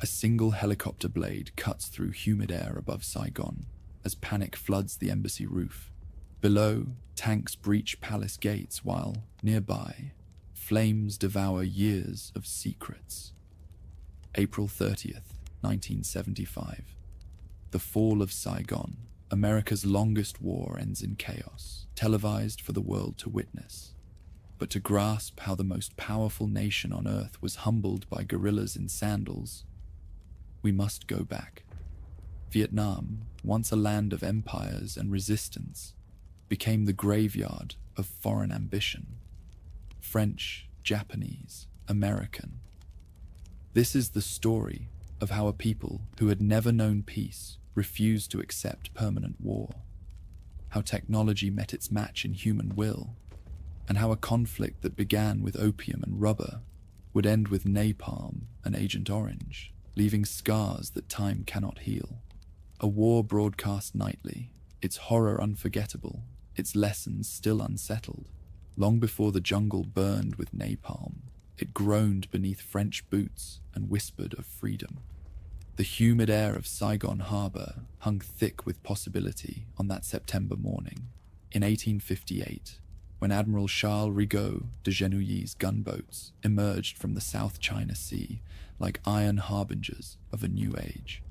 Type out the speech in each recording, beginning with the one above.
A single helicopter blade cuts through humid air above Saigon as panic floods the embassy roof. Below, tanks breach palace gates while, nearby, flames devour years of secrets. April 30th, 1975. The fall of Saigon, America's longest war, ends in chaos, televised for the world to witness. But to grasp how the most powerful nation on earth was humbled by guerrillas in sandals, we must go back. Vietnam, once a land of empires and resistance, became the graveyard of foreign ambition. French, Japanese, American. This is the story of how a people who had never known peace refused to accept permanent war, how technology met its match in human will, and how a conflict that began with opium and rubber would end with napalm and Agent Orange, leaving scars that time cannot heal. A war broadcast nightly, its horror unforgettable, its lessons still unsettled. Long before the jungle burned with napalm, it groaned beneath French boots and whispered of freedom. The humid air of Saigon harbor hung thick with possibility on that September morning. In 1858, when Admiral Charles Rigaud de Genouilly's gunboats emerged from the South China Sea like iron harbingers of a new age.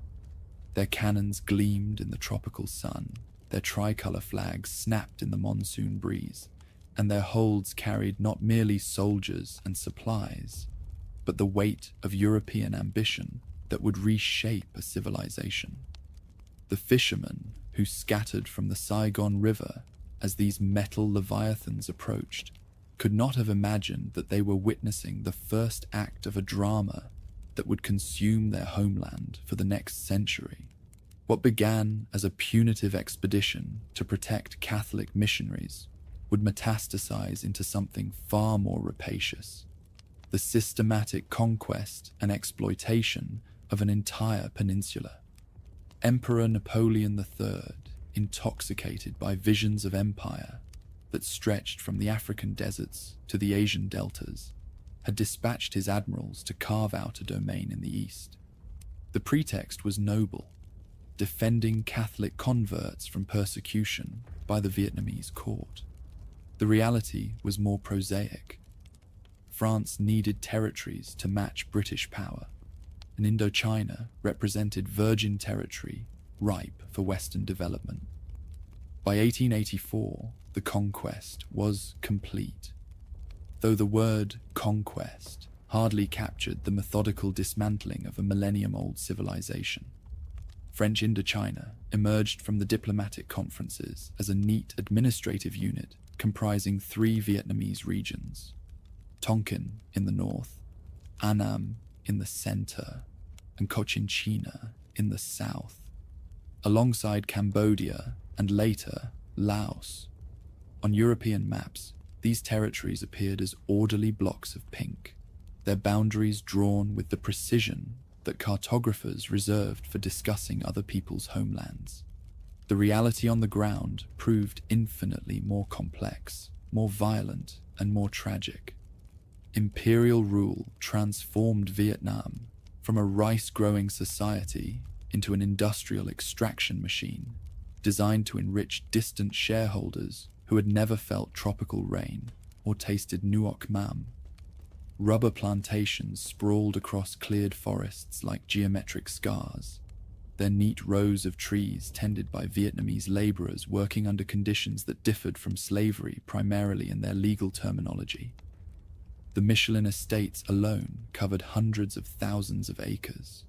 Their cannons gleamed in the tropical sun, their tricolour flags snapped in the monsoon breeze, and their holds carried not merely soldiers and supplies, but the weight of European ambition that would reshape a civilization. The fishermen who scattered from the Saigon River as these metal leviathans approached could not have imagined that they were witnessing the first act of a drama that would consume their homeland for the next century. What began as a punitive expedition to protect Catholic missionaries would metastasize into something far more rapacious: the systematic conquest and exploitation of an entire peninsula. Emperor Napoleon III, intoxicated by visions of empire that stretched from the African deserts to the Asian deltas, had dispatched his admirals to carve out a domain in the east. The pretext was noble: defending Catholic converts from persecution by the Vietnamese court. The reality was more prosaic. France needed territories to match British power, and Indochina represented virgin territory ripe for Western development. By 1884, the conquest was complete, though the word conquest hardly captured the methodical dismantling of a millennium-old civilization. French Indochina emerged from the diplomatic conferences as a neat administrative unit comprising 3 Vietnamese regions: Tonkin in the north, Annam in the center, and Cochinchina in the south, alongside Cambodia and later Laos. On European maps, these territories appeared as orderly blocks of pink, their boundaries drawn with the precision that cartographers reserved for discussing other people's homelands. The reality on the ground proved infinitely more complex, more violent, and more tragic. Imperial rule transformed Vietnam from a rice-growing society into an industrial extraction machine designed to enrich distant shareholders who had never felt tropical rain or tasted nuoc mam. Rubber plantations sprawled across cleared forests like geometric scars, their neat rows of trees tended by Vietnamese laborers working under conditions that differed from slavery primarily in their legal terminology. The Michelin estates alone covered hundreds of thousands of acres,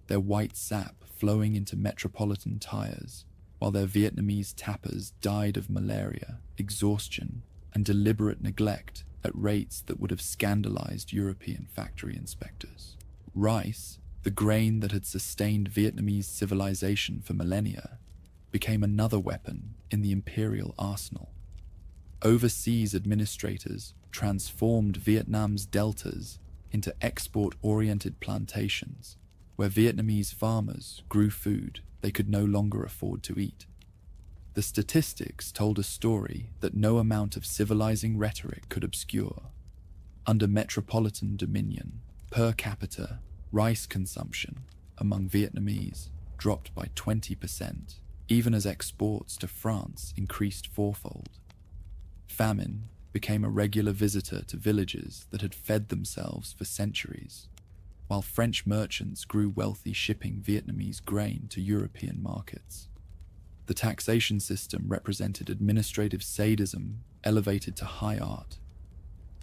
their white sap flowing into metropolitan tires, while their Vietnamese tappers died of malaria, exhaustion, and deliberate neglect at rates that would have scandalized European factory inspectors. Rice, the grain that had sustained Vietnamese civilization for millennia, became another weapon in the imperial arsenal. Overseas administrators transformed Vietnam's deltas into export-oriented plantations where Vietnamese farmers grew food they could no longer afford to eat. The statistics told a story that no amount of civilizing rhetoric could obscure. Under metropolitan dominion, per capita, Rice consumption among Vietnamese dropped by 20%, even as exports to France increased fourfold. Famine became a regular visitor to villages that had fed themselves for centuries, while French merchants grew wealthy shipping Vietnamese grain to European markets. The taxation system represented administrative sadism elevated to high art.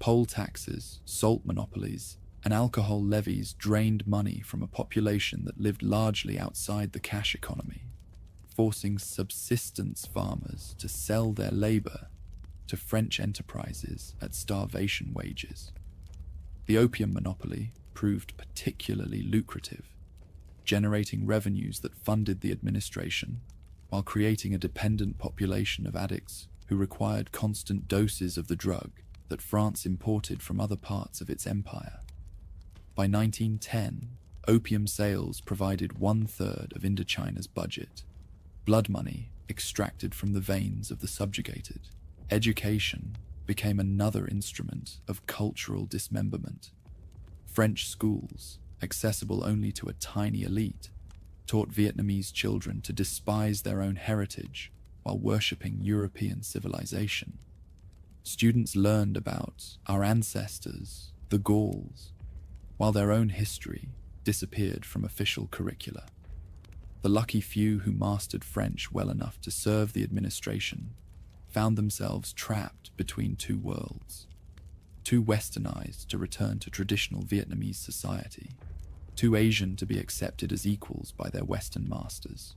Poll taxes, salt monopolies, and alcohol levies drained money from a population that lived largely outside the cash economy, forcing subsistence farmers to sell their labor to French enterprises at starvation wages. The opium monopoly proved particularly lucrative, generating revenues that funded the administration while creating a dependent population of addicts who required constant doses of the drug that France imported from other parts of its empire. By 1910, opium sales provided 1/3 of Indochina's budget. Blood money extracted from the veins of the subjugated. Education became another instrument of cultural dismemberment. French schools, accessible only to a tiny elite, taught Vietnamese children to despise their own heritage while worshipping European civilization. Students learned about our ancestors, the Gauls, while their own history disappeared from official curricula. The lucky few who mastered French well enough to serve the administration found themselves trapped between two worlds, too westernized to return to traditional Vietnamese society, too Asian to be accepted as equals by their Western masters.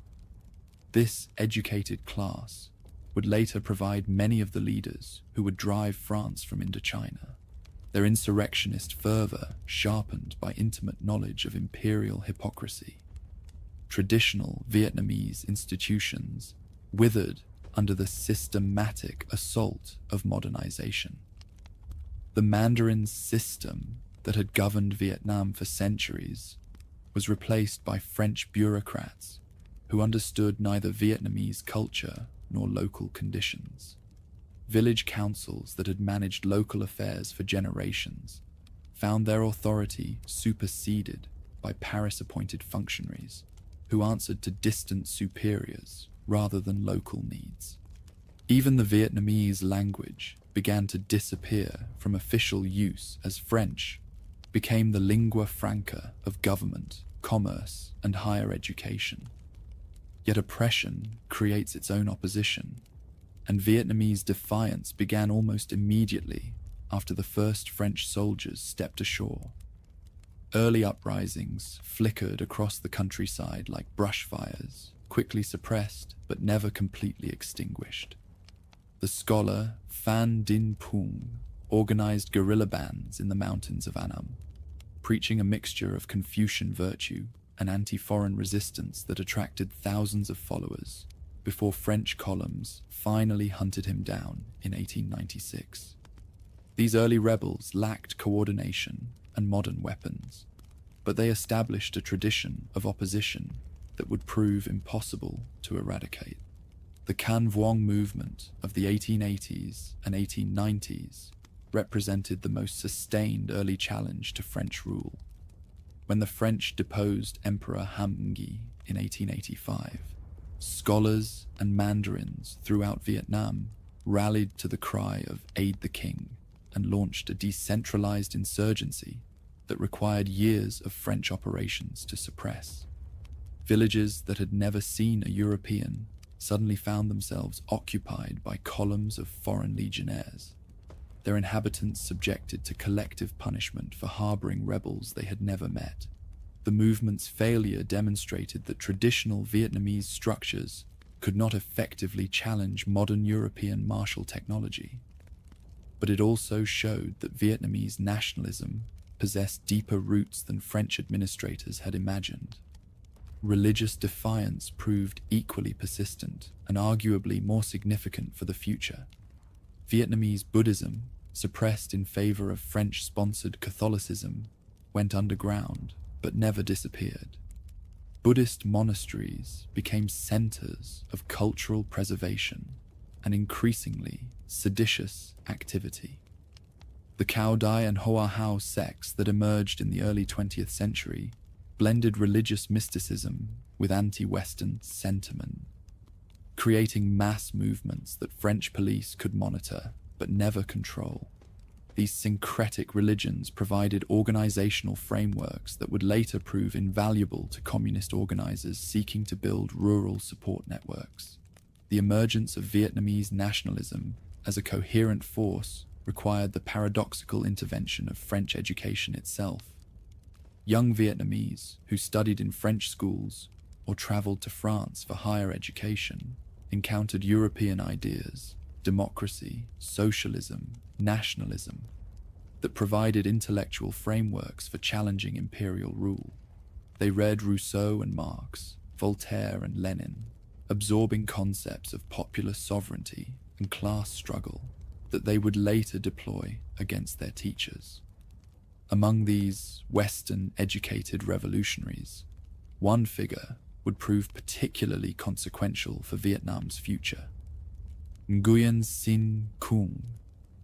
This educated class would later provide many of the leaders who would drive France from Indochina, their insurrectionist fervor sharpened by intimate knowledge of imperial hypocrisy. Traditional Vietnamese institutions withered under the systematic assault of modernization. The Mandarin system that had governed Vietnam for centuries was replaced by French bureaucrats who understood neither Vietnamese culture nor local conditions. Village councils that had managed local affairs for generations found their authority superseded by Paris-appointed functionaries who answered to distant superiors rather than local needs. Even the Vietnamese language began to disappear from official use as French became the lingua franca of government, commerce, and higher education. Yet oppression creates its own opposition, and Vietnamese defiance began almost immediately after the first French soldiers stepped ashore. Early uprisings flickered across the countryside like brush fires, quickly suppressed but never completely extinguished. The scholar Phan Dinh Phung organized guerrilla bands in the mountains of Annam, preaching a mixture of Confucian virtue and anti-foreign resistance that attracted thousands of followers before French columns finally hunted him down in 1896. These early rebels lacked coordination and modern weapons, but they established a tradition of opposition that would prove impossible to eradicate. The Can Vuong movement of the 1880s and 1890s represented the most sustained early challenge to French rule. When the French deposed Emperor Ham Nghi in 1885, scholars and mandarins throughout Vietnam rallied to the cry of "Aid the King" and launched a decentralized insurgency that required years of French operations to suppress. Villages that had never seen a European suddenly found themselves occupied by columns of foreign legionnaires, their inhabitants subjected to collective punishment for harboring rebels they had never met. The movement's failure demonstrated that traditional Vietnamese structures could not effectively challenge modern European martial technology. But it also showed that Vietnamese nationalism possessed deeper roots than French administrators had imagined. Religious defiance proved equally persistent and arguably more significant for the future. Vietnamese Buddhism, suppressed in favor of French-sponsored Catholicism, went underground but never disappeared. Buddhist monasteries became centers of cultural preservation and increasingly seditious activity. The Cao Dai and Hoa Hao sects that emerged in the early 20th century blended religious mysticism with anti-Western sentiment, creating mass movements that French police could monitor but never control. These syncretic religions provided organizational frameworks that would later prove invaluable to communist organizers seeking to build rural support networks. The emergence of Vietnamese nationalism as a coherent force required the paradoxical intervention of French education itself. Young Vietnamese who studied in French schools or traveled to France for higher education encountered European ideas, democracy, socialism, nationalism, that provided intellectual frameworks for challenging imperial rule. They read Rousseau and Marx, Voltaire and Lenin, absorbing concepts of popular sovereignty and class struggle that they would later deploy against their teachers. Among these Western-educated revolutionaries, one figure would prove particularly consequential for Vietnam's future. Nguyen Sinh Cung,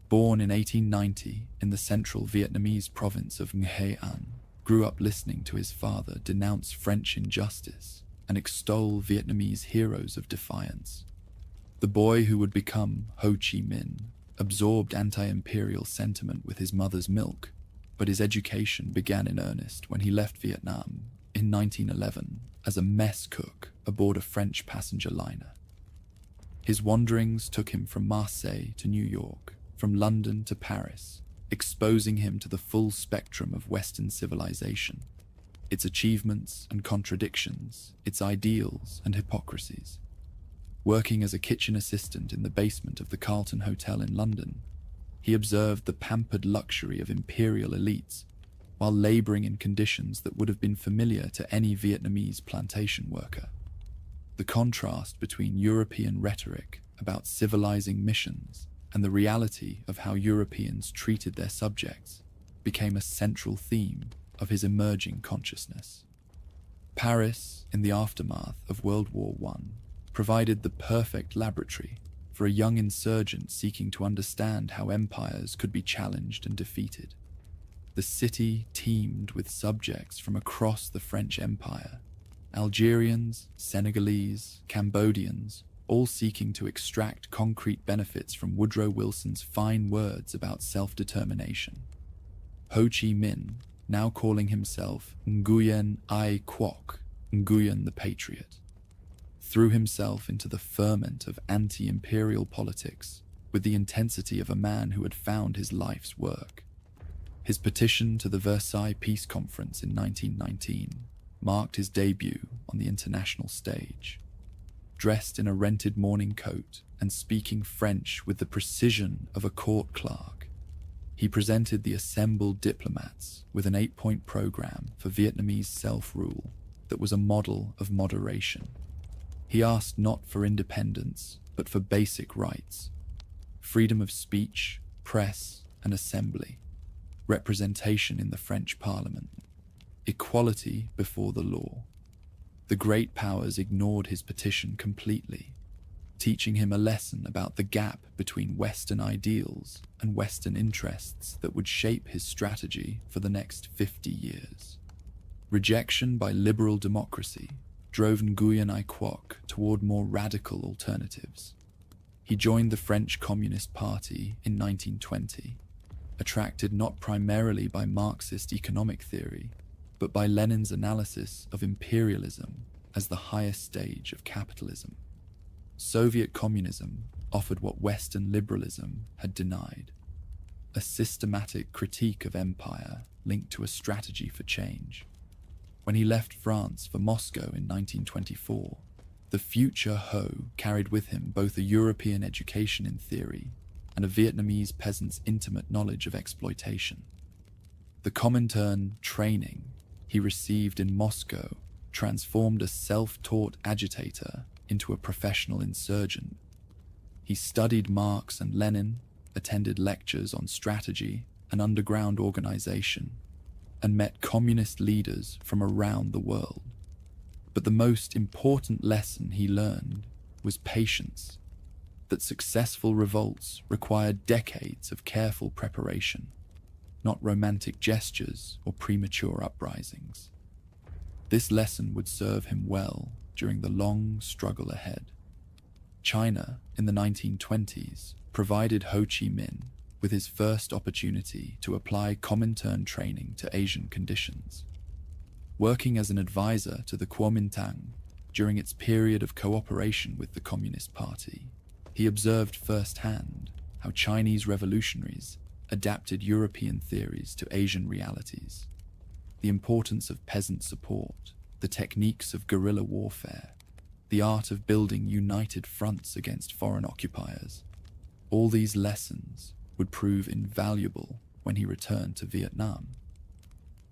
born in 1890 in the central Vietnamese province of Nghệ An, grew up listening to his father denounce French injustice and extol Vietnamese heroes of defiance. The boy who would become Ho Chi Minh absorbed anti-imperial sentiment with his mother's milk, but his education began in earnest when he left Vietnam in 1911 as a mess cook aboard a French passenger liner. His wanderings took him from Marseille to New York, from London to Paris, exposing him to the full spectrum of Western civilization, its achievements and contradictions, its ideals and hypocrisies. Working as a kitchen assistant in the basement of the Carlton Hotel in London, he observed the pampered luxury of imperial elites while laboring in conditions that would have been familiar to any Vietnamese plantation worker. The contrast between European rhetoric about civilizing missions and the reality of how Europeans treated their subjects became a central theme of his emerging consciousness. Paris, in the aftermath of World War I, provided the perfect laboratory for a young insurgent seeking to understand how empires could be challenged and defeated. The city teemed with subjects from across the French Empire, Algerians, Senegalese, Cambodians, all seeking to extract concrete benefits from Woodrow Wilson's fine words about self-determination. Ho Chi Minh, now calling himself Nguyen Ai Quoc, Nguyen the Patriot, threw himself into the ferment of anti-imperial politics with the intensity of a man who had found his life's work. His petition to the Versailles Peace Conference in 1919 marked his debut on the international stage. Dressed in a rented morning coat and speaking French with the precision of a court clerk, he presented the assembled diplomats with an 8-point program for Vietnamese self-rule that was a model of moderation. He asked not for independence, but for basic rights: freedom of speech, press and assembly, representation in the French Parliament, equality before the law. The great powers ignored his petition completely, teaching him a lesson about the gap between Western ideals and Western interests that would shape his strategy for the next 50 years. Rejection by liberal democracy drove Nguyen Ai Quoc toward more radical alternatives. He joined the French Communist Party in 1920, attracted not primarily by Marxist economic theory, but by Lenin's analysis of imperialism as the highest stage of capitalism. Soviet communism offered what Western liberalism had denied: a systematic critique of empire linked to a strategy for change. When he left France for Moscow in 1924, the future Ho carried with him both a European education in theory and a Vietnamese peasant's intimate knowledge of exploitation. The Comintern training he received in Moscow transformed a self-taught agitator into a professional insurgent. He studied Marx and Lenin, attended lectures on strategy and underground organization, and met communist leaders from around the world. But the most important lesson he learned was patience, that successful revolts required decades of careful preparation, not romantic gestures or premature uprisings. This lesson would serve him well during the long struggle ahead. China, in the 1920s, provided Ho Chi Minh with his first opportunity to apply Comintern training to Asian conditions. Working as an advisor to the Kuomintang during its period of cooperation with the Communist Party, he observed firsthand how Chinese revolutionaries adapted European theories to Asian realities. The importance of peasant support, the techniques of guerrilla warfare, the art of building united fronts against foreign occupiers. All these lessons would prove invaluable when he returned to Vietnam.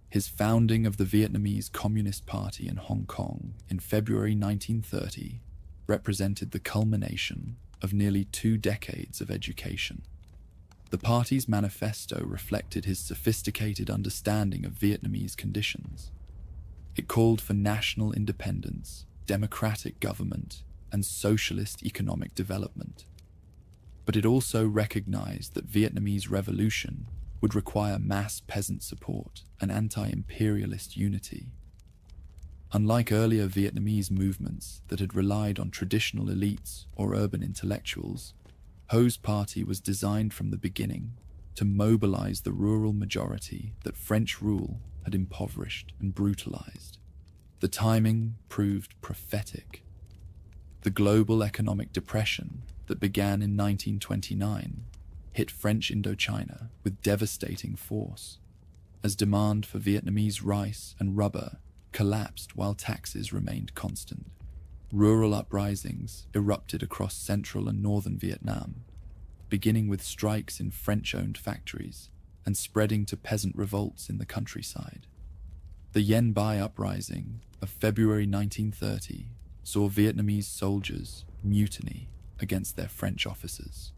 His founding of the Vietnamese Communist Party in Hong Kong in February 1930 represented the culmination of nearly 2 decades of education. The party's manifesto reflected his sophisticated understanding of Vietnamese conditions. It called for national independence, democratic government, and socialist economic development. But it also recognized that Vietnamese revolution would require mass peasant support and anti-imperialist unity. Unlike earlier Vietnamese movements that had relied on traditional elites or urban intellectuals, Ho's party was designed from the beginning to mobilize the rural majority that French rule had impoverished and brutalized. The timing proved prophetic. The global economic depression that began in 1929 hit French Indochina with devastating force, as demand for Vietnamese rice and rubber collapsed while taxes remained constant. Rural uprisings erupted across central and northern Vietnam, beginning with strikes in French-owned factories and spreading to peasant revolts in the countryside. The Yen Bai uprising of February 1930 saw Vietnamese soldiers mutiny against their French officers,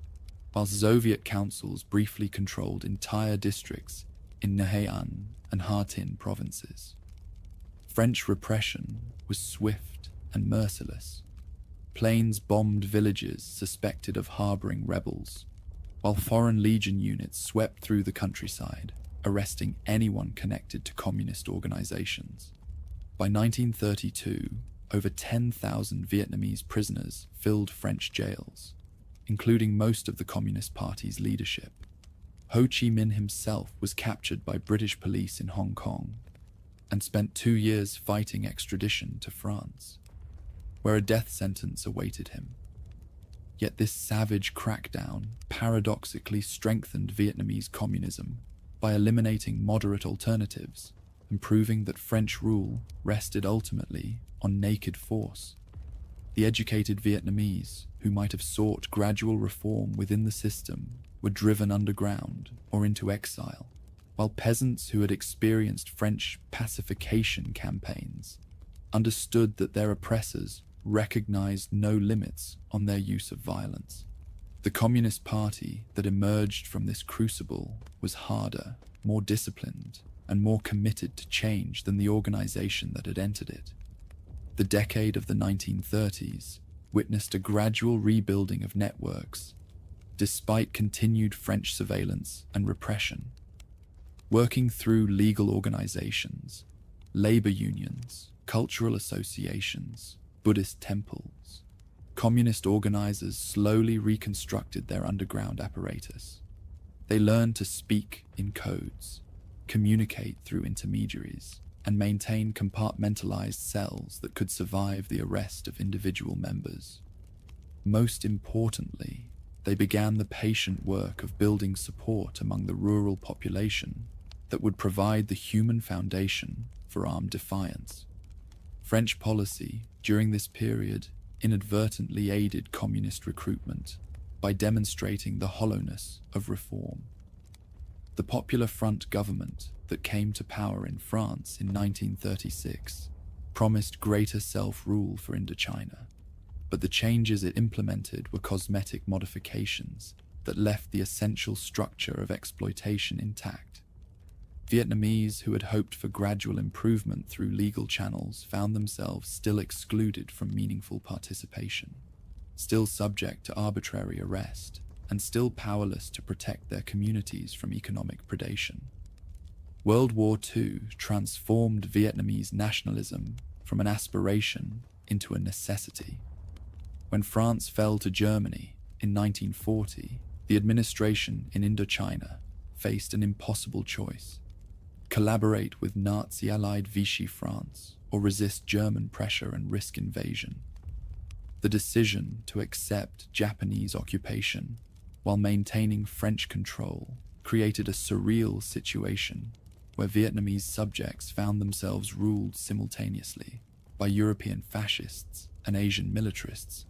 while Soviet councils briefly controlled entire districts in Nha An and Ha Tinh provinces. French repression was swift and merciless. Planes bombed villages suspected of harboring rebels, while Foreign Legion units swept through the countryside, arresting anyone connected to communist organizations. By 1932, over 10,000 Vietnamese prisoners filled French jails, including most of the Communist Party's leadership. Ho Chi Minh himself was captured by British police in Hong Kong and spent 2 years fighting extradition to France, where a death sentence awaited him. Yet this savage crackdown paradoxically strengthened Vietnamese communism by eliminating moderate alternatives and proving that French rule rested ultimately on naked force. The educated Vietnamese, who might have sought gradual reform within the system, were driven underground or into exile, while peasants who had experienced French pacification campaigns understood that their oppressors recognized no limits on their use of violence. The Communist Party that emerged from this crucible was harder, more disciplined, and more committed to change than the organization that had entered it. The decade of the 1930s witnessed a gradual rebuilding of networks, despite continued French surveillance and repression. Working through legal organizations, labor unions, cultural associations, Buddhist temples, communist organizers slowly reconstructed their underground apparatus. They learned to speak in codes, communicate through intermediaries, and maintain compartmentalized cells that could survive the arrest of individual members. Most importantly, they began the patient work of building support among the rural population that would provide the human foundation for armed defiance. French policy during this period inadvertently aided communist recruitment by demonstrating the hollowness of reform. The Popular Front government that came to power in France in 1936 promised greater self-rule for Indochina, but the changes it implemented were cosmetic modifications that left the essential structure of exploitation intact. Vietnamese who had hoped for gradual improvement through legal channels found themselves still excluded from meaningful participation, still subject to arbitrary arrest, and still powerless to protect their communities from economic predation. World War II transformed Vietnamese nationalism from an aspiration into a necessity. When France fell to Germany in 1940, the administration in Indochina faced an impossible choice: collaborate with Nazi-allied Vichy France or resist German pressure and risk invasion. The decision to accept Japanese occupation while maintaining French control created a surreal situation where Vietnamese subjects found themselves ruled simultaneously by European fascists and Asian militarists,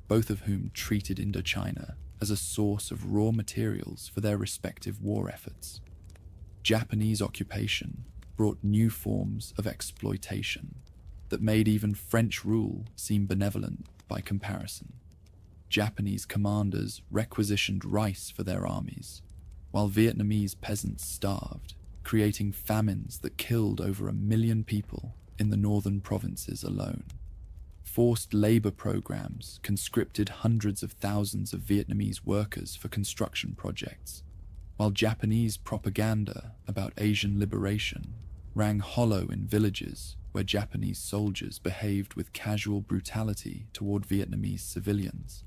both of whom treated Indochina as a source of raw materials for their respective war efforts. Japanese occupation brought new forms of exploitation that made even French rule seem benevolent by comparison. Japanese commanders requisitioned rice for their armies, while Vietnamese peasants starved, creating famines that killed over 1 million people in the northern provinces alone. Forced labor programs conscripted hundreds of thousands of Vietnamese workers for construction projects, while Japanese propaganda about Asian liberation rang hollow in villages where Japanese soldiers behaved with casual brutality toward Vietnamese civilians.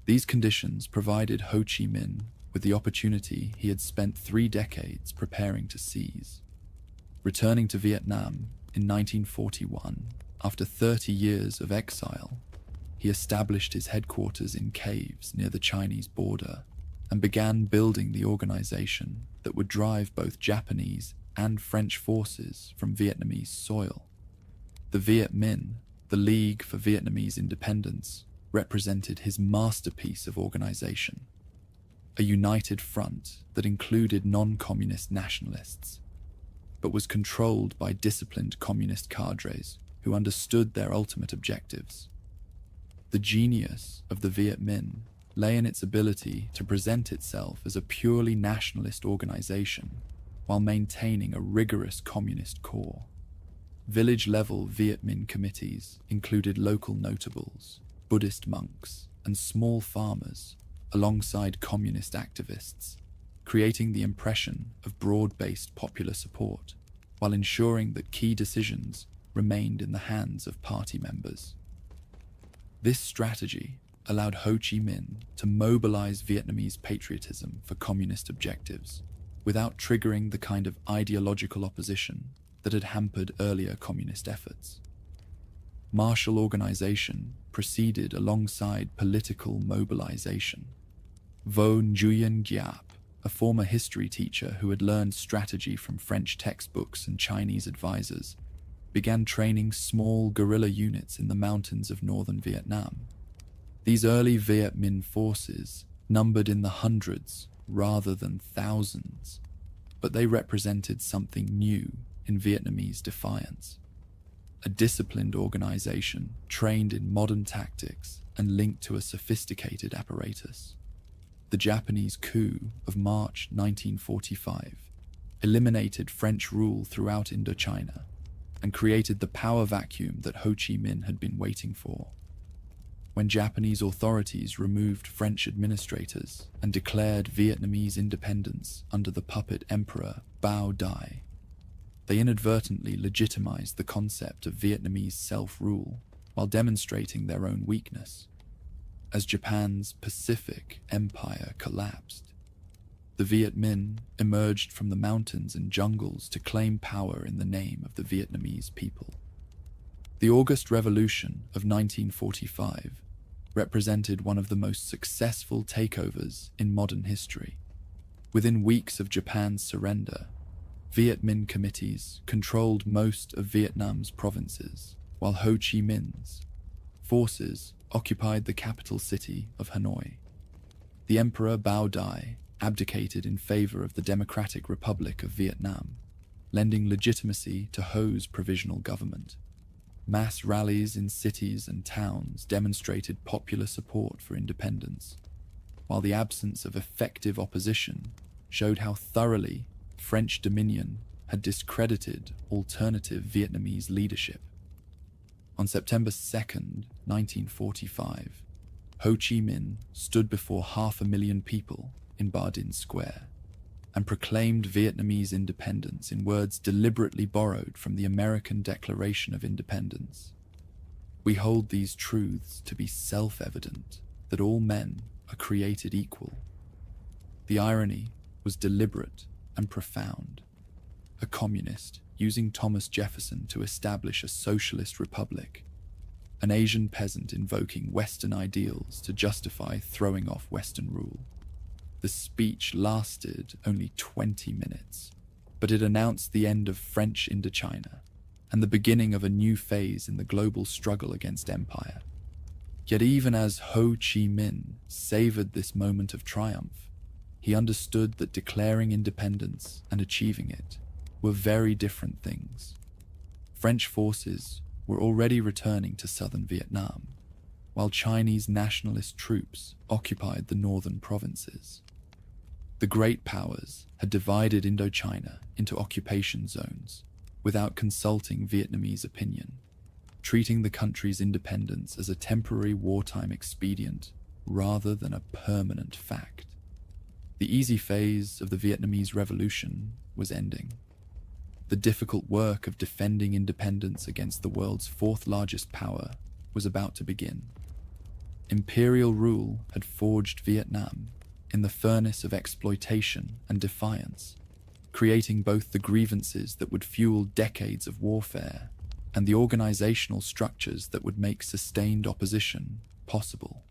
These conditions provided Ho Chi Minh with the opportunity he had spent 3 decades preparing to seize. Returning to Vietnam in 1941, after 30 years of exile, he established his headquarters in caves near the Chinese border and began building the organization that would drive both Japanese and French forces from Vietnamese soil. The Viet Minh, the League for Vietnamese Independence, represented his masterpiece of organization, a united front that included non-communist nationalists, but was controlled by disciplined communist cadres who understood their ultimate objectives. The genius of the Viet Minh lay in its ability to present itself as a purely nationalist organization while maintaining a rigorous communist core. Village-level Viet Minh committees included local notables, Buddhist monks, and small farmers, alongside communist activists, creating the impression of broad-based popular support, while ensuring that key decisions remained in the hands of party members. This strategy allowed Ho Chi Minh to mobilize Vietnamese patriotism for communist objectives, without triggering the kind of ideological opposition that had hampered earlier communist efforts. Martial organization proceeded alongside political mobilization. Vo Nguyen Giap, a former history teacher who had learned strategy from French textbooks and Chinese advisors, began training small guerrilla units in the mountains of northern Vietnam. These early Viet Minh forces numbered in the hundreds rather than thousands, but they represented something new in Vietnamese defiance. A disciplined organization trained in modern tactics and linked to a sophisticated apparatus. The Japanese coup of March 1945 eliminated French rule throughout Indochina and created the power vacuum that Ho Chi Minh had been waiting for. When Japanese authorities removed French administrators and declared Vietnamese independence under the puppet emperor Bao Dai, they inadvertently legitimized the concept of Vietnamese self-rule while demonstrating their own weakness. As Japan's Pacific Empire collapsed, the Viet Minh emerged from the mountains and jungles to claim power in the name of the Vietnamese people. The August Revolution of 1945 represented one of the most successful takeovers in modern history. Within weeks of Japan's surrender, Viet Minh committees controlled most of Vietnam's provinces, while Ho Chi Minh's forces occupied the capital city of Hanoi. The Emperor Bao Dai abdicated in favor of the Democratic Republic of Vietnam, lending legitimacy to Ho's provisional government. Mass rallies in cities and towns demonstrated popular support for independence, while the absence of effective opposition showed how thoroughly French dominion had discredited alternative Vietnamese leadership. On September 2nd, 1945, Ho Chi Minh stood before 500,000 people in Ba Dinh Square, and proclaimed Vietnamese independence in words deliberately borrowed from the American Declaration of Independence. We hold these truths to be self-evident, that all men are created equal. The irony was deliberate and profound. A communist using Thomas Jefferson to establish a socialist republic, an Asian peasant invoking Western ideals to justify throwing off Western rule. The speech lasted only 20 minutes, but it announced the end of French Indochina and the beginning of a new phase in the global struggle against empire. Yet even as Ho Chi Minh savored this moment of triumph, he understood that declaring independence and achieving it were very different things. French forces were already returning to southern Vietnam, while Chinese nationalist troops occupied the northern provinces. The great powers had divided Indochina into occupation zones without consulting Vietnamese opinion, treating the country's independence as a temporary wartime expedient rather than a permanent fact. The easy phase of the Vietnamese Revolution was ending. The difficult work of defending independence against the world's fourth largest power was about to begin. Imperial rule had forged Vietnam in the furnace of exploitation and defiance, creating both the grievances that would fuel decades of warfare and the organizational structures that would make sustained opposition possible.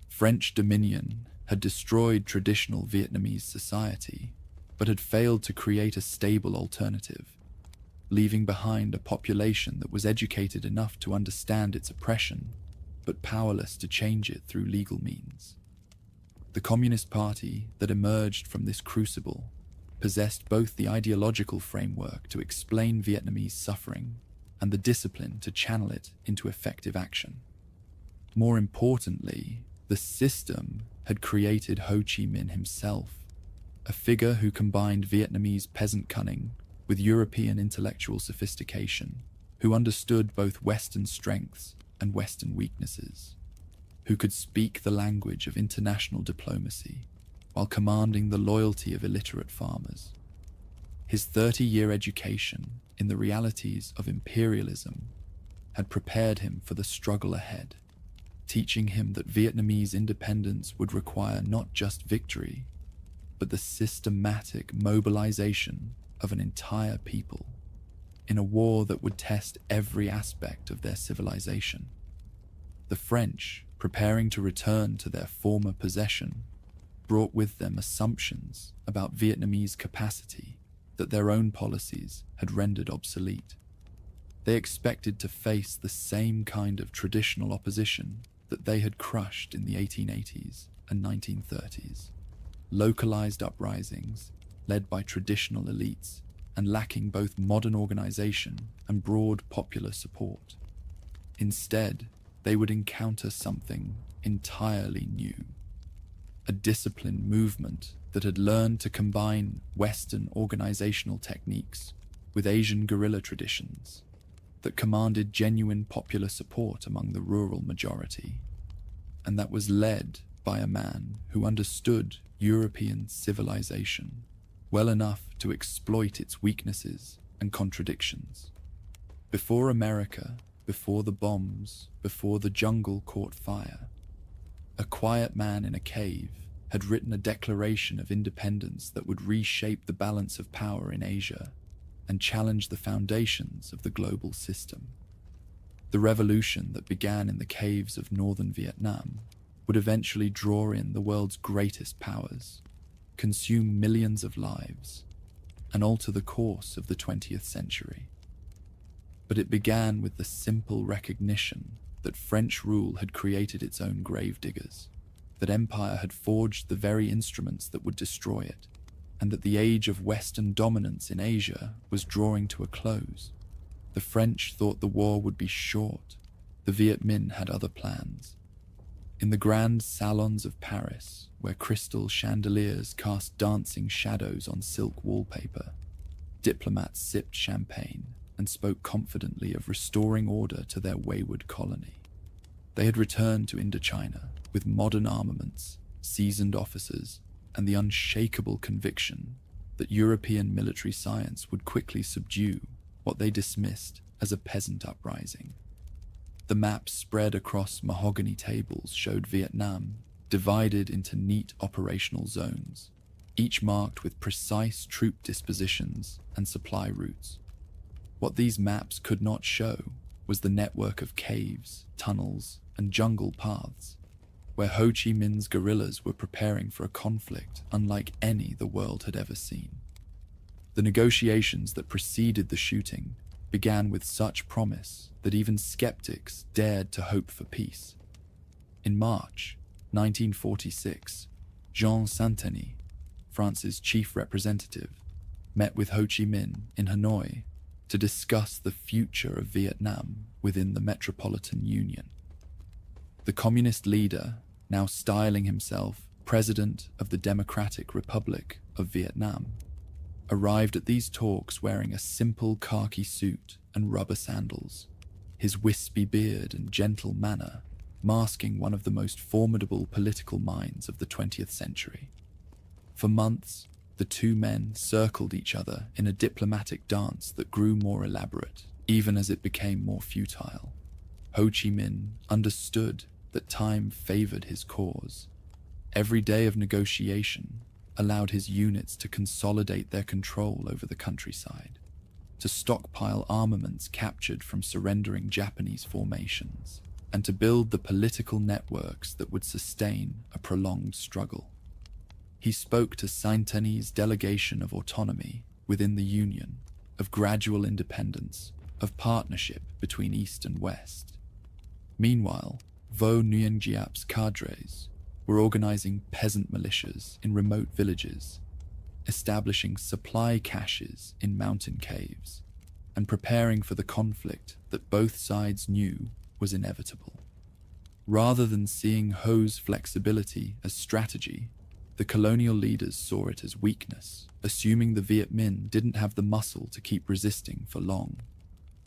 French dominion had destroyed traditional Vietnamese society, but had failed to create a stable alternative, leaving behind a population that was educated enough to understand its oppression, but powerless to change it through legal means. The Communist Party that emerged from this crucible possessed both the ideological framework to explain Vietnamese suffering and the discipline to channel it into effective action. More importantly, the system had created Ho Chi Minh himself, a figure who combined Vietnamese peasant cunning with European intellectual sophistication, who understood both Western strengths and Western weaknesses, who could speak the language of international diplomacy while commanding the loyalty of illiterate farmers. His 30-year education in the realities of imperialism had prepared him for the struggle ahead, teaching him that Vietnamese independence would require not just victory, but the systematic mobilization of an entire people in a war that would test every aspect of their civilization. The French, preparing to return to their former possession, brought with them assumptions about Vietnamese capacity that their own policies had rendered obsolete. They expected to face the same kind of traditional opposition that they had crushed in the 1880s and 1930s. Localized uprisings led by traditional elites and lacking both modern organization and broad popular support. Instead, they would encounter something entirely new. A disciplined movement that had learned to combine Western organizational techniques with Asian guerrilla traditions, that commanded genuine popular support among the rural majority, and that was led by a man who understood European civilization well enough to exploit its weaknesses and contradictions. Before America, before the bombs, before the jungle caught fire, a quiet man in a cave had written a declaration of independence that would reshape the balance of power in Asia and challenge the foundations of the global system. The revolution that began in the caves of northern Vietnam would eventually draw in the world's greatest powers, consume millions of lives, and alter the course of the 20th century. But it began with the simple recognition that French rule had created its own gravediggers, that empire had forged the very instruments that would destroy it, and that the age of Western dominance in Asia was drawing to a close. The French thought the war would be short. The Viet Minh had other plans. In the grand salons of Paris, where crystal chandeliers cast dancing shadows on silk wallpaper, diplomats sipped champagne and spoke confidently of restoring order to their wayward colony. They had returned to Indochina with modern armaments, seasoned officers, and the unshakable conviction that European military science would quickly subdue what they dismissed as a peasant uprising. The maps spread across mahogany tables showed Vietnam divided into neat operational zones, each marked with precise troop dispositions and supply routes. What these maps could not show was the network of caves, tunnels, and jungle paths, where Ho Chi Minh's guerrillas were preparing for a conflict unlike any the world had ever seen. The negotiations that preceded the shooting began with such promise that even skeptics dared to hope for peace. In March 1946, Jean Saint-Denis, France's chief representative, met with Ho Chi Minh in Hanoi to discuss the future of Vietnam within the Metropolitan Union. The communist leader, now styling himself President of the Democratic Republic of Vietnam, arrived at these talks wearing a simple khaki suit and rubber sandals, his wispy beard and gentle manner masking one of the most formidable political minds of the 20th century. For months, the two men circled each other in a diplomatic dance that grew more elaborate, even as it became more futile. Ho Chi Minh understood that time favored his cause. Every day of negotiation allowed his units to consolidate their control over the countryside, to stockpile armaments captured from surrendering Japanese formations, and to build the political networks that would sustain a prolonged struggle. He spoke to Saint-Denis' delegation of autonomy within the Union, of gradual independence, of partnership between East and West. Meanwhile, Vo Nguyen Giap's cadres were organizing peasant militias in remote villages, establishing supply caches in mountain caves, and preparing for the conflict that both sides knew was inevitable. Rather than seeing Ho's flexibility as strategy, the colonial leaders saw it as weakness, assuming the Viet Minh didn't have the muscle to keep resisting for long.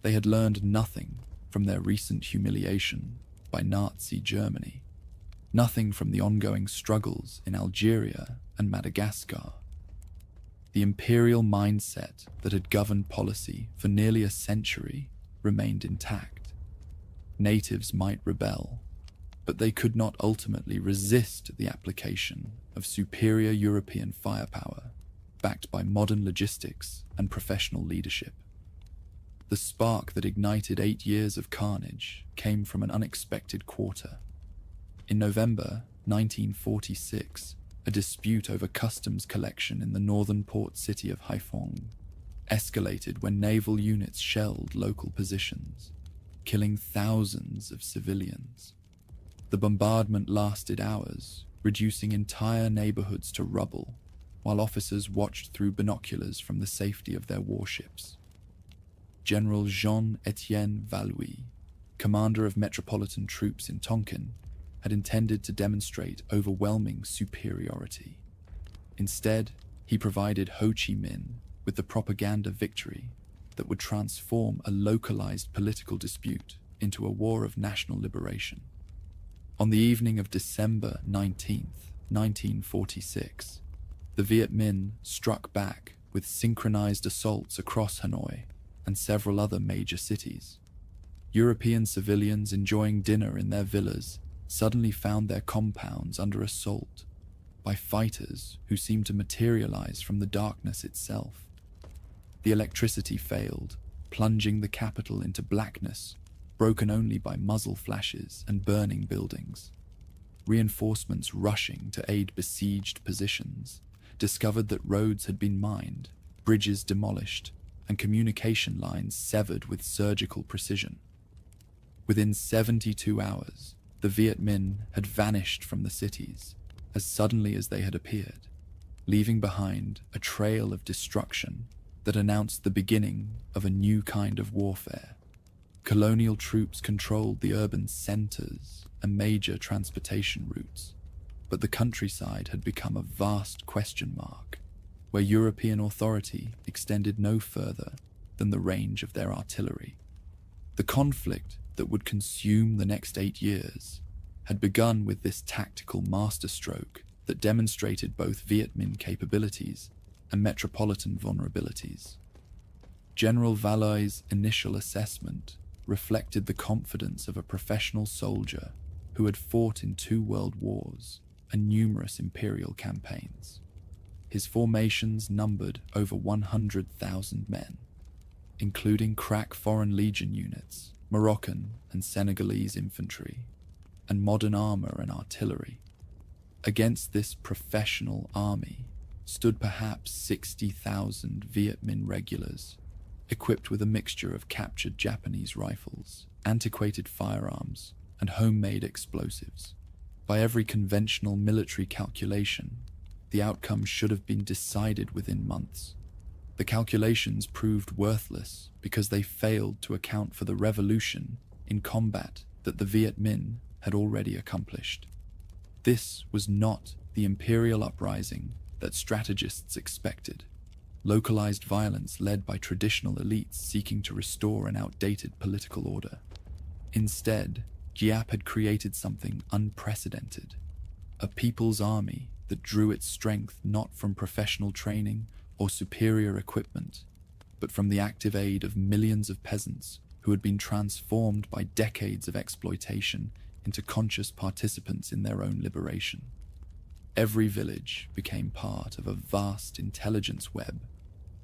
They had learned nothing from their recent humiliation by Nazi Germany, nothing from the ongoing struggles in Algeria and Madagascar. The imperial mindset that had governed policy for nearly a century remained intact. Natives might rebel, but they could not ultimately resist the application of superior European firepower, backed by modern logistics and professional leadership. The spark that ignited 8 years of carnage came from an unexpected quarter. In November 1946, a dispute over customs collection in the northern port city of Haiphong escalated when naval units shelled local positions, killing thousands of civilians. The bombardment lasted hours, reducing entire neighborhoods to rubble, while officers watched through binoculars from the safety of their warships. General Jean-Étienne Vallouis, commander of metropolitan troops in Tonkin, had intended to demonstrate overwhelming superiority. Instead, he provided Ho Chi Minh with the propaganda victory that would transform a localized political dispute into a war of national liberation. On the evening of December 19th, 1946, the Viet Minh struck back with synchronized assaults across Hanoi and several other major cities. European civilians enjoying dinner in their villas suddenly found their compounds under assault by fighters who seemed to materialize from the darkness itself. The electricity failed, plunging the capital into blackness, broken only by muzzle flashes and burning buildings. Reinforcements rushing to aid besieged positions discovered that roads had been mined, bridges demolished, and communication lines severed with surgical precision. Within 72 hours, the Viet Minh had vanished from the cities as suddenly as they had appeared, leaving behind a trail of destruction that announced the beginning of a new kind of warfare. Colonial troops controlled the urban centers and major transportation routes, but the countryside had become a vast question mark, where European authority extended no further than the range of their artillery. The conflict that would consume the next 8 years had begun with this tactical masterstroke that demonstrated both Viet Minh capabilities and metropolitan vulnerabilities. General Valai's initial assessment reflected the confidence of a professional soldier who had fought in 2 world wars and numerous imperial campaigns. His formations numbered over 100,000 men, including crack Foreign Legion units, Moroccan and Senegalese infantry, and modern armor and artillery. Against this professional army stood perhaps 60,000 Viet Minh regulars, equipped with a mixture of captured Japanese rifles, antiquated firearms, and homemade explosives. By every conventional military calculation, the outcome should have been decided within months. The calculations proved worthless because they failed to account for the revolution in combat that the Viet Minh had already accomplished. This was not the imperial uprising that strategists expected, localized violence led by traditional elites seeking to restore an outdated political order. Instead, Giap had created something unprecedented, a people's army that drew its strength not from professional training or superior equipment, but from the active aid of millions of peasants who had been transformed by decades of exploitation into conscious participants in their own liberation. Every village became part of a vast intelligence web,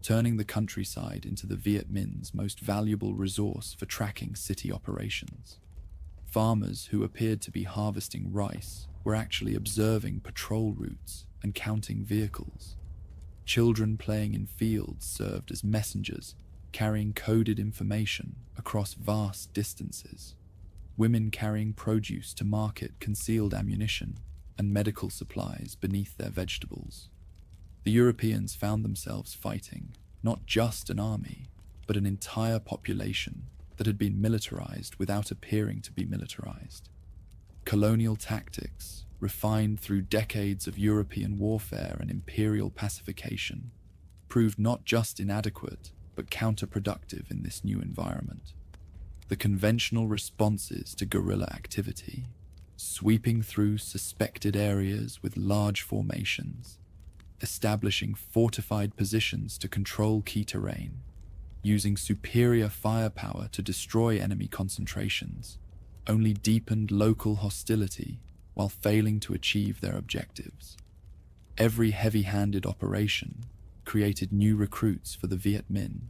turning the countryside into the Viet Minh's most valuable resource for tracking city operations. Farmers who appeared to be harvesting rice were actually observing patrol routes and counting vehicles. Children playing in fields served as messengers, carrying coded information across vast distances. Women carrying produce to market concealed ammunition and medical supplies beneath their vegetables. The Europeans found themselves fighting not just an army, but an entire population that had been militarized without appearing to be militarized. Colonial tactics, refined through decades of European warfare and imperial pacification, proved not just inadequate, but counterproductive in this new environment. The conventional responses to guerrilla activity, sweeping through suspected areas with large formations, establishing fortified positions to control key terrain, using superior firepower to destroy enemy concentrations, only deepened local hostility while failing to achieve their objectives. Every heavy-handed operation created new recruits for the Viet Minh,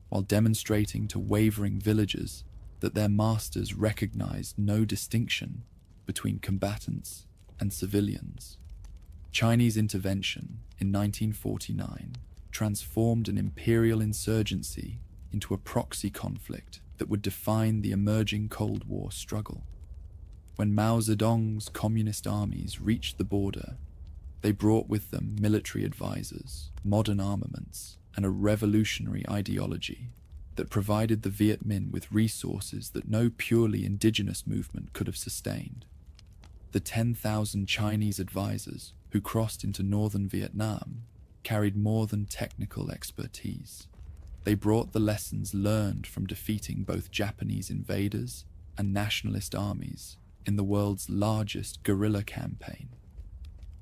while demonstrating to wavering villagers that their masters recognized no distinction between combatants and civilians. Chinese intervention in 1949 transformed an imperial insurgency into a proxy conflict that would define the emerging Cold War struggle. When Mao Zedong's communist armies reached the border, they brought with them military advisors, modern armaments, and a revolutionary ideology that provided the Viet Minh with resources that no purely indigenous movement could have sustained. The 10,000 Chinese advisors who crossed into northern Vietnam carried more than technical expertise. They brought the lessons learned from defeating both Japanese invaders and nationalist armies in the world's largest guerrilla campaign.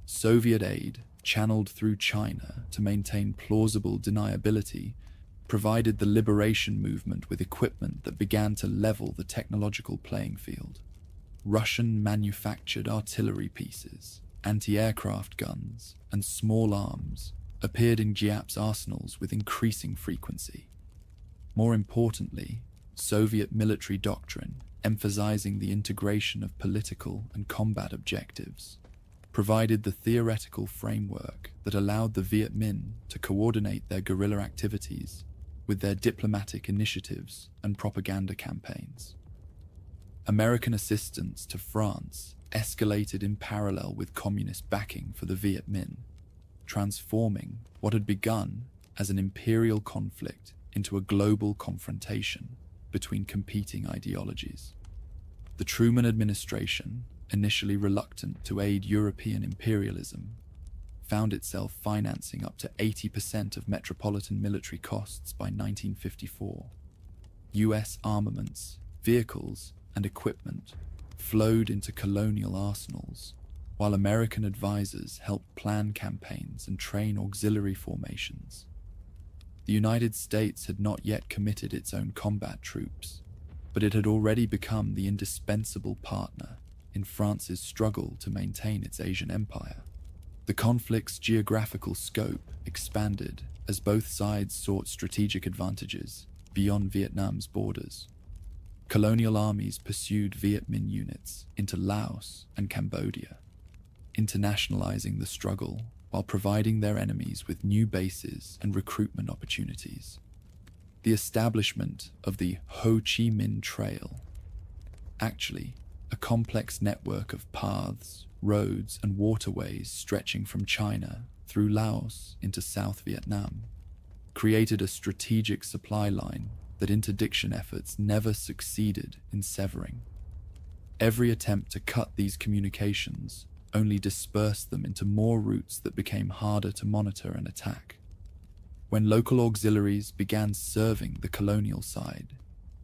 Soviet aid, channeled through China to maintain plausible deniability, provided the liberation movement with equipment that began to level the technological playing field. Russian-manufactured artillery pieces, anti-aircraft guns, and small arms appeared in Giap's arsenals with increasing frequency. More importantly, Soviet military doctrine, emphasizing the integration of political and combat objectives, provided the theoretical framework that allowed the Viet Minh to coordinate their guerrilla activities with their diplomatic initiatives and propaganda campaigns. American assistance to France escalated in parallel with communist backing for the Viet Minh, transforming what had begun as an imperial conflict into a global confrontation between competing ideologies. The Truman administration, initially reluctant to aid European imperialism, found itself financing up to 80% of metropolitan military costs by 1954. US armaments, vehicles, and equipment flowed into colonial arsenals, while American advisors helped plan campaigns and train auxiliary formations. The United States had not yet committed its own combat troops, but it had already become the indispensable partner in France's struggle to maintain its Asian empire. The conflict's geographical scope expanded as both sides sought strategic advantages beyond Vietnam's borders. Colonial armies pursued Viet Minh units into Laos and Cambodia, internationalizing the struggle while providing their enemies with new bases and recruitment opportunities. The establishment of the Ho Chi Minh Trail, actually a complex network of paths, roads, and waterways stretching from China through Laos into South Vietnam, created a strategic supply line that interdiction efforts never succeeded in severing. Every attempt to cut these communications only dispersed them into more routes that became harder to monitor and attack. When local auxiliaries began serving the colonial side,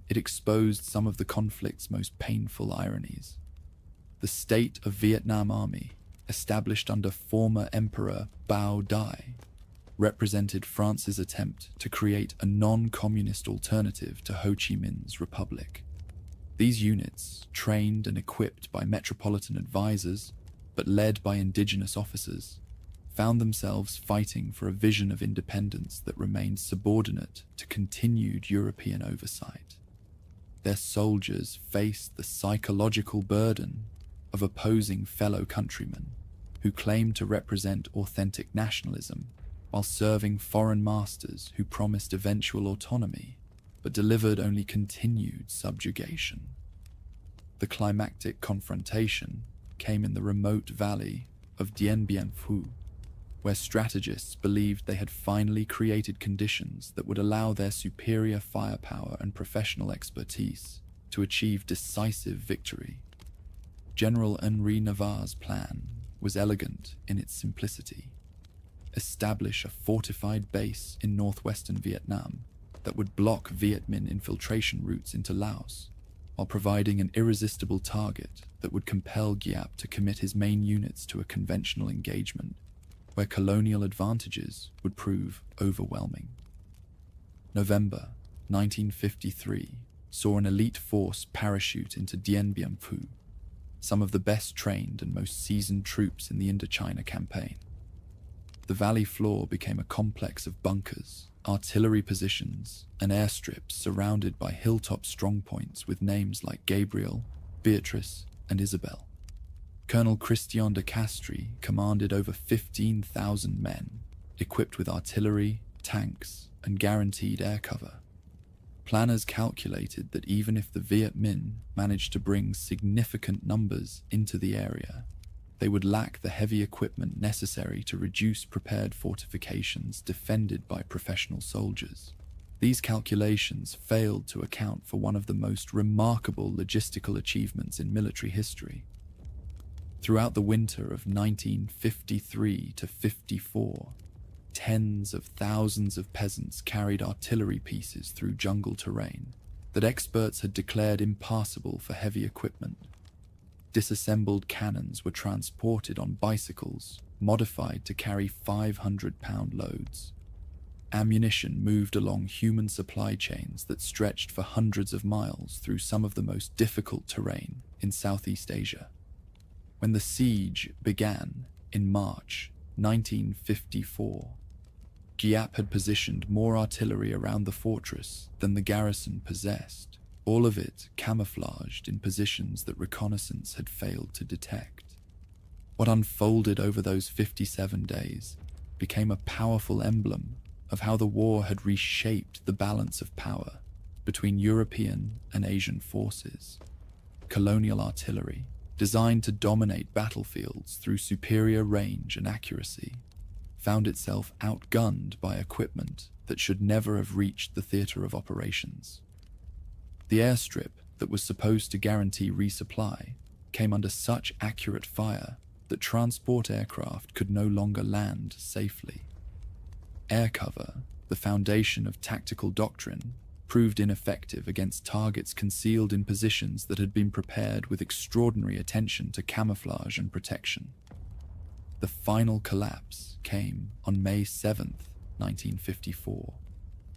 it exposed some of the conflict's most painful ironies. The State of Vietnam Army, established under former Emperor Bao Dai, represented France's attempt to create a non-communist alternative to Ho Chi Minh's republic. These units, trained and equipped by metropolitan advisors, but led by indigenous officers, found themselves fighting for a vision of independence that remained subordinate to continued European oversight. Their soldiers faced the psychological burden of opposing fellow countrymen who claimed to represent authentic nationalism while serving foreign masters who promised eventual autonomy but delivered only continued subjugation. The climactic confrontation came in the remote valley of Dien Bien Phu, where strategists believed they had finally created conditions that would allow their superior firepower and professional expertise to achieve decisive victory. General Henri Navarre's plan was elegant in its simplicity. Establish a fortified base in northwestern Vietnam that would block Viet Minh infiltration routes into Laos, while providing an irresistible target that would compel Giap to commit his main units to a conventional engagement where colonial advantages would prove overwhelming. November 1953 saw an elite force parachute into Dien Bien Phu, some of the best trained and most seasoned troops in the Indochina campaign. The valley floor became a complex of bunkers, artillery positions, and airstrips surrounded by hilltop strongpoints with names like Gabriel, Beatrice, and Isabel. Colonel Christian de Castries commanded over 15,000 men, equipped with artillery, tanks, and guaranteed air cover. Planners calculated that even if the Viet Minh managed to bring significant numbers into the area, they would lack the heavy equipment necessary to reduce prepared fortifications defended by professional soldiers. These calculations failed to account for one of the most remarkable logistical achievements in military history. Throughout the winter of 1953 to 54, tens of thousands of peasants carried artillery pieces through jungle terrain that experts had declared impassable for heavy equipment. Disassembled cannons were transported on bicycles, modified to carry 500-pound loads. Ammunition moved along human supply chains that stretched for hundreds of miles through some of the most difficult terrain in Southeast Asia. When the siege began in March 1954, Giap had positioned more artillery around the fortress than the garrison possessed, all of it camouflaged in positions that reconnaissance had failed to detect. What unfolded over those 57 days became a powerful emblem of how the war had reshaped the balance of power between European and Asian forces. Colonial artillery, designed to dominate battlefields through superior range and accuracy, found itself outgunned by equipment that should never have reached the theater of operations. The airstrip that was supposed to guarantee resupply came under such accurate fire that transport aircraft could no longer land safely. Air cover, the foundation of tactical doctrine, proved ineffective against targets concealed in positions that had been prepared with extraordinary attention to camouflage and protection. The final collapse came on May 7th, 1954,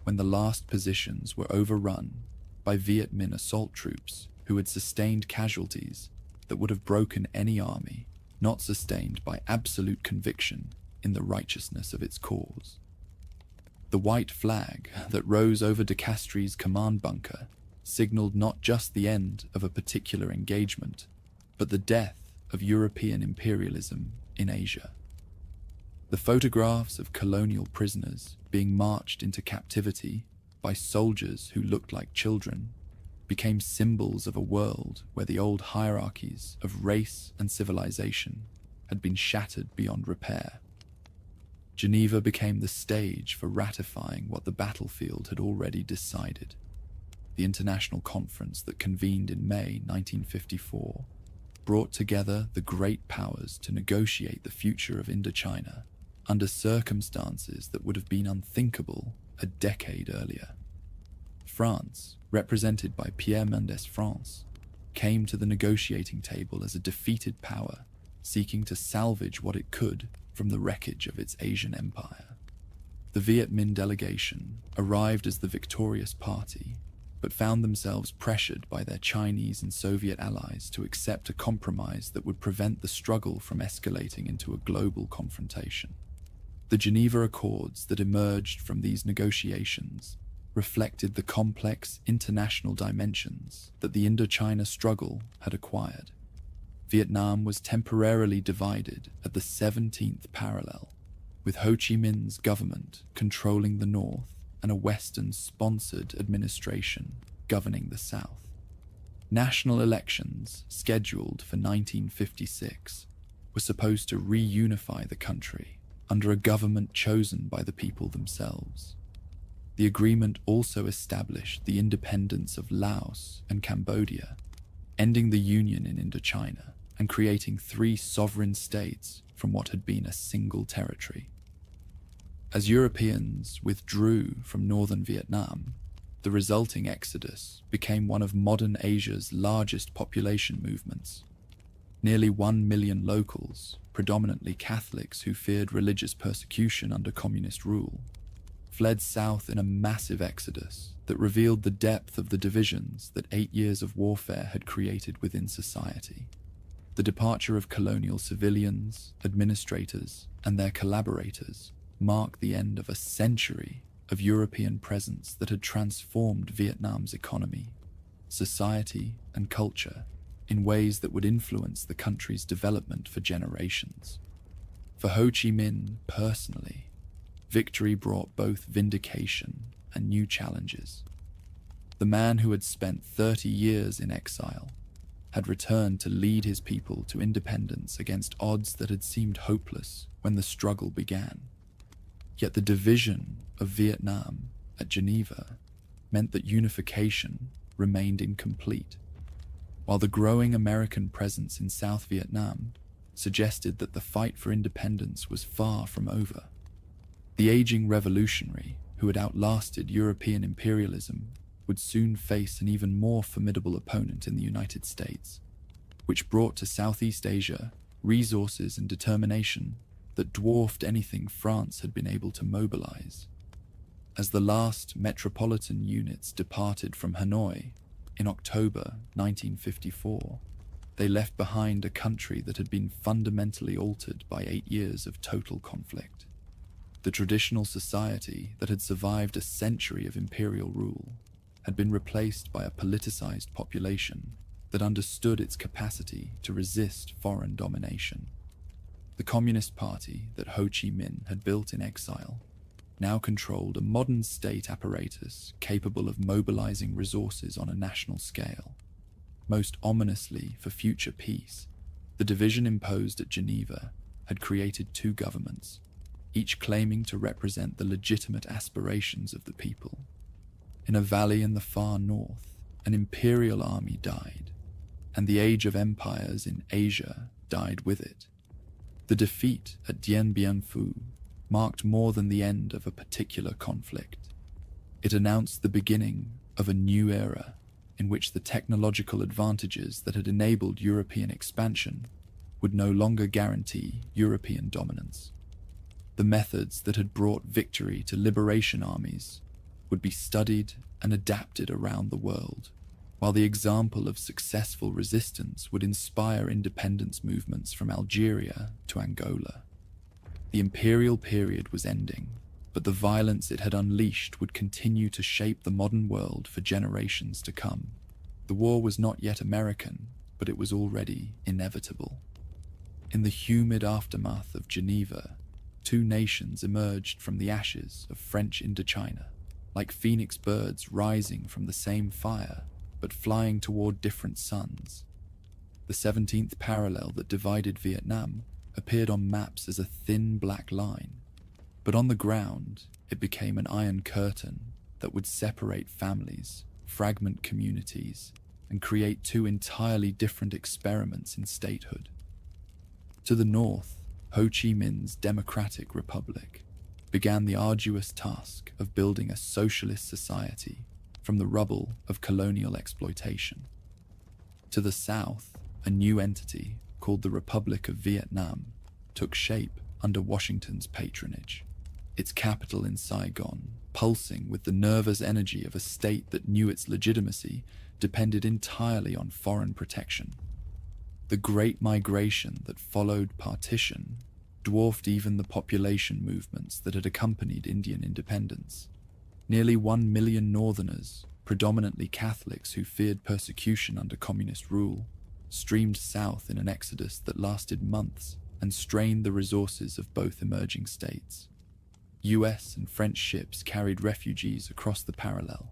when the last positions were overrun by Viet Minh assault troops who had sustained casualties that would have broken any army not sustained by absolute conviction in the righteousness of its cause. The white flag that rose over de Castries' command bunker signaled not just the end of a particular engagement, but the death of European imperialism in Asia. The photographs of colonial prisoners being marched into captivity by soldiers who looked like children became symbols of a world where the old hierarchies of race and civilization had been shattered beyond repair. Geneva became the stage for ratifying what the battlefield had already decided. The international conference that convened in May 1954 brought together the great powers to negotiate the future of Indochina under circumstances that would have been unthinkable a decade earlier. France, represented by Pierre Mendès France, came to the negotiating table as a defeated power seeking to salvage what it could from the wreckage of its Asian empire. The Viet Minh delegation arrived as the victorious party, but found themselves pressured by their Chinese and Soviet allies to accept a compromise that would prevent the struggle from escalating into a global confrontation. The Geneva Accords that emerged from these negotiations reflected the complex international dimensions that the Indochina struggle had acquired. Vietnam was temporarily divided at the 17th parallel, with Ho Chi Minh's government controlling the north and a Western-sponsored administration governing the south. National elections, scheduled for 1956, were supposed to reunify the country under a government chosen by the people themselves. The agreement also established the independence of Laos and Cambodia, ending the union in Indochina and creating 3 sovereign states from what had been a single territory. As Europeans withdrew from northern Vietnam, the resulting exodus became one of modern Asia's largest population movements. Nearly 1 million locals, predominantly Catholics who feared religious persecution under communist rule, fled south in a massive exodus that revealed the depth of the divisions that 8 years of warfare had created within society. The departure of colonial civilians, administrators, and their collaborators marked the end of a century of European presence that had transformed Vietnam's economy, society, and culture in ways that would influence the country's development for generations. For Ho Chi Minh personally, victory brought both vindication and new challenges. The man who had spent 30 years in exile had returned to lead his people to independence against odds that had seemed hopeless when the struggle began. Yet the division of Vietnam at Geneva meant that unification remained incomplete, while the growing American presence in South Vietnam suggested that the fight for independence was far from over. The aging revolutionary, who had outlasted European imperialism, would soon face an even more formidable opponent in the United States, which brought to Southeast Asia resources and determination that dwarfed anything France had been able to mobilize. As the last metropolitan units departed from Hanoi in October 1954, they left behind a country that had been fundamentally altered by 8 years of total conflict. The traditional society that had survived a century of imperial rule had been replaced by a politicized population that understood its capacity to resist foreign domination. The Communist Party that Ho Chi Minh had built in exile now controlled a modern state apparatus capable of mobilizing resources on a national scale. Most ominously for future peace, the division imposed at Geneva had created 2 governments, each claiming to represent the legitimate aspirations of the people. In a valley in the far north, an imperial army died, and the age of empires in Asia died with it. The defeat at Dien Bien Phu marked more than the end of a particular conflict. It announced the beginning of a new era in which the technological advantages that had enabled European expansion would no longer guarantee European dominance. The methods that had brought victory to liberation armies would be studied and adapted around the world, while the example of successful resistance would inspire independence movements from Algeria to Angola. The imperial period was ending, but the violence it had unleashed would continue to shape the modern world for generations to come. The war was not yet American, but it was already inevitable. In the humid aftermath of Geneva, two nations emerged from the ashes of French Indochina, like phoenix birds rising from the same fire, but flying toward different suns. The 17th parallel that divided Vietnam appeared on maps as a thin black line, but on the ground it became an iron curtain that would separate families, fragment communities, and create two entirely different experiments in statehood. To the north, Ho Chi Minh's Democratic Republic began the arduous task of building a socialist society from the rubble of colonial exploitation. To the south, a new entity called the Republic of Vietnam took shape under Washington's patronage, its capital in Saigon pulsing with the nervous energy of a state that knew its legitimacy depended entirely on foreign protection. The Great Migration that followed partition dwarfed even the population movements that had accompanied Indian independence. Nearly 1 million Northerners, predominantly Catholics who feared persecution under communist rule, streamed south in an exodus that lasted months and strained the resources of both emerging states. US and French ships carried refugees across the parallel,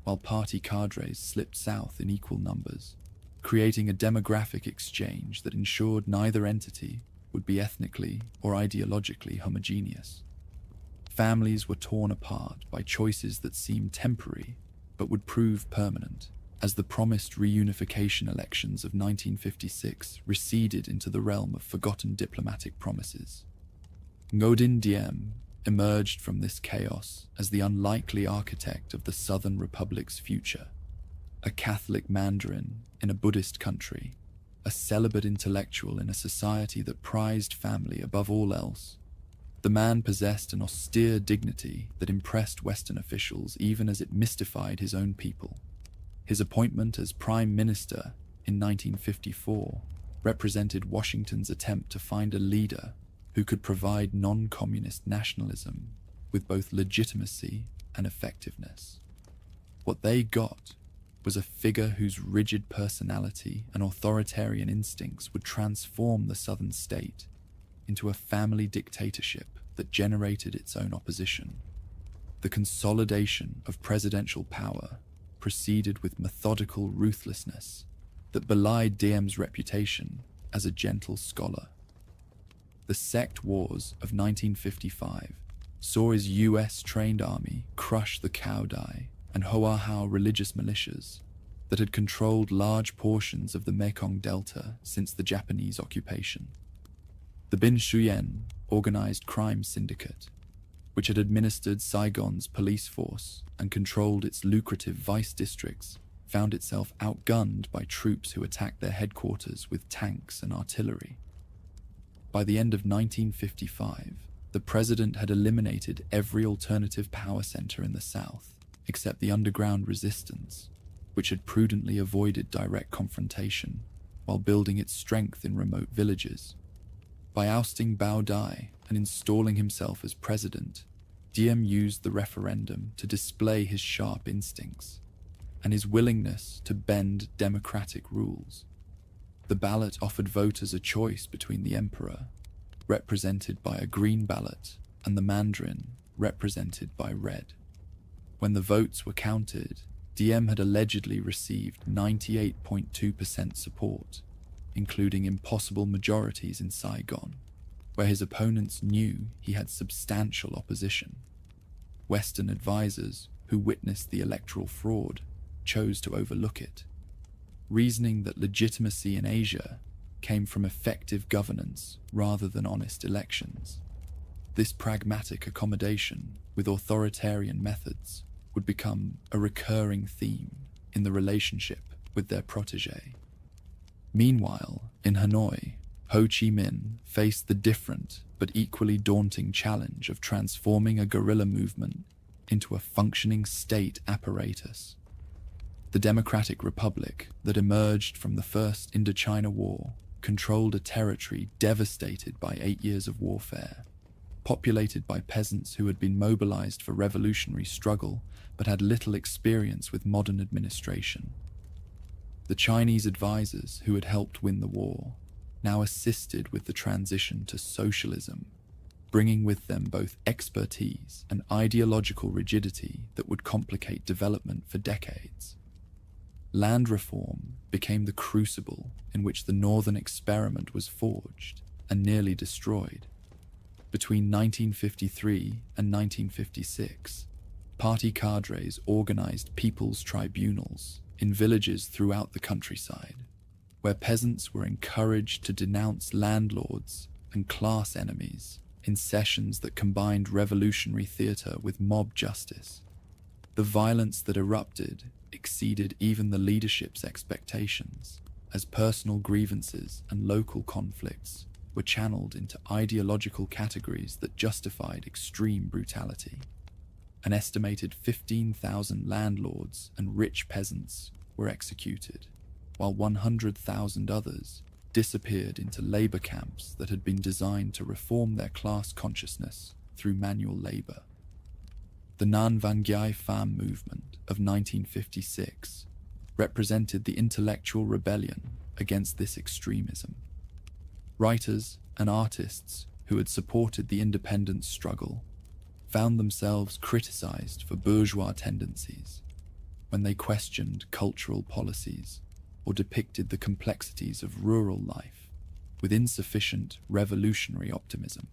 while party cadres slipped south in equal numbers, creating a demographic exchange that ensured neither entity would be ethnically or ideologically homogeneous. Families were torn apart by choices that seemed temporary but would prove permanent, as the promised reunification elections of 1956 receded into the realm of forgotten diplomatic promises. Ngo Dinh Diem emerged from this chaos as the unlikely architect of the Southern Republic's future, a Catholic Mandarin in a Buddhist country, a celibate intellectual in a society that prized family above all else. The man possessed an austere dignity that impressed Western officials even as it mystified his own people. His appointment as Prime Minister in 1954 represented Washington's attempt to find a leader who could provide non-communist nationalism with both legitimacy and effectiveness. What they got was a figure whose rigid personality and authoritarian instincts would transform the southern state into a family dictatorship that generated its own opposition. The consolidation of presidential power proceeded with methodical ruthlessness that belied Diem's reputation as a gentle scholar. The sect wars of 1955 saw his US-trained army crush the Cao Dai and Hoa Hao religious militias that had controlled large portions of the Mekong Delta since the Japanese occupation. The Bin Shuyen organized crime syndicate, which had administered Saigon's police force and controlled its lucrative vice districts, found itself outgunned by troops who attacked their headquarters with tanks and artillery. By the end of 1955, the president had eliminated every alternative power center in the South, except the underground resistance, which had prudently avoided direct confrontation while building its strength in remote villages. By ousting Bao Dai and installing himself as president, Diem used the referendum to display his sharp instincts and his willingness to bend democratic rules. The ballot offered voters a choice between the emperor, represented by a green ballot, and the mandarin, represented by red. When the votes were counted, Diem had allegedly received 98.2% support, including impossible majorities in Saigon, where his opponents knew he had substantial opposition. Western advisors who witnessed the electoral fraud chose to overlook it, reasoning that legitimacy in Asia came from effective governance rather than honest elections. This pragmatic accommodation with authoritarian methods would become a recurring theme in the relationship with their protege. Meanwhile, in Hanoi, Ho Chi Minh faced the different but equally daunting challenge of transforming a guerrilla movement into a functioning state apparatus. The Democratic Republic that emerged from the First Indochina War controlled a territory devastated by 8 years of warfare, populated by peasants who had been mobilized for revolutionary struggle but had little experience with modern administration. The Chinese advisors who had helped win the war now assisted with the transition to socialism, bringing with them both expertise and ideological rigidity that would complicate development for decades. Land reform became the crucible in which the Northern experiment was forged and nearly destroyed. Between 1953 and 1956, party cadres organized people's tribunals in villages throughout the countryside, where peasants were encouraged to denounce landlords and class enemies in sessions that combined revolutionary theater with mob justice. The violence that erupted exceeded even the leadership's expectations, as personal grievances and local conflicts were channeled into ideological categories that justified extreme brutality. An estimated 15,000 landlords and rich peasants were executed, while 100,000 others disappeared into labor camps that had been designed to reform their class consciousness through manual labor. The Nan Van Gyai Pham movement of 1956 represented the intellectual rebellion against this extremism. Writers and artists who had supported the independence struggle found themselves criticized for bourgeois tendencies when they questioned cultural policies or depicted the complexities of rural life with insufficient revolutionary optimism.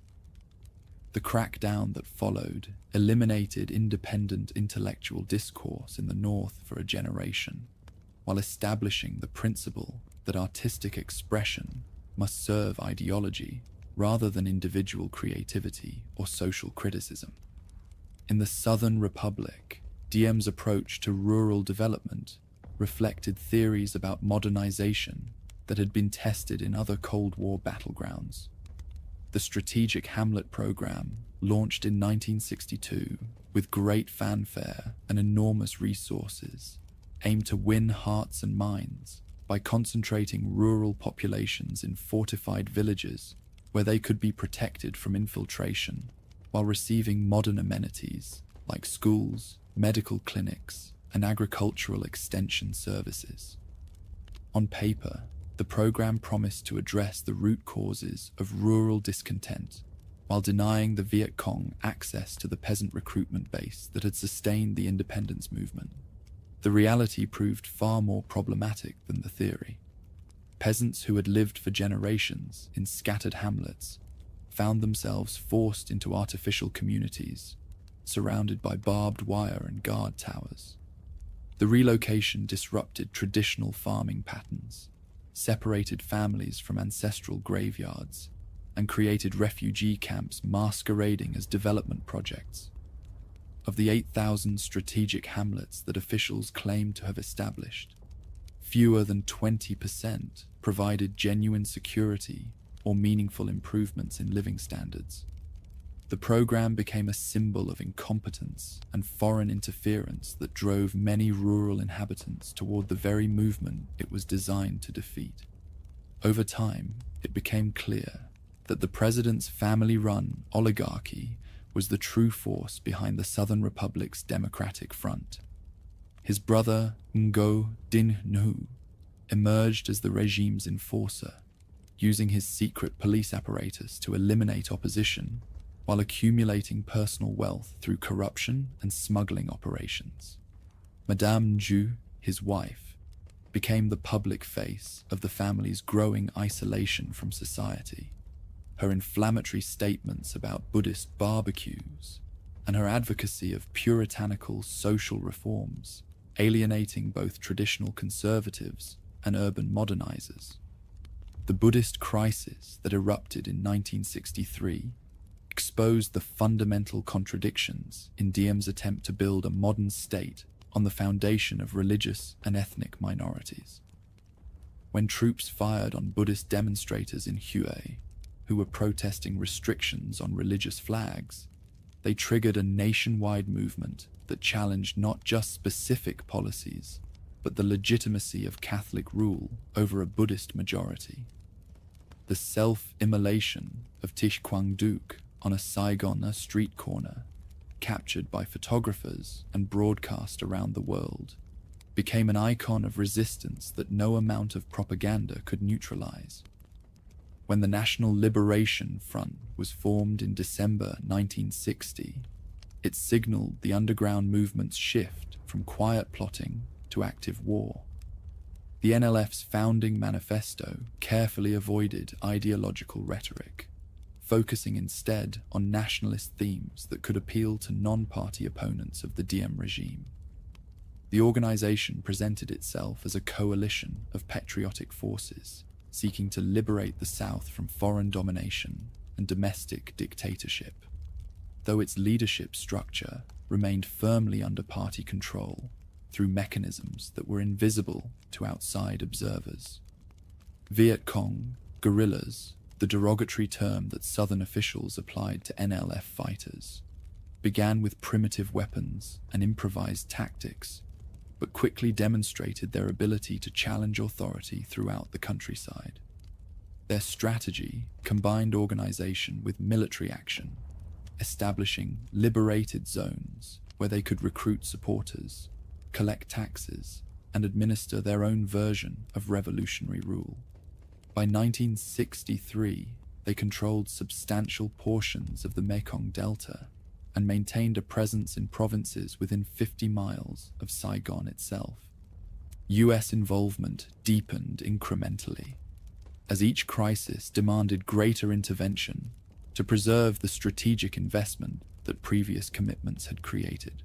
The crackdown that followed eliminated independent intellectual discourse in the North for a generation, while establishing the principle that artistic expression must serve ideology rather than individual creativity or social criticism. In the Southern Republic, Diem's approach to rural development reflected theories about modernization that had been tested in other Cold War battlegrounds. The Strategic Hamlet program, launched in 1962 with great fanfare and enormous resources, aimed to win hearts and minds by concentrating rural populations in fortified villages where they could be protected from infiltration while receiving modern amenities like schools, medical clinics, and agricultural extension services. On paper, the program promised to address the root causes of rural discontent while denying the Viet Cong access to the peasant recruitment base that had sustained the independence movement. The reality proved far more problematic than the theory. Peasants who had lived for generations in scattered hamlets found themselves forced into artificial communities, surrounded by barbed wire and guard towers. The relocation disrupted traditional farming patterns, separated families from ancestral graveyards, and created refugee camps masquerading as development projects. Of the 8,000 strategic hamlets that officials claimed to have established, fewer than 20% provided genuine security or meaningful improvements in living standards. The program became a symbol of incompetence and foreign interference that drove many rural inhabitants toward the very movement it was designed to defeat. Over time, it became clear that the president's family-run oligarchy was the true force behind the Southern Republic's Democratic Front. His brother, Ngo Dinh Nhu, emerged as the regime's enforcer, using his secret police apparatus to eliminate opposition while accumulating personal wealth through corruption and smuggling operations. Madame Nju, his wife, became the public face of the family's growing isolation from society. Her inflammatory statements about Buddhist barbecues and her advocacy of puritanical social reforms, alienating both traditional conservatives and urban modernizers. The Buddhist crisis that erupted in 1963 exposed the fundamental contradictions in Diem's attempt to build a modern state on the foundation of religious and ethnic minorities. When troops fired on Buddhist demonstrators in Hue, who were protesting restrictions on religious flags, they triggered a nationwide movement that challenged not just specific policies, but the legitimacy of Catholic rule over a Buddhist majority. The self-immolation of Tish Quang Duc on a Saigon street corner, captured by photographers and broadcast around the world, became an icon of resistance that no amount of propaganda could neutralize. When the National Liberation Front was formed in December 1960, it signaled the underground movement's shift from quiet plotting to active war. The NLF's founding manifesto carefully avoided ideological rhetoric, focusing instead on nationalist themes that could appeal to non-party opponents of the Diem regime. The organization presented itself as a coalition of patriotic forces seeking to liberate the South from foreign domination and domestic dictatorship, though its leadership structure remained firmly under party control through mechanisms that were invisible to outside observers. Viet Cong, guerrillas, the derogatory term that Southern officials applied to NLF fighters, began with primitive weapons and improvised tactics, but quickly demonstrated their ability to challenge authority throughout the countryside. Their strategy combined organization with military action, establishing liberated zones where they could recruit supporters, collect taxes, and administer their own version of revolutionary rule. By 1963, they controlled substantial portions of the Mekong Delta and maintained a presence in provinces within 50 miles of Saigon itself. US involvement deepened incrementally, as each crisis demanded greater intervention to preserve the strategic investment that previous commitments had created.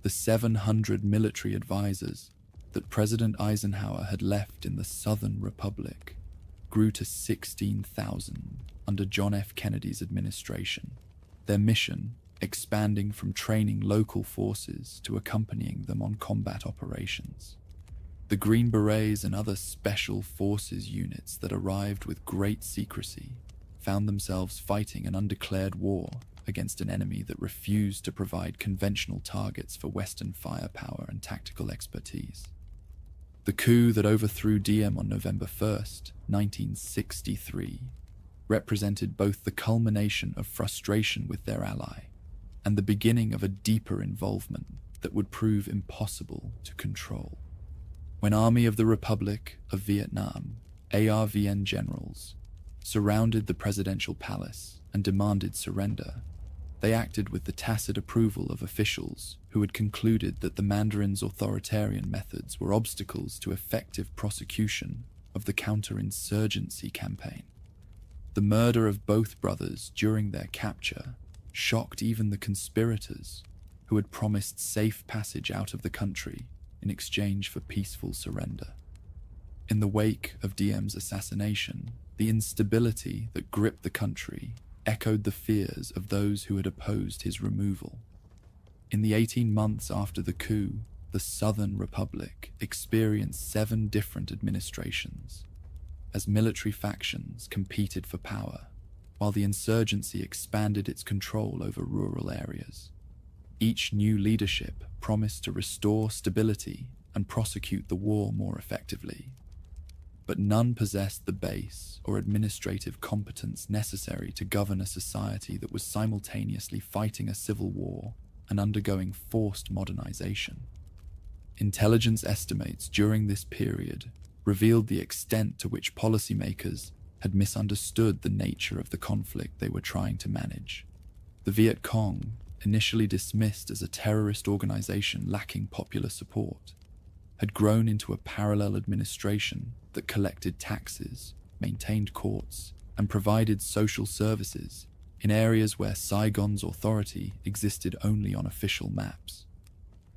The 700 military advisors that President Eisenhower had left in the Southern Republic grew to 16,000 under John F. Kennedy's administration, their mission expanding from training local forces to accompanying them on combat operations. The Green Berets and other special forces units that arrived with great secrecy found themselves fighting an undeclared war against an enemy that refused to provide conventional targets for Western firepower and tactical expertise. The coup that overthrew Diem on November 1st, 1963, represented both the culmination of frustration with their ally and the beginning of a deeper involvement that would prove impossible to control. When Army of the Republic of Vietnam, ARVN generals, surrounded the presidential palace and demanded surrender, they acted with the tacit approval of officials who had concluded that the Mandarin's authoritarian methods were obstacles to effective prosecution of the counterinsurgency campaign. The murder of both brothers during their capture shocked even the conspirators who had promised safe passage out of the country in exchange for peaceful surrender. In the wake of Diem's assassination, the instability that gripped the country echoed the fears of those who had opposed his removal. In the 18 months after the coup, the Southern Republic experienced 7 different administrations, as military factions competed for power, while the insurgency expanded its control over rural areas. Each new leadership promised to restore stability and prosecute the war more effectively, but none possessed the base or administrative competence necessary to govern a society that was simultaneously fighting a civil war and undergoing forced modernization. Intelligence estimates during this period revealed the extent to which policymakers had misunderstood the nature of the conflict they were trying to manage. The Viet Cong, initially dismissed as a terrorist organization lacking popular support, had grown into a parallel administration that collected taxes, maintained courts, and provided social services in areas where Saigon's authority existed only on official maps.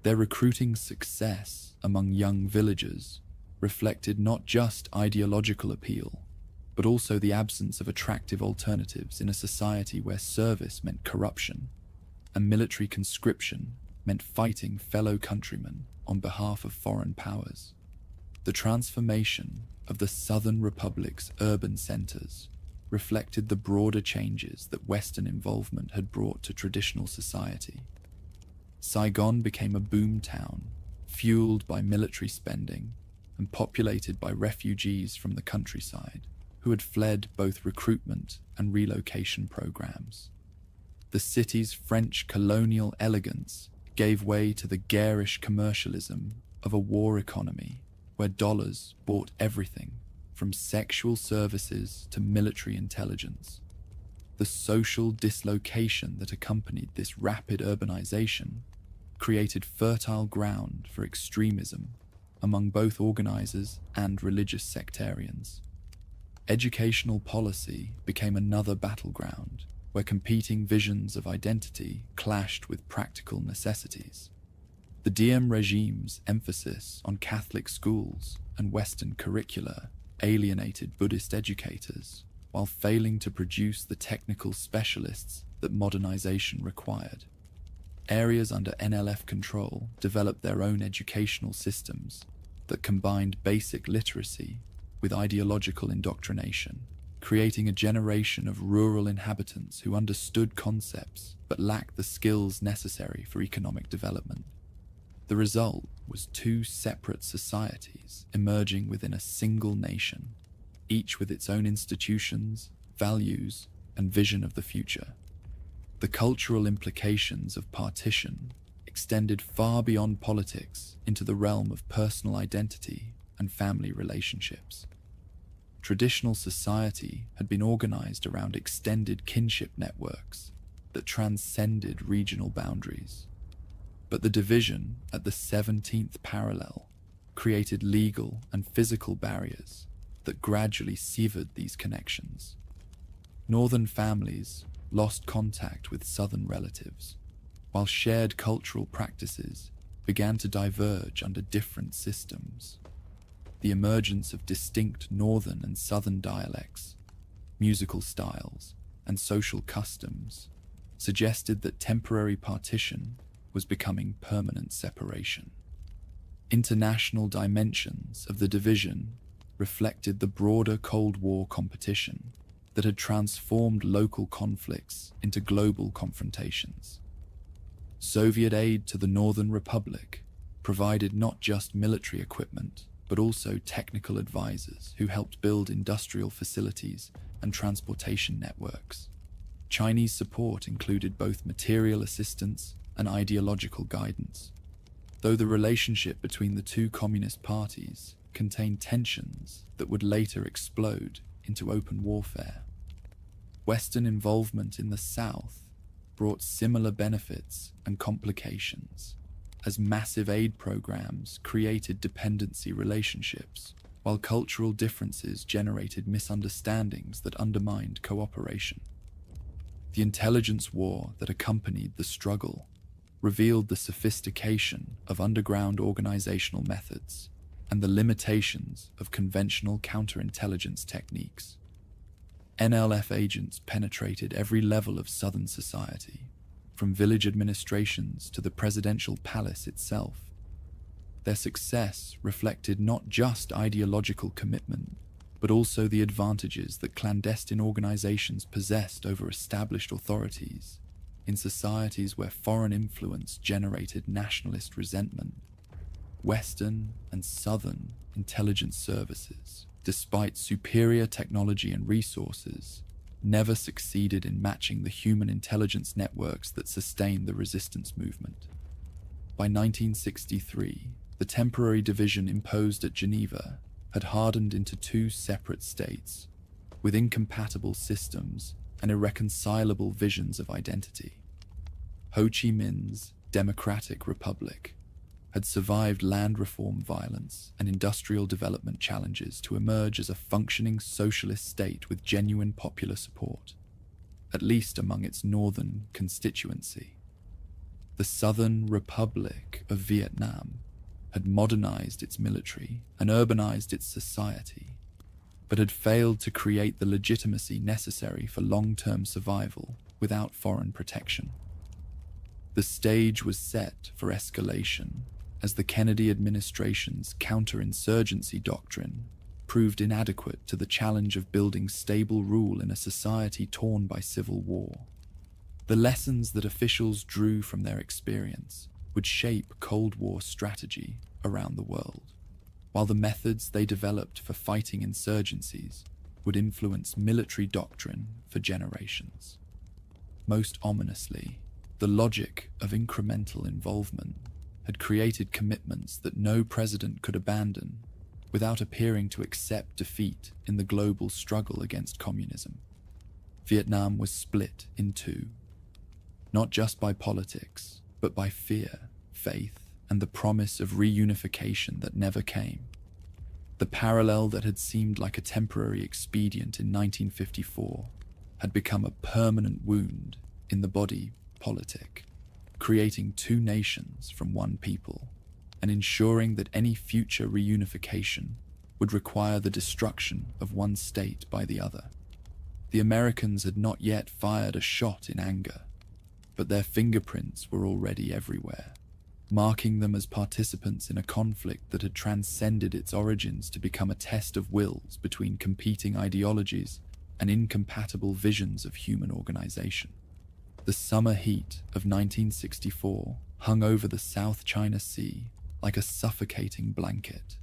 Their recruiting success among young villagers reflected not just ideological appeal, but also the absence of attractive alternatives in a society where service meant corruption and military conscription meant fighting fellow countrymen on behalf of foreign powers. The transformation of the Southern Republic's urban centers reflected the broader changes that Western involvement had brought to traditional society. Saigon became a boom town, fueled by military spending and populated by refugees from the countryside who had fled both recruitment and relocation programs. The city's French colonial elegance gave way to the garish commercialism of a war economy where dollars bought everything from sexual services to military intelligence. The social dislocation that accompanied this rapid urbanization created fertile ground for extremism among both organizers and religious sectarians. Educational policy became another battleground where competing visions of identity clashed with practical necessities. The Diem regime's emphasis on Catholic schools and Western curricula alienated Buddhist educators while failing to produce the technical specialists that modernization required. Areas under NLF control developed their own educational systems that combined basic literacy with ideological indoctrination, creating a generation of rural inhabitants who understood concepts but lacked the skills necessary for economic development. The result was two separate societies emerging within a single nation, each with its own institutions, values, and vision of the future. The cultural implications of partition extended far beyond politics into the realm of personal identity and family relationships. Traditional society had been organized around extended kinship networks that transcended regional boundaries. But the division at the 17th parallel created legal and physical barriers that gradually severed these connections. Northern families lost contact with southern relatives, while shared cultural practices began to diverge under different systems. The emergence of distinct northern and southern dialects, musical styles, and social customs suggested that temporary partition was becoming permanent separation. International dimensions of the division reflected the broader Cold War competition that had transformed local conflicts into global confrontations. Soviet aid to the Northern Republic provided not just military equipment, but also technical advisors who helped build industrial facilities and transportation networks. Chinese support included both material assistance and ideological guidance, though the relationship between the two communist parties contained tensions that would later explode into open warfare. Western involvement in the South brought similar benefits and complications, as massive aid programs created dependency relationships, while cultural differences generated misunderstandings that undermined cooperation. The intelligence war that accompanied the struggle revealed the sophistication of underground organizational methods and the limitations of conventional counterintelligence techniques. NLF agents penetrated every level of Southern society, from village administrations to the presidential palace itself. Their success reflected not just ideological commitment, but also the advantages that clandestine organizations possessed over established authorities in societies where foreign influence generated nationalist resentment. Western and Southern intelligence services, despite superior technology and resources, never succeeded in matching the human intelligence networks that sustained the resistance movement. By 1963, the temporary division imposed at Geneva had hardened into two separate states, with incompatible systems and irreconcilable visions of identity. Ho Chi Minh's Democratic Republic had survived land reform violence and industrial development challenges to emerge as a functioning socialist state with genuine popular support, at least among its northern constituency. The Southern Republic of Vietnam had modernized its military and urbanized its society, but had failed to create the legitimacy necessary for long-term survival without foreign protection. The stage was set for escalation as the Kennedy administration's counterinsurgency doctrine proved inadequate to the challenge of building stable rule in a society torn by civil war. The lessons that officials drew from their experience would shape Cold War strategy around the world, while the methods they developed for fighting insurgencies would influence military doctrine for generations. Most ominously, the logic of incremental involvement had created commitments that no president could abandon without appearing to accept defeat in the global struggle against communism. Vietnam was split in two, not just by politics, but by fear, faith, and the promise of reunification that never came. The parallel that had seemed like a temporary expedient in 1954 had become a permanent wound in the body politic, creating two nations from one people, and ensuring that any future reunification would require the destruction of one state by the other. The Americans had not yet fired a shot in anger, but their fingerprints were already everywhere, marking them as participants in a conflict that had transcended its origins to become a test of wills between competing ideologies and incompatible visions of human organization. The summer heat of 1964 hung over the South China Sea like a suffocating blanket,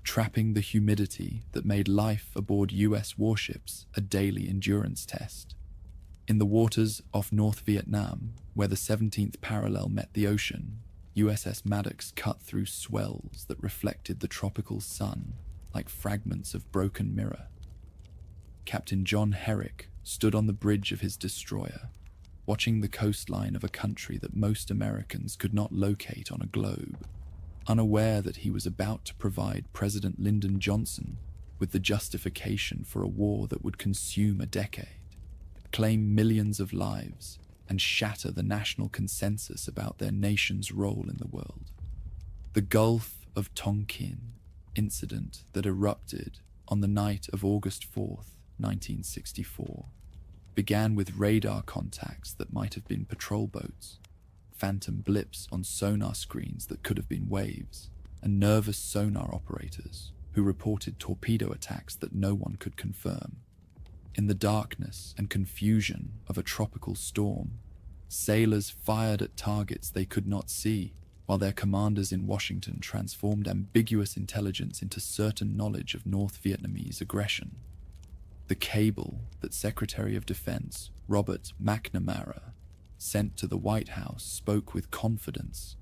trapping the humidity that made life aboard US warships a daily endurance test. In the waters off North Vietnam, where the 17th parallel met the ocean, USS Maddox cut through swells that reflected the tropical sun like fragments of broken mirror. Captain John Herrick stood on the bridge of his destroyer, watching the coastline of a country that most Americans could not locate on a globe, unaware that he was about to provide President Lyndon Johnson with the justification for a war that would consume a decade, claim millions of lives, and shatter the national consensus about their nation's role in the world. The Gulf of Tonkin incident that erupted on the night of August 4th, 1964, began with radar contacts that might have been patrol boats, phantom blips on sonar screens that could have been waves, and nervous sonar operators who reported torpedo attacks that no one could confirm. In the darkness and confusion of a tropical storm, sailors fired at targets they could not see, while their commanders in Washington transformed ambiguous intelligence into certain knowledge of North Vietnamese aggression. The cable that Secretary of Defense Robert McNamara sent to the White House spoke with confidence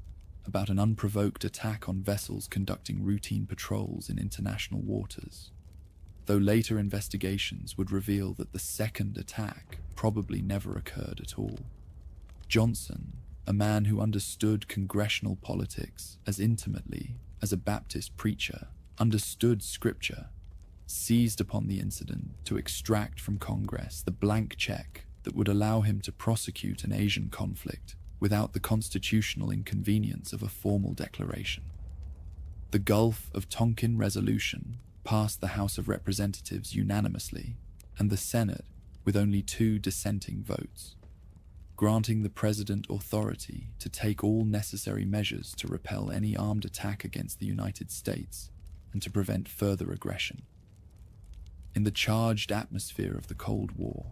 about an unprovoked attack on vessels conducting routine patrols in international waters, though later investigations would reveal that the second attack probably never occurred at all. Johnson, a man who understood congressional politics as intimately as a Baptist preacher understood scripture, seized upon the incident to extract from Congress the blank check that would allow him to prosecute an Asian conflict without the constitutional inconvenience of a formal declaration. The Gulf of Tonkin resolution passed the House of Representatives unanimously, and the Senate with only 2 dissenting votes, granting the president authority to take all necessary measures to repel any armed attack against the United States and to prevent further aggression. In the charged atmosphere of the Cold War,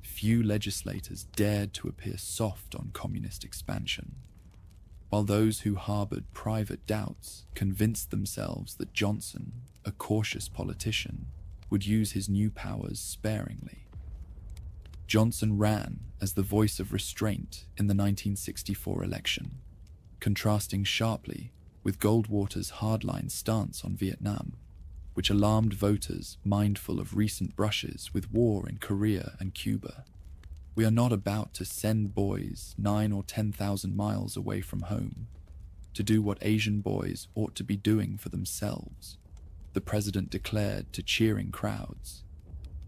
few legislators dared to appear soft on communist expansion, while those who harbored private doubts convinced themselves that Johnson, a cautious politician, would use his new powers sparingly. Johnson ran as the voice of restraint in the 1964 election, contrasting sharply with Goldwater's hardline stance on Vietnam, which alarmed voters mindful of recent brushes with war in Korea and Cuba. "We are not about to send boys 9 or 10,000 miles away from home to do what Asian boys ought to be doing for themselves," the president declared to cheering crowds,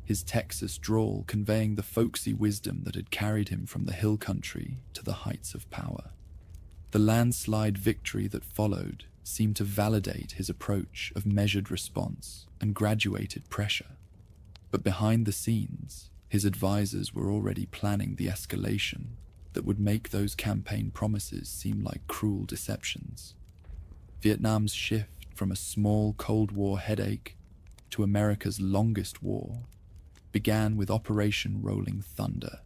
his Texas drawl conveying the folksy wisdom that had carried him from the hill country to the heights of power. The landslide victory that followed seemed to validate his approach of measured response and graduated pressure, But behind the scenes, his advisors were already planning the escalation that would make those campaign promises seem like cruel deceptions. Vietnam's shift from a small Cold War headache to America's longest war began with Operation Rolling Thunder,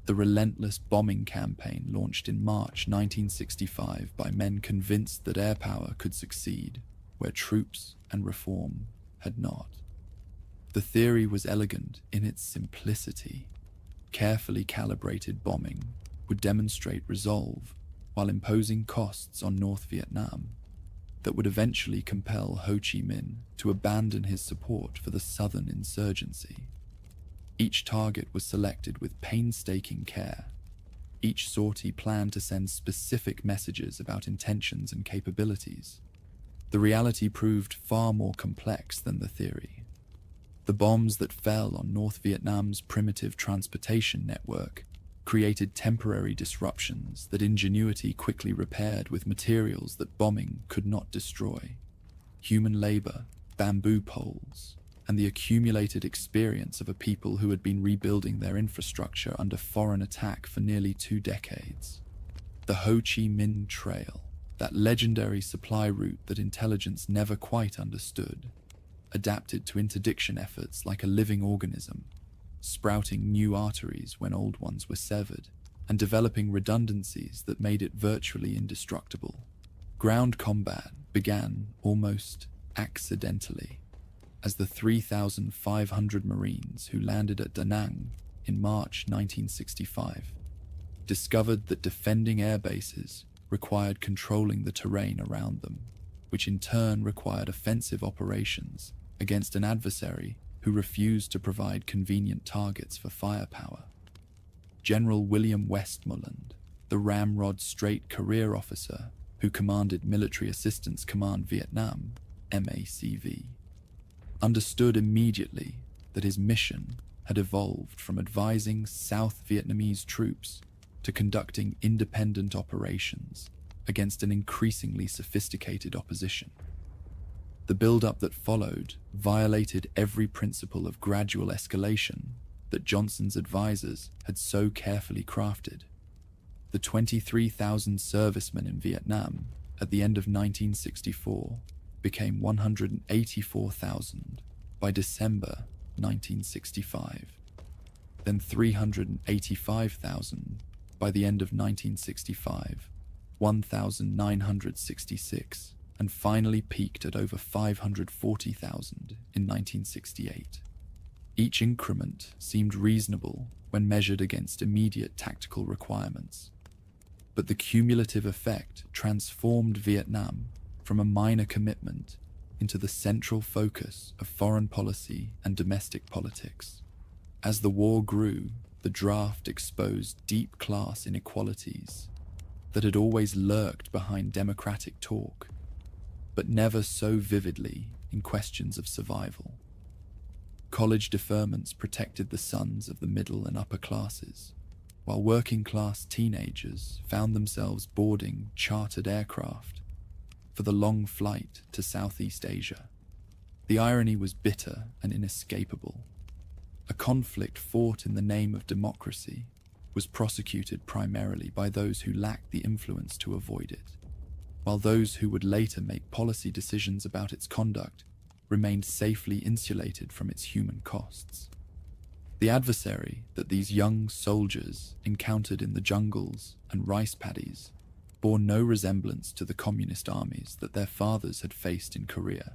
the relentless bombing campaign launched in March 1965 by men convinced that air power could succeed where troops and reform had not. The theory was elegant in its simplicity. Carefully calibrated bombing would demonstrate resolve while imposing costs on North Vietnam that would eventually compel Ho Chi Minh to abandon his support for the Southern insurgency. Each target was selected with painstaking care. Each sortie planned to send specific messages about intentions and capabilities. The reality proved far more complex than the theory. The bombs that fell on North Vietnam's primitive transportation network created temporary disruptions that ingenuity quickly repaired with materials that bombing could not destroy: human labor, bamboo poles, and the accumulated experience of a people who had been rebuilding their infrastructure under foreign attack for nearly 2 decades. The Ho Chi Minh Trail, that legendary supply route that intelligence never quite understood, adapted to interdiction efforts like a living organism, sprouting new arteries when old ones were severed, and developing redundancies that made it virtually indestructible. Ground combat began almost accidentally, as the 3,500 Marines who landed at Da Nang in March 1965 discovered that defending air bases required controlling the terrain around them, which in turn required offensive operations against an adversary who refused to provide convenient targets for firepower. General William Westmoreland, the Ramrod Strait career officer who commanded Military Assistance Command Vietnam, MACV, understood immediately that his mission had evolved from advising South Vietnamese troops to conducting independent operations against an increasingly sophisticated opposition. The build-up that followed violated every principle of gradual escalation that Johnson's advisors had so carefully crafted. The 23,000 servicemen in Vietnam at the end of 1964 became 184,000 by December 1965, then 385,000 by the end of 1965, 1,966, and finally peaked at over 540,000 in 1968. Each increment seemed reasonable when measured against immediate tactical requirements, but the cumulative effect transformed Vietnam from a minor commitment into the central focus of foreign policy and domestic politics. As the war grew, the draft exposed deep class inequalities that had always lurked behind democratic talk, but never so vividly in questions of survival. College deferments protected the sons of the middle and upper classes, while working-class teenagers found themselves boarding chartered aircraft for the long flight to Southeast Asia. The irony was bitter and inescapable. A conflict fought in the name of democracy was prosecuted primarily by those who lacked the influence to avoid it, while those who would later make policy decisions about its conduct remained safely insulated from its human costs. The adversary that these young soldiers encountered in the jungles and rice paddies bore no resemblance to the communist armies that their fathers had faced in Korea,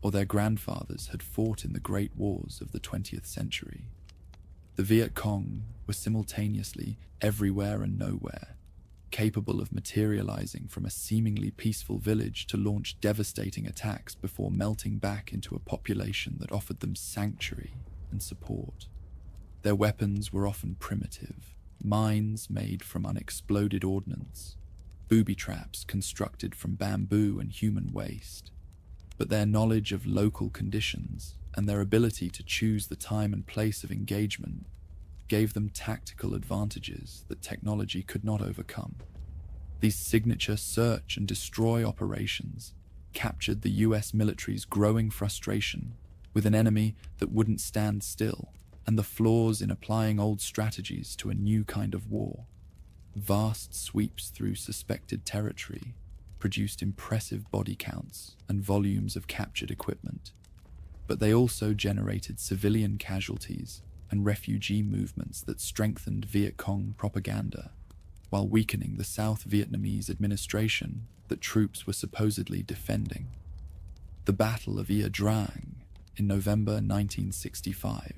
or their grandfathers had fought in the great wars of the 20th century. The Viet Cong were simultaneously everywhere and nowhere, capable of materializing from a seemingly peaceful village to launch devastating attacks before melting back into a population that offered them sanctuary and support. Their weapons were often primitive, mines made from unexploded ordnance, booby traps constructed from bamboo and human waste. But their knowledge of local conditions and their ability to choose the time and place of engagement gave them tactical advantages that technology could not overcome. These signature search and destroy operations captured the US military's growing frustration with an enemy that wouldn't stand still, and the flaws in applying old strategies to a new kind of war. Vast sweeps through suspected territory produced impressive body counts and volumes of captured equipment, but they also generated civilian casualties and refugee movements that strengthened Viet Cong propaganda, while weakening the South Vietnamese administration that troops were supposedly defending. The Battle of Ia Drang in November 1965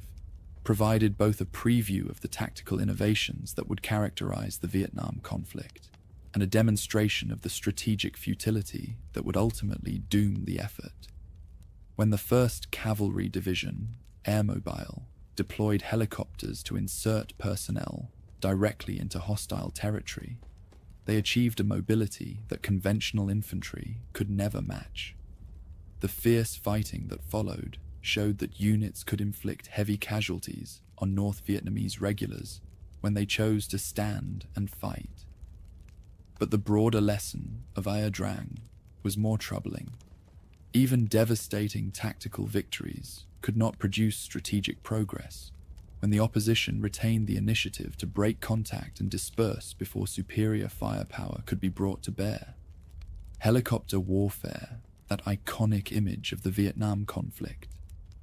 provided both a preview of the tactical innovations that would characterize the Vietnam conflict and a demonstration of the strategic futility that would ultimately doom the effort. When the 1st Cavalry Division, Airmobile, deployed helicopters to insert personnel directly into hostile territory, they achieved a mobility that conventional infantry could never match. The fierce fighting that followed showed that units could inflict heavy casualties on North Vietnamese regulars when they chose to stand and fight. But the broader lesson of Ia Drang was more troubling. Even devastating tactical victories could not produce strategic progress when the opposition retained the initiative to break contact and disperse before superior firepower could be brought to bear. Helicopter warfare, that iconic image of the Vietnam conflict,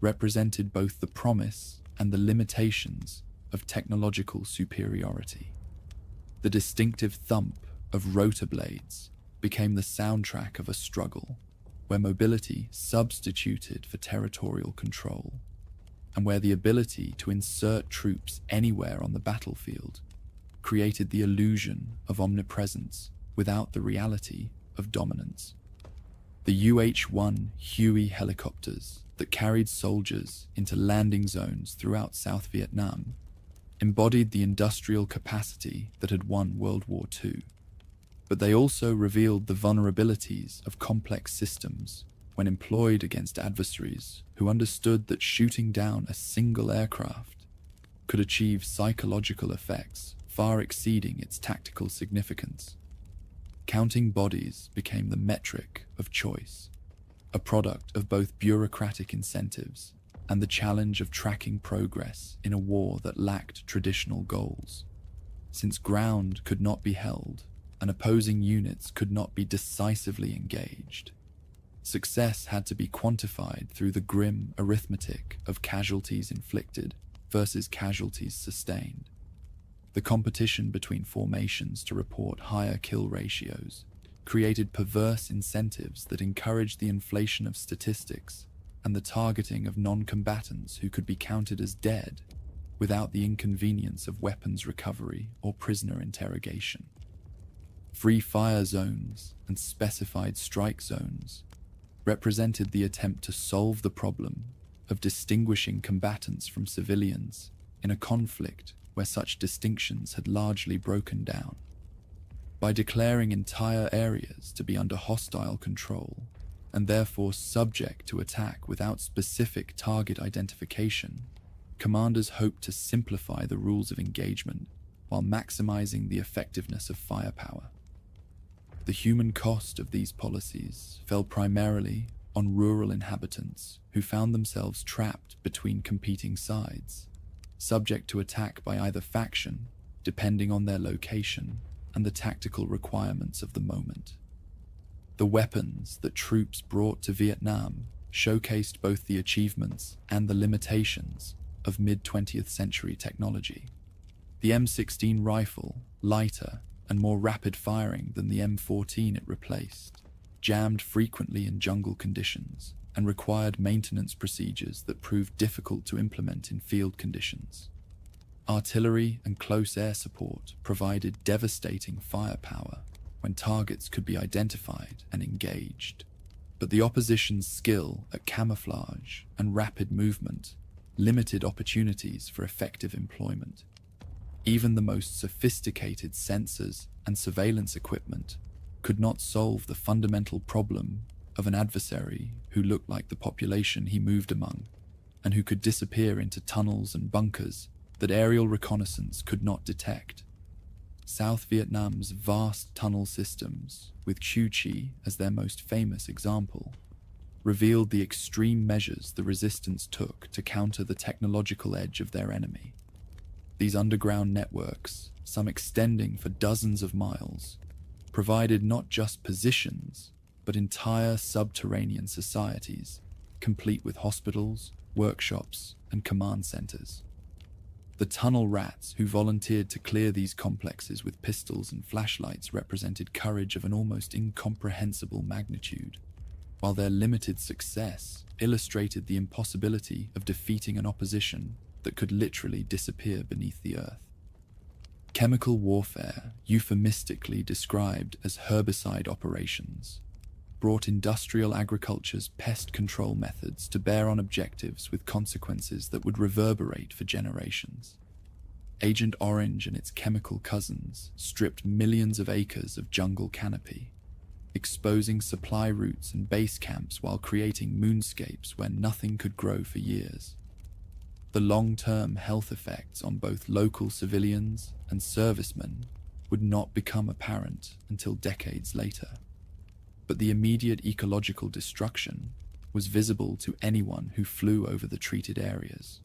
represented both the promise and the limitations of technological superiority. The distinctive thump of rotor blades became the soundtrack of a struggle where mobility substituted for territorial control, and where the ability to insert troops anywhere on the battlefield created the illusion of omnipresence without the reality of dominance. The UH-1 Huey helicopters that carried soldiers into landing zones throughout South Vietnam embodied the industrial capacity that had won World War II. But they also revealed the vulnerabilities of complex systems when employed against adversaries who understood that shooting down a single aircraft could achieve psychological effects far exceeding its tactical significance. Counting bodies became the metric of choice, a product of both bureaucratic incentives and the challenge of tracking progress in a war that lacked traditional goals. Since ground could not be held, and opposing units could not be decisively engaged, success had to be quantified through the grim arithmetic of casualties inflicted versus casualties sustained. The competition between formations to report higher kill ratios created perverse incentives that encouraged the inflation of statistics and the targeting of non-combatants who could be counted as dead without the inconvenience of weapons recovery or prisoner interrogation. Free fire zones and specified strike zones represented the attempt to solve the problem of distinguishing combatants from civilians in a conflict where such distinctions had largely broken down. By declaring entire areas to be under hostile control and therefore subject to attack without specific target identification, commanders hoped to simplify the rules of engagement while maximizing the effectiveness of firepower. The human cost of these policies fell primarily on rural inhabitants who found themselves trapped between competing sides, subject to attack by either faction, depending on their location and the tactical requirements of the moment. The weapons that troops brought to Vietnam showcased both the achievements and the limitations of mid-20th century technology. The M16 rifle, lighter and more rapid firing than the M14 it replaced, jammed frequently in jungle conditions and required maintenance procedures that proved difficult to implement in field conditions. Artillery and close air support provided devastating firepower when targets could be identified and engaged, but the opposition's skill at camouflage and rapid movement limited opportunities for effective employment. Even the most sophisticated sensors and surveillance equipment could not solve the fundamental problem of an adversary who looked like the population he moved among, and who could disappear into tunnels and bunkers that aerial reconnaissance could not detect. South Vietnam's vast tunnel systems, with Chu Chi as their most famous example, revealed the extreme measures the resistance took to counter the technological edge of their enemy. These underground networks, some extending for dozens of miles, provided not just positions, but entire subterranean societies, complete with hospitals, workshops, and command centers. The tunnel rats who volunteered to clear these complexes with pistols and flashlights represented courage of an almost incomprehensible magnitude, while their limited success illustrated the impossibility of defeating an opposition that could literally disappear beneath the earth. Chemical warfare, euphemistically described as herbicide operations, brought industrial agriculture's pest control methods to bear on objectives with consequences that would reverberate for generations. Agent Orange and its chemical cousins stripped millions of acres of jungle canopy, exposing supply routes and base camps while creating moonscapes where nothing could grow for years. The long-term health effects on both local civilians and servicemen would not become apparent until decades later. But the immediate ecological destruction was visible to anyone who flew over the treated areas.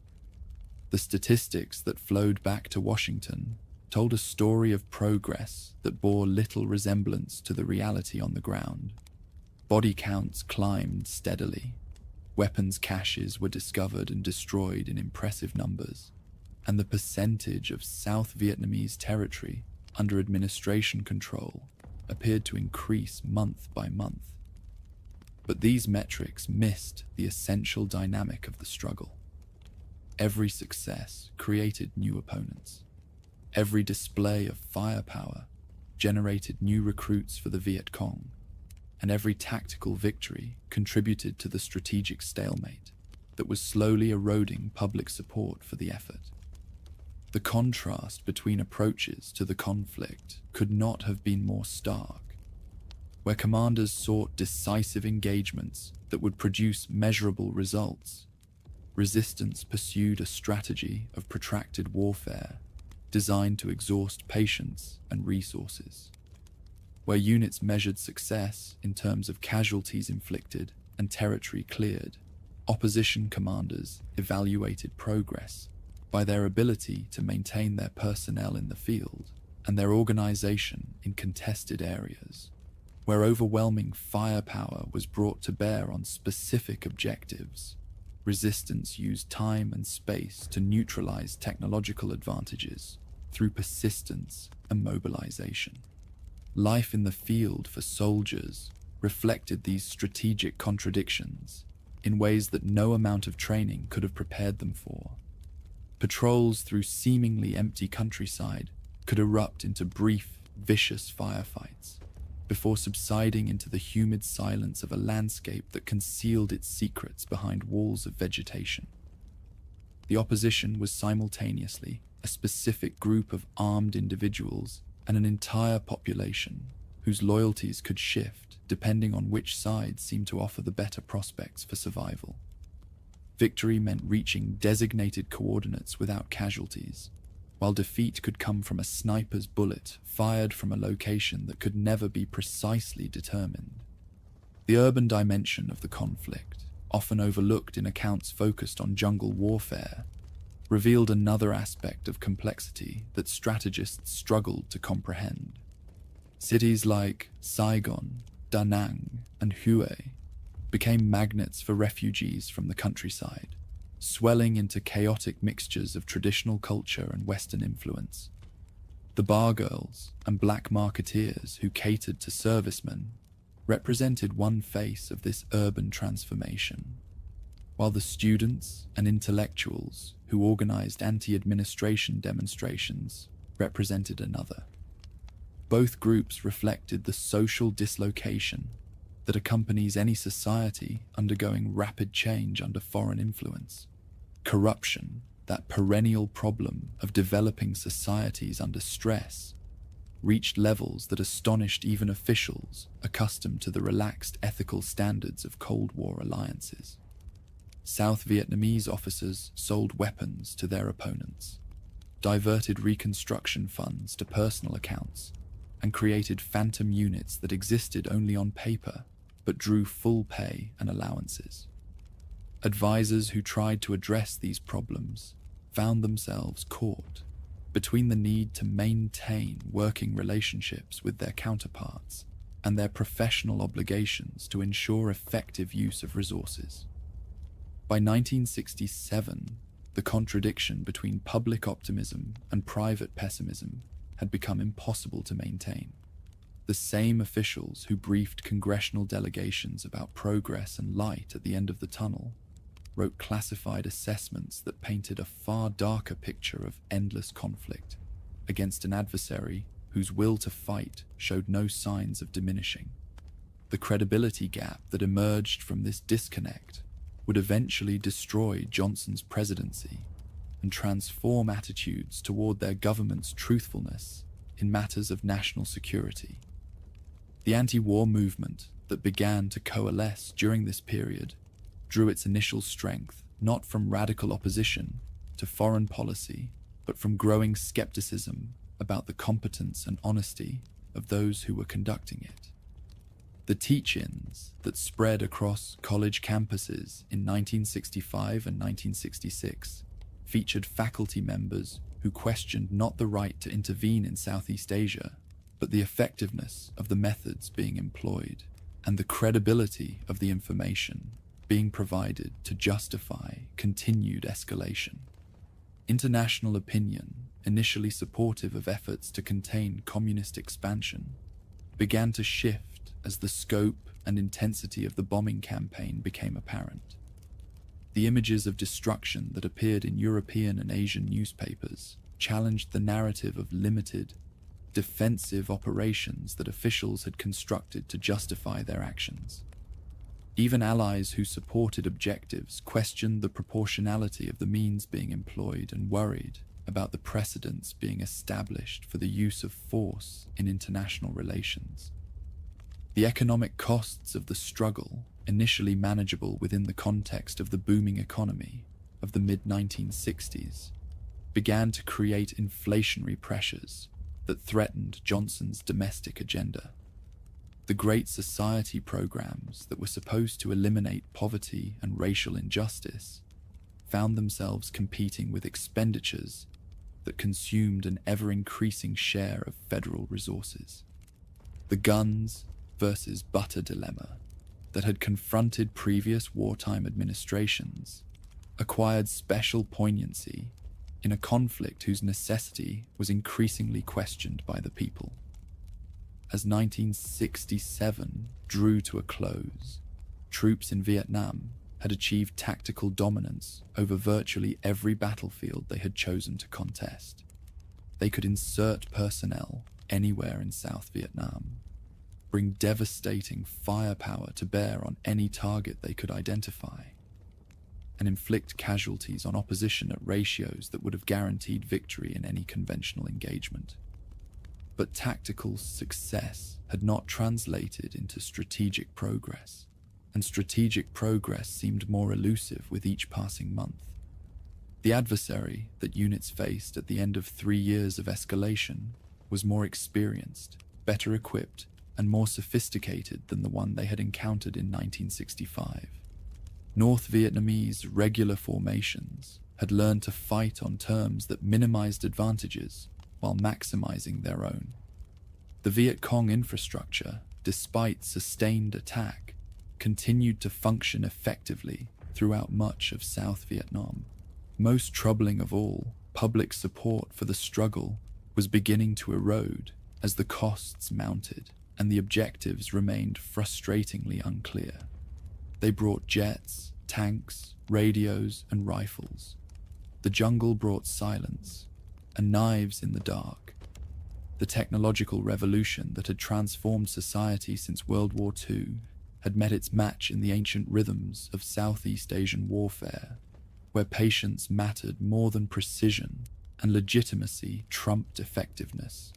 The statistics that flowed back to Washington told a story of progress that bore little resemblance to the reality on the ground. Body counts climbed steadily. Weapons caches were discovered and destroyed in impressive numbers, and the percentage of South Vietnamese territory under administration control appeared to increase month by month. But these metrics missed the essential dynamic of the struggle. Every success created new opponents. Every display of firepower generated new recruits for the Viet Cong, and every tactical victory contributed to the strategic stalemate that was slowly eroding public support for the effort. The contrast between approaches to the conflict could not have been more stark. Where commanders sought decisive engagements that would produce measurable results, resistance pursued a strategy of protracted warfare designed to exhaust patience and resources. Where units measured success in terms of casualties inflicted and territory cleared, opposition commanders evaluated progress by their ability to maintain their personnel in the field and their organization in contested areas. Where overwhelming firepower was brought to bear on specific objectives, resistance used time and space to neutralize technological advantages through persistence and mobilization. Life in the field for soldiers reflected these strategic contradictions in ways that no amount of training could have prepared them for. Patrols through seemingly empty countryside could erupt into brief, vicious firefights before subsiding into the humid silence of a landscape that concealed its secrets behind walls of vegetation. The opposition was simultaneously a specific group of armed individuals and an entire population whose loyalties could shift depending on which side seemed to offer the better prospects for survival. Victory meant reaching designated coordinates without casualties, while defeat could come from a sniper's bullet fired from a location that could never be precisely determined. The urban dimension of the conflict, often overlooked in accounts focused on jungle warfare, revealed another aspect of complexity that strategists struggled to comprehend. Cities like Saigon, Da Nang, and Hue became magnets for refugees from the countryside, swelling into chaotic mixtures of traditional culture and Western influence. The bar girls and black marketeers who catered to servicemen represented one face of this urban transformation, while the students and intellectuals who organized anti-administration demonstrations represented another. Both groups reflected the social dislocation that accompanies any society undergoing rapid change under foreign influence. Corruption, that perennial problem of developing societies under stress, reached levels that astonished even officials accustomed to the relaxed ethical standards of Cold War alliances. South Vietnamese officers sold weapons to their opponents, diverted reconstruction funds to personal accounts, and created phantom units that existed only on paper but drew full pay and allowances. Advisors who tried to address these problems found themselves caught between the need to maintain working relationships with their counterparts and their professional obligations to ensure effective use of resources. By 1967, the contradiction between public optimism and private pessimism had become impossible to maintain. The same officials who briefed congressional delegations about progress and light at the end of the tunnel wrote classified assessments that painted a far darker picture of endless conflict against an adversary whose will to fight showed no signs of diminishing. The credibility gap that emerged from this disconnect would eventually destroy Johnson's presidency and transform attitudes toward their government's truthfulness in matters of national security. The anti-war movement that began to coalesce during this period drew its initial strength not from radical opposition to foreign policy, but from growing skepticism about the competence and honesty of those who were conducting it. The teach-ins that spread across college campuses in 1965 and 1966 featured faculty members who questioned not the right to intervene in Southeast Asia, but the effectiveness of the methods being employed and the credibility of the information being provided to justify continued escalation. International opinion, initially supportive of efforts to contain communist expansion, began to shift as the scope and intensity of the bombing campaign became apparent. The images of destruction that appeared in European and Asian newspapers challenged the narrative of limited, defensive operations that officials had constructed to justify their actions. Even allies who supported objectives questioned the proportionality of the means being employed and worried about the precedents being established for the use of force in international relations. The economic costs of the struggle, initially manageable within the context of the booming economy of the mid-1960s, began to create inflationary pressures that threatened Johnson's domestic agenda. The Great Society programs that were supposed to eliminate poverty and racial injustice found themselves competing with expenditures that consumed an ever-increasing share of federal resources. The guns versus butter dilemma that had confronted previous wartime administrations acquired special poignancy in a conflict whose necessity was increasingly questioned by the people. As 1967 drew to a close, troops in Vietnam had achieved tactical dominance over virtually every battlefield they had chosen to contest. They could insert personnel anywhere in South Vietnam, bring devastating firepower to bear on any target they could identify, and inflict casualties on opposition at ratios that would have guaranteed victory in any conventional engagement. But tactical success had not translated into strategic progress, and strategic progress seemed more elusive with each passing month. The adversary that units faced at the end of 3 years of escalation was more experienced, better equipped, and more sophisticated than the one they had encountered in 1965. North Vietnamese regular formations had learned to fight on terms that minimized advantages while maximizing their own. The Viet Cong infrastructure, despite sustained attack, continued to function effectively throughout much of South Vietnam. Most troubling of all, public support for the struggle was beginning to erode as the costs mounted and the objectives remained frustratingly unclear. They brought jets, tanks, radios, and rifles. The jungle brought silence and knives in the dark. The technological revolution that had transformed society since World War II had met its match in the ancient rhythms of Southeast Asian warfare, where patience mattered more than precision and legitimacy trumped effectiveness.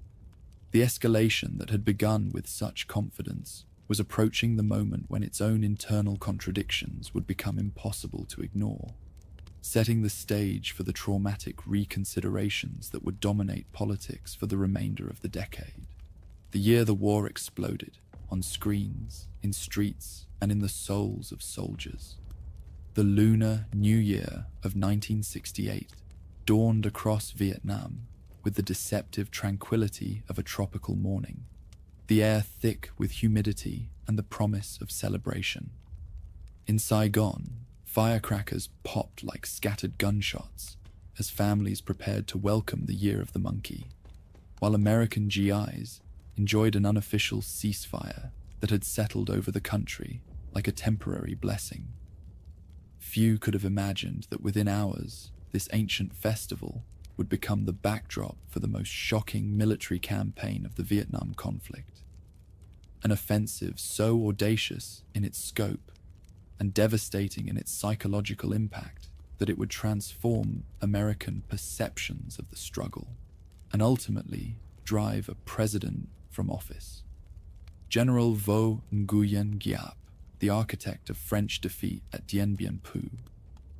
The escalation that had begun with such confidence was approaching the moment when its own internal contradictions would become impossible to ignore, setting the stage for the traumatic reconsiderations that would dominate politics for the remainder of the decade. The year the war exploded, on screens, in streets, and in the souls of soldiers. The Lunar New Year of 1968 dawned across Vietnam with the deceptive tranquility of a tropical morning, the air thick with humidity and the promise of celebration. In Saigon, firecrackers popped like scattered gunshots as families prepared to welcome the Year of the Monkey, while American GIs enjoyed an unofficial ceasefire that had settled over the country like a temporary blessing. Few could have imagined that within hours, this ancient festival would become the backdrop for the most shocking military campaign of the Vietnam conflict. An offensive so audacious in its scope and devastating in its psychological impact that it would transform American perceptions of the struggle and ultimately drive a president from office. General Vo Nguyen Giap, the architect of French defeat at Dien Bien Phu,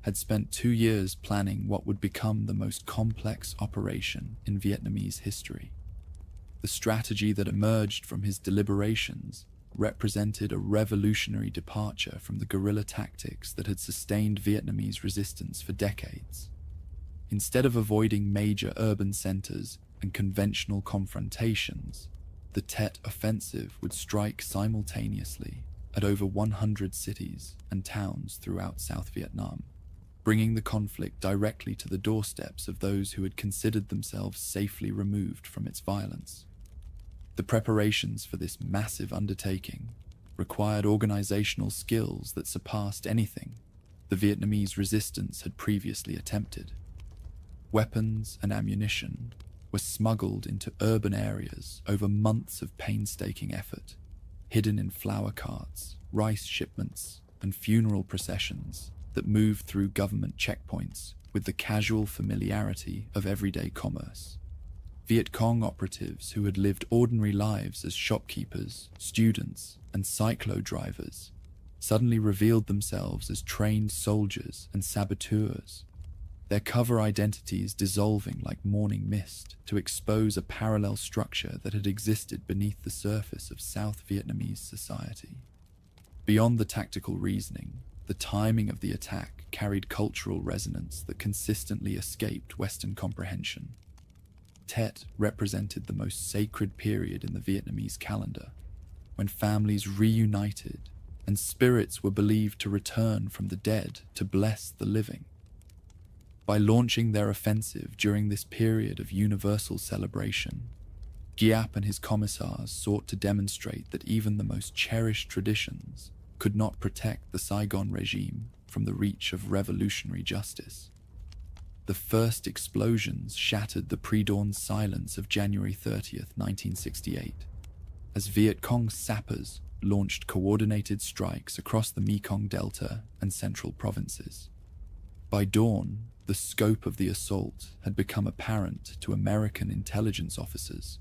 had spent 2 years planning what would become the most complex operation in Vietnamese history. The strategy that emerged from his deliberations represented a revolutionary departure from the guerrilla tactics that had sustained Vietnamese resistance for decades. Instead of avoiding major urban centers and conventional confrontations, the Tet Offensive would strike simultaneously at over 100 cities and towns throughout South Vietnam, bringing the conflict directly to the doorsteps of those who had considered themselves safely removed from its violence. The preparations for this massive undertaking required organizational skills that surpassed anything the Vietnamese resistance had previously attempted. Weapons and ammunition were smuggled into urban areas over months of painstaking effort, hidden in flower carts, rice shipments, and funeral processions that moved through government checkpoints with the casual familiarity of everyday commerce. Viet Cong operatives who had lived ordinary lives as shopkeepers, students, and cyclo drivers suddenly revealed themselves as trained soldiers and saboteurs, their cover identities dissolving like morning mist to expose a parallel structure that had existed beneath the surface of South Vietnamese society. Beyond the tactical reasoning, the timing of the attack carried cultural resonance that consistently escaped Western comprehension. Tet represented the most sacred period in the Vietnamese calendar, when families reunited and spirits were believed to return from the dead to bless the living. By launching their offensive during this period of universal celebration, Giap and his commissars sought to demonstrate that even the most cherished traditions could not protect the Saigon regime from the reach of revolutionary justice. The first explosions shattered the pre-dawn silence of January 30th, 1968, as Viet Cong sappers launched coordinated strikes across the Mekong Delta and central provinces. By dawn, the scope of the assault had become apparent to American intelligence officers,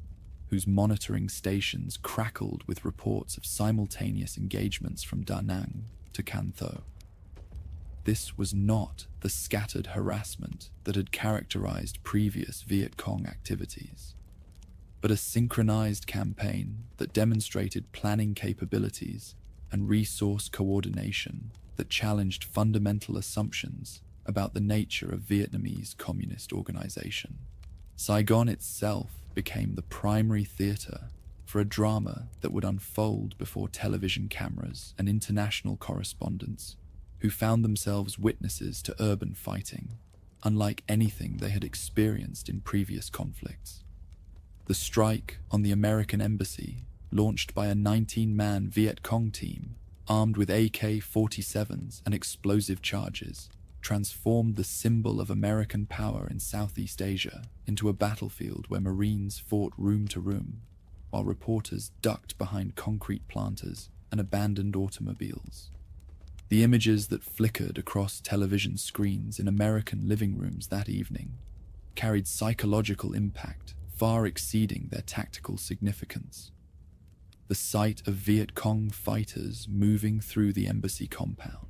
whose monitoring stations crackled with reports of simultaneous engagements from Da Nang to Can Tho. This was not the scattered harassment that had characterized previous Viet Cong activities, but a synchronized campaign that demonstrated planning capabilities and resource coordination that challenged fundamental assumptions about the nature of Vietnamese communist organization. Saigon itself became the primary theater for a drama that would unfold before television cameras and international correspondents who found themselves witnesses to urban fighting, unlike anything they had experienced in previous conflicts. The strike on the American embassy, launched by a 19-man Viet Cong team armed with AK-47s and explosive charges, transformed the symbol of American power in Southeast Asia into a battlefield where Marines fought room to room, while reporters ducked behind concrete planters and abandoned automobiles. The images that flickered across television screens in American living rooms that evening carried psychological impact far exceeding their tactical significance. The sight of Viet Cong fighters moving through the embassy compound,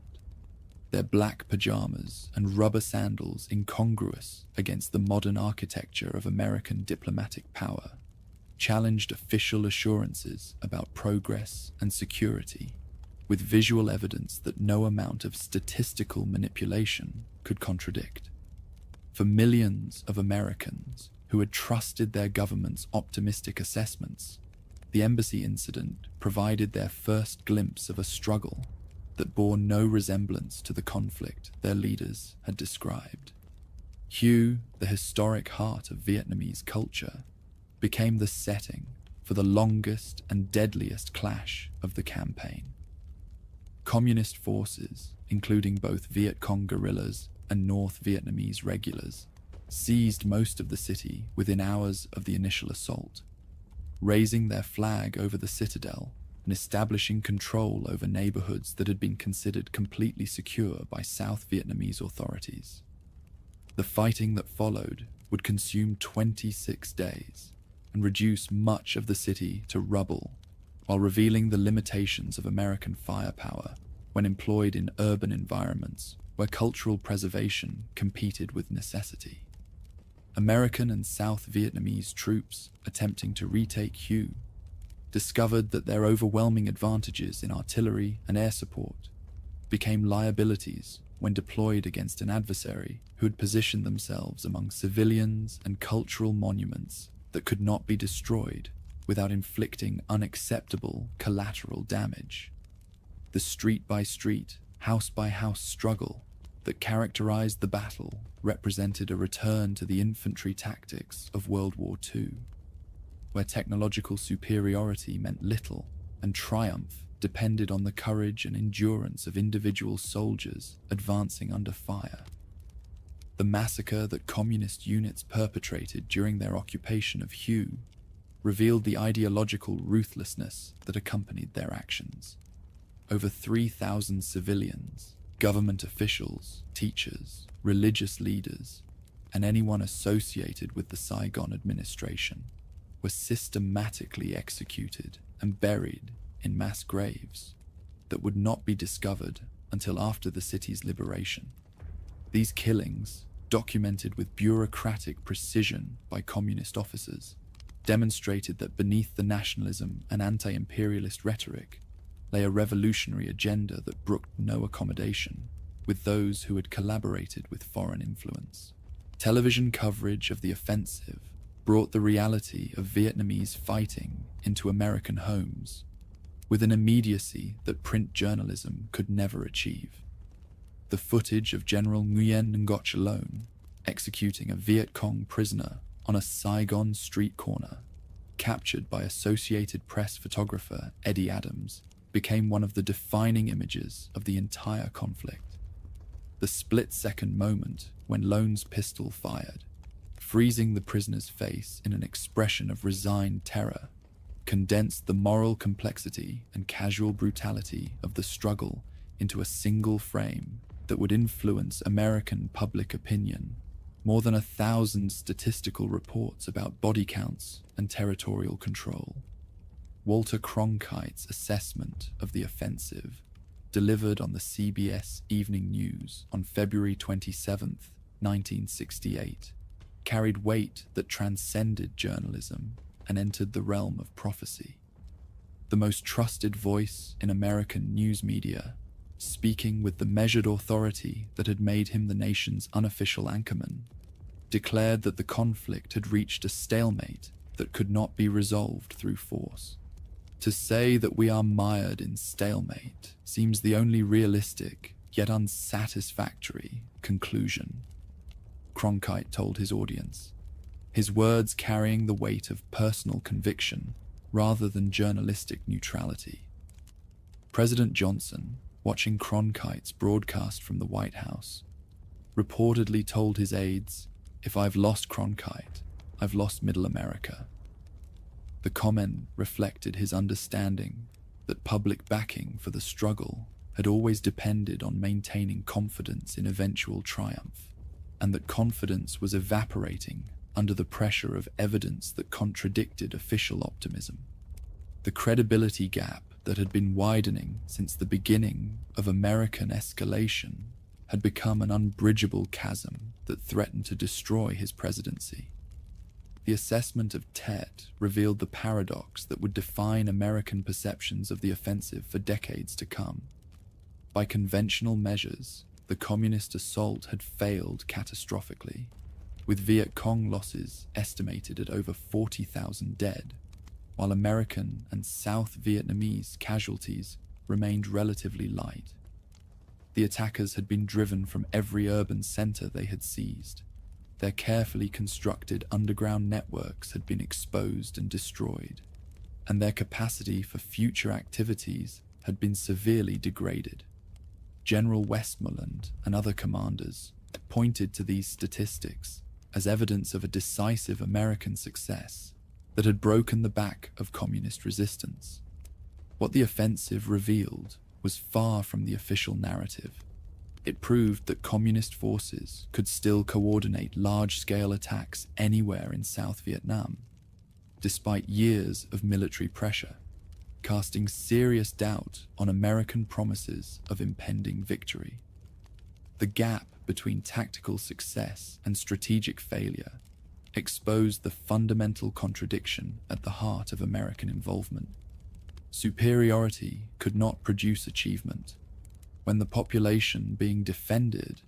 their black pajamas and rubber sandals incongruous against the modern architecture of American diplomatic power, challenged official assurances about progress and security, with visual evidence that no amount of statistical manipulation could contradict. For millions of Americans who had trusted their government's optimistic assessments, the embassy incident provided their first glimpse of a struggle that bore no resemblance to the conflict their leaders had described. Hue, the historic heart of Vietnamese culture, became the setting for the longest and deadliest clash of the campaign. Communist forces, including both Viet Cong guerrillas and North Vietnamese regulars, seized most of the city within hours of the initial assault, raising their flag over the citadel and establishing control over neighborhoods that had been considered completely secure by South Vietnamese authorities. The fighting that followed would consume 26 days and reduce much of the city to rubble, while revealing the limitations of American firepower when employed in urban environments where cultural preservation competed with necessity. American and South Vietnamese troops attempting to retake Hue discovered that their overwhelming advantages in artillery and air support became liabilities when deployed against an adversary who had positioned themselves among civilians and cultural monuments that could not be destroyed without inflicting unacceptable collateral damage. The street-by-street, house-by-house struggle that characterized the battle represented a return to the infantry tactics of World War II, where technological superiority meant little and triumph depended on the courage and endurance of individual soldiers advancing under fire. The massacre that communist units perpetrated during their occupation of Hue revealed the ideological ruthlessness that accompanied their actions. Over 3,000 civilians, government officials, teachers, religious leaders, and anyone associated with the Saigon administration were systematically executed and buried in mass graves that would not be discovered until after the city's liberation. These killings, documented with bureaucratic precision by communist officers, demonstrated that beneath the nationalism and anti-imperialist rhetoric lay a revolutionary agenda that brooked no accommodation with those who had collaborated with foreign influence. Television coverage of the offensive brought the reality of Vietnamese fighting into American homes with an immediacy that print journalism could never achieve. The footage of General Nguyen Ngoc alone executing a Viet Cong prisoner on a Saigon street corner, captured by Associated Press photographer Eddie Adams, became one of the defining images of the entire conflict. The split-second moment when Lone's pistol fired, freezing the prisoner's face in an expression of resigned terror, condensed the moral complexity and casual brutality of the struggle into a single frame that would influence American public opinion. More than 1,000 statistical reports about body counts and territorial control. Walter Cronkite's assessment of the offensive, delivered on the CBS Evening News on February 27, 1968, carried weight that transcended journalism and entered the realm of prophecy. The most trusted voice in American news media, speaking with the measured authority that had made him the nation's unofficial anchorman, declared that the conflict had reached a stalemate that could not be resolved through force. To say that we are mired in stalemate seems the only realistic, yet unsatisfactory, conclusion, Cronkite told his audience, his words carrying the weight of personal conviction rather than journalistic neutrality. President Johnson, watching Cronkite's broadcast from the White House, reportedly told his aides, "If I've lost Cronkite, I've lost Middle America." The comment reflected his understanding that public backing for the struggle had always depended on maintaining confidence in eventual triumph, and that confidence was evaporating under the pressure of evidence that contradicted official optimism. The credibility gap that had been widening since the beginning of American escalation had become an unbridgeable chasm that threatened to destroy his presidency. The assessment of Tet revealed the paradox that would define American perceptions of the offensive for decades to come. By conventional measures, the communist assault had failed catastrophically, with Viet Cong losses estimated at over 40,000 dead, while American and South Vietnamese casualties remained relatively light. The attackers had been driven from every urban center they had seized. Their carefully constructed underground networks had been exposed and destroyed, and their capacity for future activities had been severely degraded. General Westmoreland and other commanders pointed to these statistics as evidence of a decisive American success that had broken the back of communist resistance. What the offensive revealed was far from the official narrative. It proved that communist forces could still coordinate large-scale attacks anywhere in South Vietnam, despite years of military pressure, casting serious doubt on American promises of impending victory. The gap between tactical success and strategic failure exposed the fundamental contradiction at the heart of American involvement. Superiority could not produce achievement when the population being defended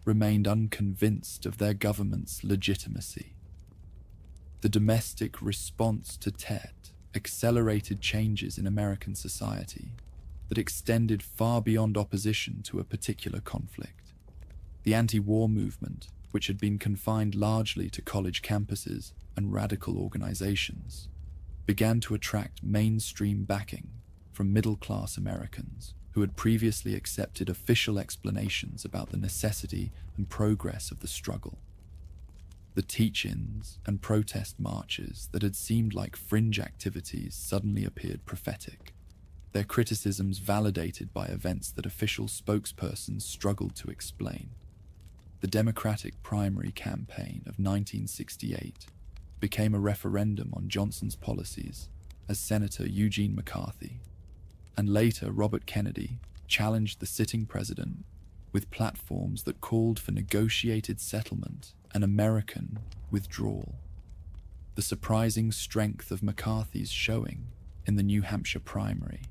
remained unconvinced of their government's legitimacy. The domestic response to Tet accelerated changes in American society that extended far beyond opposition to a particular conflict. The anti-war movement, which had been confined largely to college campuses and radical organizations, began to attract mainstream backing from middle-class Americans who had previously accepted official explanations about the necessity and progress of the struggle. The teach-ins and protest marches that had seemed like fringe activities suddenly appeared prophetic, their criticisms validated by events that official spokespersons struggled to explain. The Democratic primary campaign of 1968 became a referendum on Johnson's policies as Senator Eugene McCarthy, and later Robert Kennedy challenged the sitting president with platforms that called for negotiated settlement and American withdrawal. The surprising strength of McCarthy's showing in the New Hampshire primary,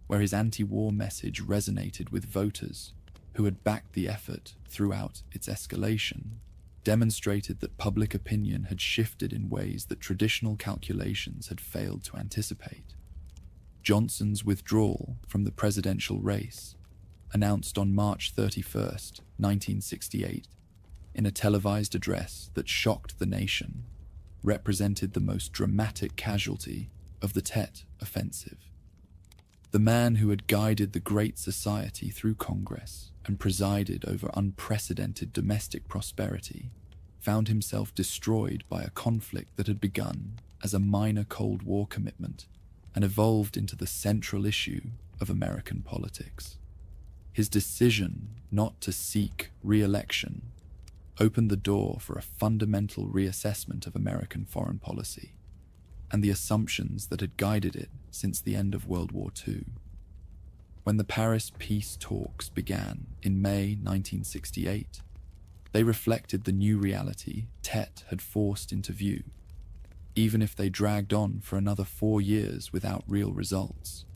where his anti-war message resonated with voters who had backed the effort throughout its escalation, demonstrated that public opinion had shifted in ways that traditional calculations had failed to anticipate. Johnson's withdrawal from the presidential race, announced on March 31st, 1968, in a televised address that shocked the nation, represented the most dramatic casualty of the Tet offensive. The man who had guided the Great Society through Congress and presided over unprecedented domestic prosperity found himself destroyed by a conflict that had begun as a minor Cold War commitment and evolved into the central issue of American politics. His decision not to seek re-election opened the door for a fundamental reassessment of American foreign policy and the assumptions that had guided it since the end of World War II. When the Paris peace talks began in May 1968, they reflected the new reality Tet had forced into view, even if they dragged on for another 4 years without real results.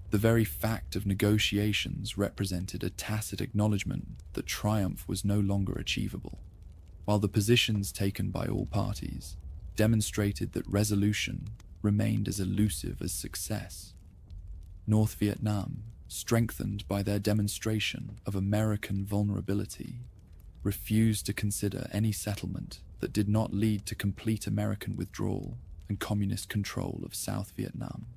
The very fact of negotiations represented a tacit acknowledgement that triumph was no longer achievable, while the positions taken by all parties demonstrated that resolution remained as elusive as success. North Vietnam, strengthened by their demonstration of American vulnerability, refused to consider any settlement that did not lead to complete American withdrawal and communist control of South Vietnam.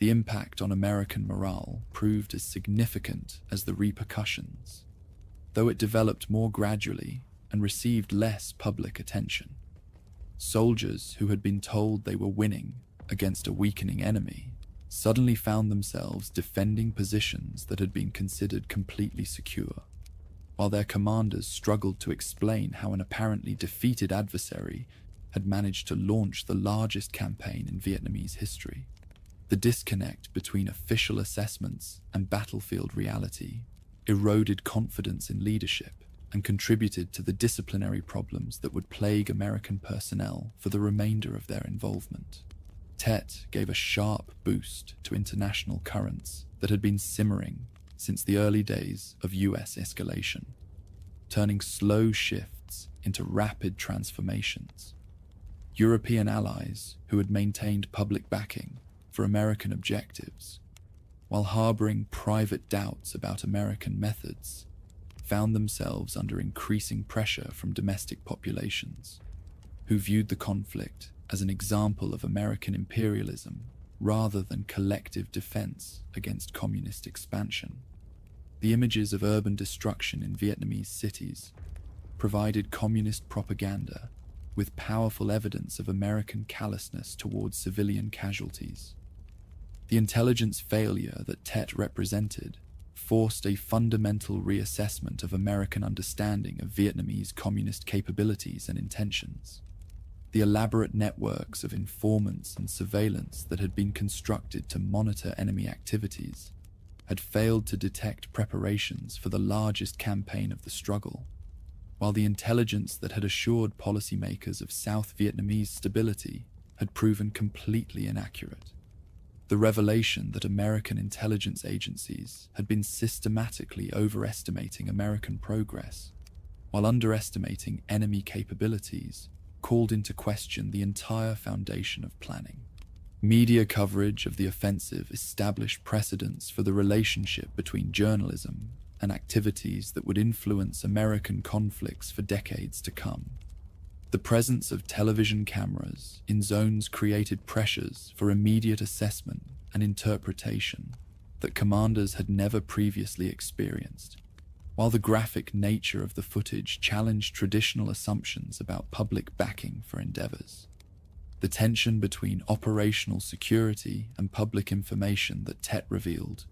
The impact on American morale proved as significant as the repercussions, though it developed more gradually and received less public attention. Soldiers who had been told they were winning against a weakening enemy suddenly found themselves defending positions that had been considered completely secure, while their commanders struggled to explain how an apparently defeated adversary had managed to launch the largest campaign in Vietnamese history. The disconnect between official assessments and battlefield reality eroded confidence in leadership and contributed to the disciplinary problems that would plague American personnel for the remainder of their involvement. Tet gave a sharp boost to international currents that had been simmering since the early days of US escalation, turning slow shifts into rapid transformations. European allies who had maintained public backing for American objectives, while harboring private doubts about American methods, found themselves under increasing pressure from domestic populations, who viewed the conflict as an example of American imperialism rather than collective defense against communist expansion. The images of urban destruction in Vietnamese cities provided communist propaganda with powerful evidence of American callousness towards civilian casualties. The intelligence failure that Tet represented forced a fundamental reassessment of American understanding of Vietnamese communist capabilities and intentions. The elaborate networks of informants and surveillance that had been constructed to monitor enemy activities had failed to detect preparations for the largest campaign of the struggle, while the intelligence that had assured policymakers of South Vietnamese stability had proven completely inaccurate. The revelation that American intelligence agencies had been systematically overestimating American progress while underestimating enemy capabilities called into question the entire foundation of planning. Media coverage of the offensive established precedents for the relationship between journalism and activities that would influence American conflicts for decades to come. The presence of television cameras in zones created pressures for immediate assessment and interpretation that commanders had never previously experienced, while the graphic nature of the footage challenged traditional assumptions about public backing for endeavors. The tension between operational security and public information that Tet revealed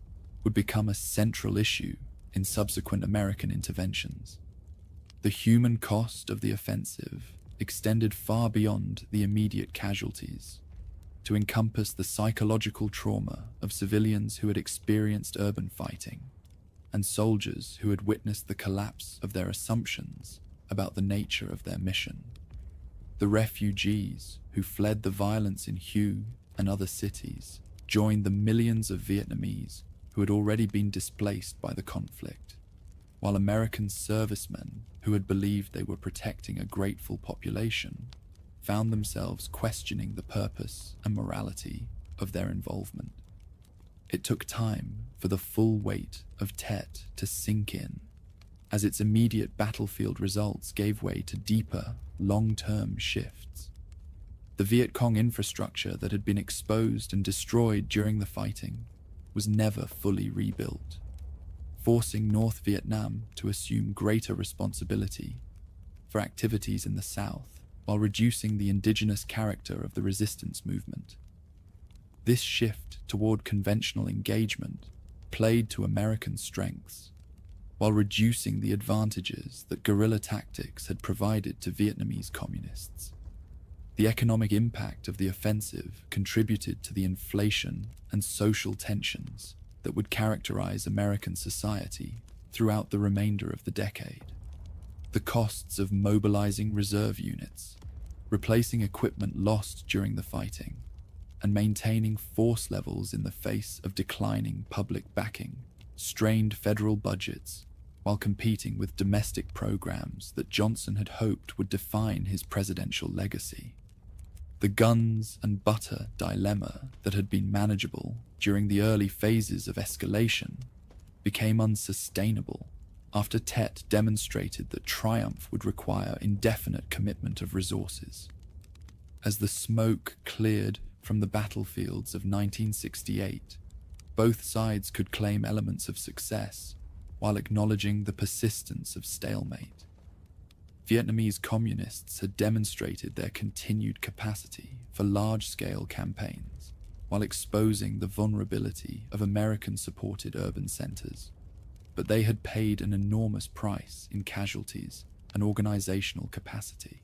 would become a central issue in subsequent American interventions. The human cost of the offensive extended far beyond the immediate casualties, to encompass the psychological trauma of civilians who had experienced urban fighting and soldiers who had witnessed the collapse of their assumptions about the nature of their mission. The refugees who fled the violence in Hue and other cities joined the millions of Vietnamese who had already been displaced by the conflict, while American servicemen who had believed they were protecting a grateful population found themselves questioning the purpose and morality of their involvement. It took time for the full weight of Tet to sink in, as its immediate battlefield results gave way to deeper, long-term shifts. The Viet Cong infrastructure that had been exposed and destroyed during the fighting was never fully rebuilt, forcing North Vietnam to assume greater responsibility for activities in the south while reducing the indigenous character of the resistance movement. This shift toward conventional engagement played to American strengths, while reducing the advantages that guerrilla tactics had provided to Vietnamese communists. The economic impact of the offensive contributed to the inflation and social tensions that would characterize American society throughout the remainder of the decade. The costs of mobilizing reserve units, replacing equipment lost during the fighting, and maintaining force levels in the face of declining public backing strained federal budgets while competing with domestic programs that Johnson had hoped would define his presidential legacy. The guns and butter dilemma that had been manageable during the early phases of escalation became unsustainable after Tet demonstrated that triumph would require indefinite commitment of resources. As the smoke cleared from the battlefields of 1968, both sides could claim elements of success while acknowledging the persistence of stalemate. Vietnamese communists had demonstrated their continued capacity for large-scale campaigns while exposing the vulnerability of American-supported urban centers. But they had paid an enormous price in casualties and organizational capacity.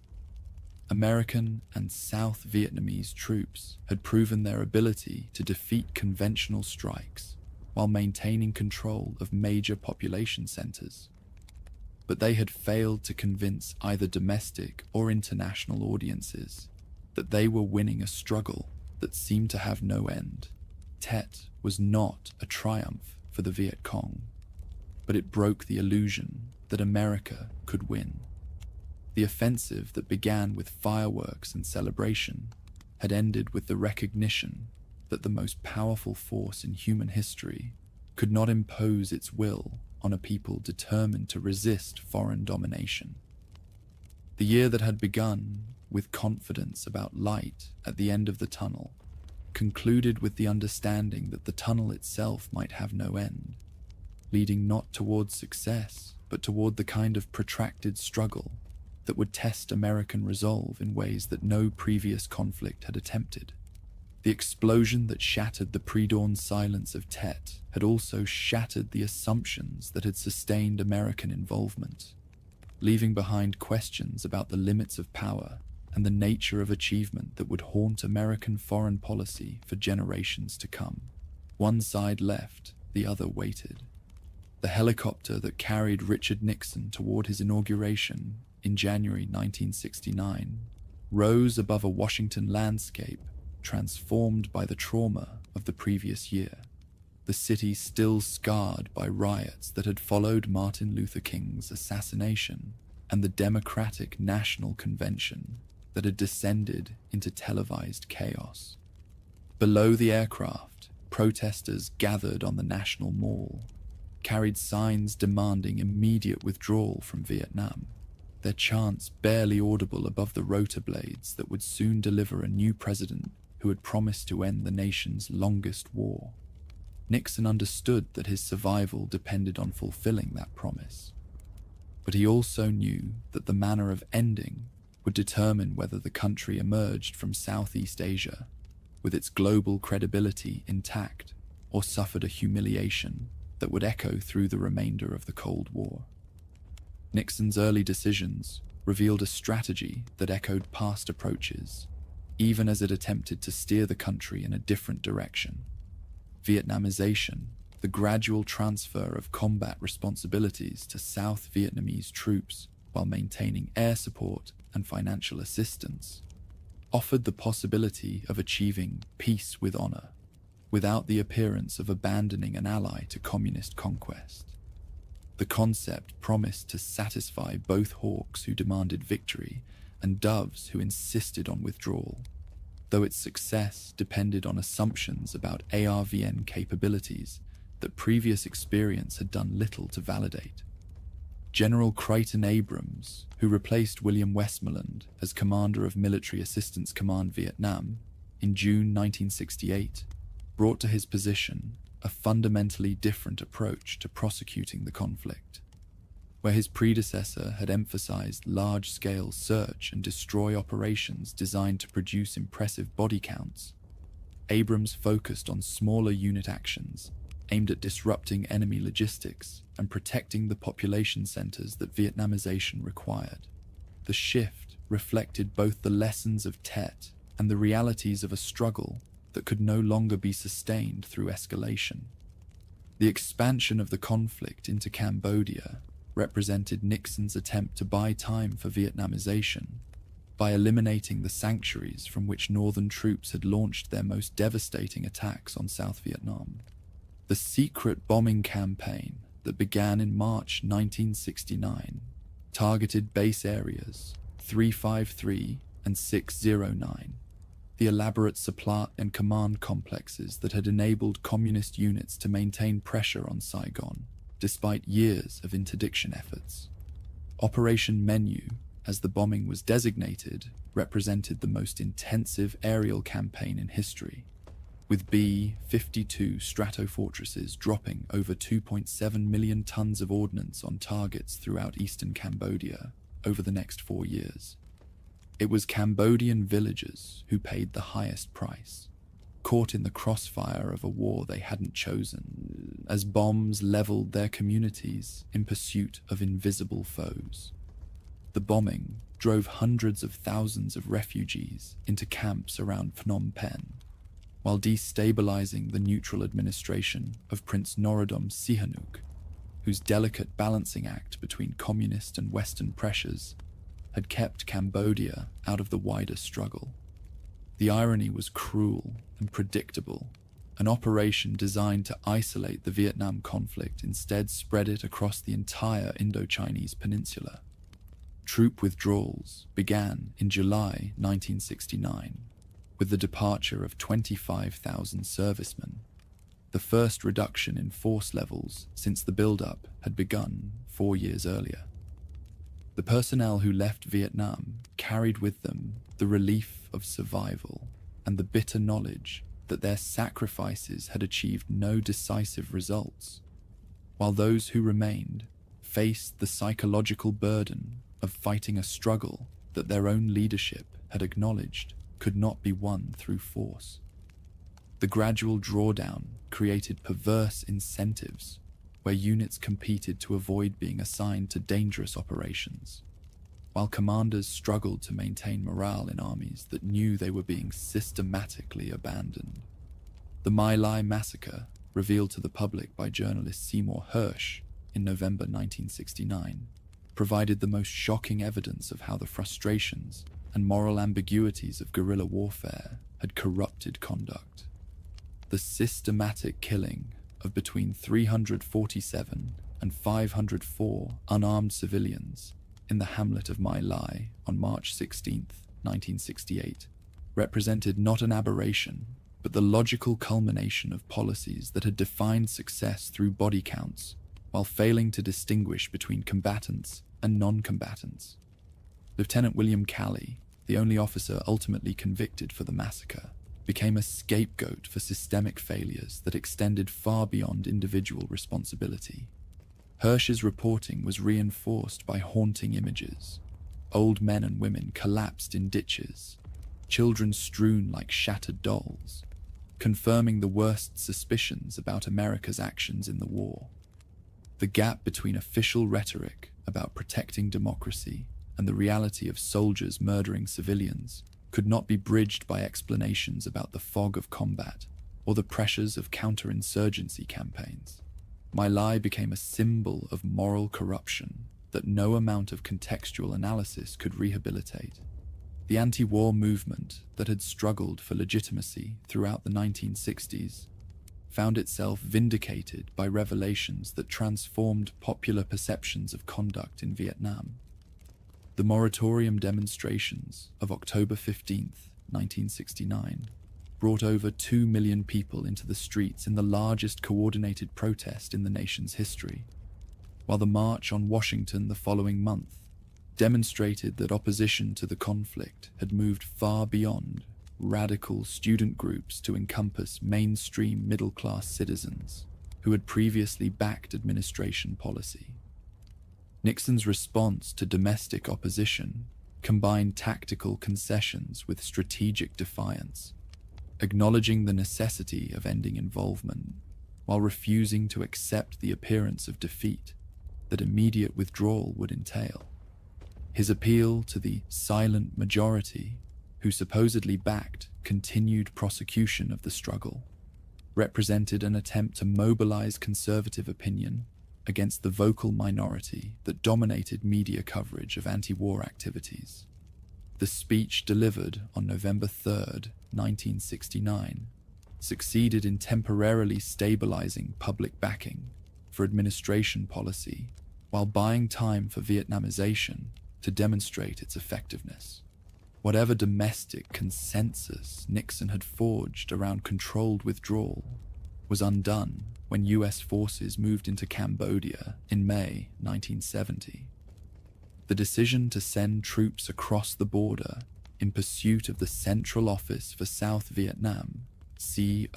American and South Vietnamese troops had proven their ability to defeat conventional strikes while maintaining control of major population centers. but they had failed to convince either domestic or international audiences that they were winning a struggle that seemed to have no end. Tet was not a triumph for the Viet Cong, but it broke the illusion that America could win. The offensive that began with fireworks and celebration had ended with the recognition that the most powerful force in human history could not impose its will on a people determined to resist foreign domination. The year that had begun with confidence about light at the end of the tunnel concluded with the understanding that the tunnel itself might have no end, leading not towards success, but toward the kind of protracted struggle that would test American resolve in ways that no previous conflict had attempted. The explosion that shattered the pre-dawn silence of Tet had also shattered the assumptions that had sustained American involvement, leaving behind questions about the limits of power and the nature of achievement that would haunt American foreign policy for generations to come. One side left, the other waited. The helicopter that carried Richard Nixon toward his inauguration in January 1969 rose above a Washington landscape transformed by the trauma of the previous year, the city still scarred by riots that had followed Martin Luther King's assassination and the Democratic National Convention that had descended into televised chaos. Below the aircraft, protesters gathered on the National Mall, carried signs demanding immediate withdrawal from Vietnam, their chants barely audible above the rotor blades that would soon deliver a new president who had promised to end the nation's longest war. Nixon understood that his survival depended on fulfilling that promise, but he also knew that the manner of ending would determine whether the country emerged from Southeast Asia with its global credibility intact or suffered a humiliation that would echo through the remainder of the Cold War. Nixon's early decisions revealed a strategy that echoed past approaches, even as it attempted to steer the country in a different direction. Vietnamization, the gradual transfer of combat responsibilities to South Vietnamese troops while maintaining air support and financial assistance, offered the possibility of achieving peace with honor, without the appearance of abandoning an ally to communist conquest. The concept promised to satisfy both hawks who demanded victory and doves who insisted on withdrawal, though its success depended on assumptions about ARVN capabilities that previous experience had done little to validate. General Crichton Abrams, who replaced William Westmoreland as commander of Military Assistance Command Vietnam in June 1968, brought to his position a fundamentally different approach to prosecuting the conflict. Where his predecessor had emphasized large-scale search and destroy operations designed to produce impressive body counts, Abrams focused on smaller unit actions aimed at disrupting enemy logistics and protecting the population centers that Vietnamization required. The shift reflected both the lessons of Tet and the realities of a struggle that could no longer be sustained through escalation. The expansion of the conflict into Cambodia represented Nixon's attempt to buy time for Vietnamization by eliminating the sanctuaries from which northern troops had launched their most devastating attacks on South Vietnam. The secret bombing campaign that began in March 1969 targeted base areas 353 and 609, the elaborate supply and command complexes that had enabled communist units to maintain pressure on Saigon despite years of interdiction efforts. Operation Menu, as the bombing was designated, represented the most intensive aerial campaign in history, with B-52 Stratofortresses dropping over 2.7 million tons of ordnance on targets throughout eastern Cambodia over the next 4 years. It was Cambodian villagers who paid the highest price, caught in the crossfire of a war they hadn't chosen, as bombs leveled their communities in pursuit of invisible foes. The bombing drove hundreds of thousands of refugees into camps around Phnom Penh, while destabilizing the neutral administration of Prince Norodom Sihanouk, whose delicate balancing act between communist and Western pressures had kept Cambodia out of the wider struggle. The irony was cruel and predictable. An operation designed to isolate the Vietnam conflict instead spread it across the entire Indo-Chinese peninsula. Troop withdrawals began in July 1969, with the departure of 25,000 servicemen, the first reduction in force levels since the build-up had begun 4 years earlier. The personnel who left Vietnam carried with them the relief of survival and the bitter knowledge that their sacrifices had achieved no decisive results, while those who remained faced the psychological burden of fighting a struggle that their own leadership had acknowledged could not be won through force. The gradual drawdown created perverse incentives where units competed to avoid being assigned to dangerous operations, while commanders struggled to maintain morale in armies that knew they were being systematically abandoned. The My Lai massacre, revealed to the public by journalist Seymour Hersh in November 1969, provided the most shocking evidence of how the frustrations and moral ambiguities of guerrilla warfare had corrupted conduct. The systematic killing of between 347 and 504 unarmed civilians in the hamlet of My Lai on March 16, 1968, represented not an aberration, but the logical culmination of policies that had defined success through body counts while failing to distinguish between combatants and non-combatants. Lieutenant William Calley, the only officer ultimately convicted for the massacre, became a scapegoat for systemic failures that extended far beyond individual responsibility. Hersh's reporting was reinforced by haunting images. Old men and women collapsed in ditches, children strewn like shattered dolls, confirming the worst suspicions about America's actions in the war. The gap between official rhetoric about protecting democracy and the reality of soldiers murdering civilians could not be bridged by explanations about the fog of combat or the pressures of counterinsurgency campaigns. My Lai became a symbol of moral corruption that no amount of contextual analysis could rehabilitate. The anti-war movement that had struggled for legitimacy throughout the 1960s found itself vindicated by revelations that transformed popular perceptions of conduct in Vietnam. The moratorium demonstrations of October 15, 1969, brought over 2 million people into the streets in the largest coordinated protest in the nation's history, while the March on Washington the following month demonstrated that opposition to the conflict had moved far beyond radical student groups to encompass mainstream middle-class citizens who had previously backed administration policy. Nixon's response to domestic opposition combined tactical concessions with strategic defiance, acknowledging the necessity of ending involvement while refusing to accept the appearance of defeat that immediate withdrawal would entail. His appeal to the silent majority who supposedly backed continued prosecution of the struggle represented an attempt to mobilize conservative opinion against the vocal minority that dominated media coverage of anti-war activities. The speech delivered on November 3, 1969, succeeded in temporarily stabilizing public backing for administration policy while buying time for Vietnamization to demonstrate its effectiveness. Whatever domestic consensus Nixon had forged around controlled withdrawal was undone when US forces moved into Cambodia in May 1970. The decision to send troops across the border in pursuit of the Central Office for South Vietnam, COSVN,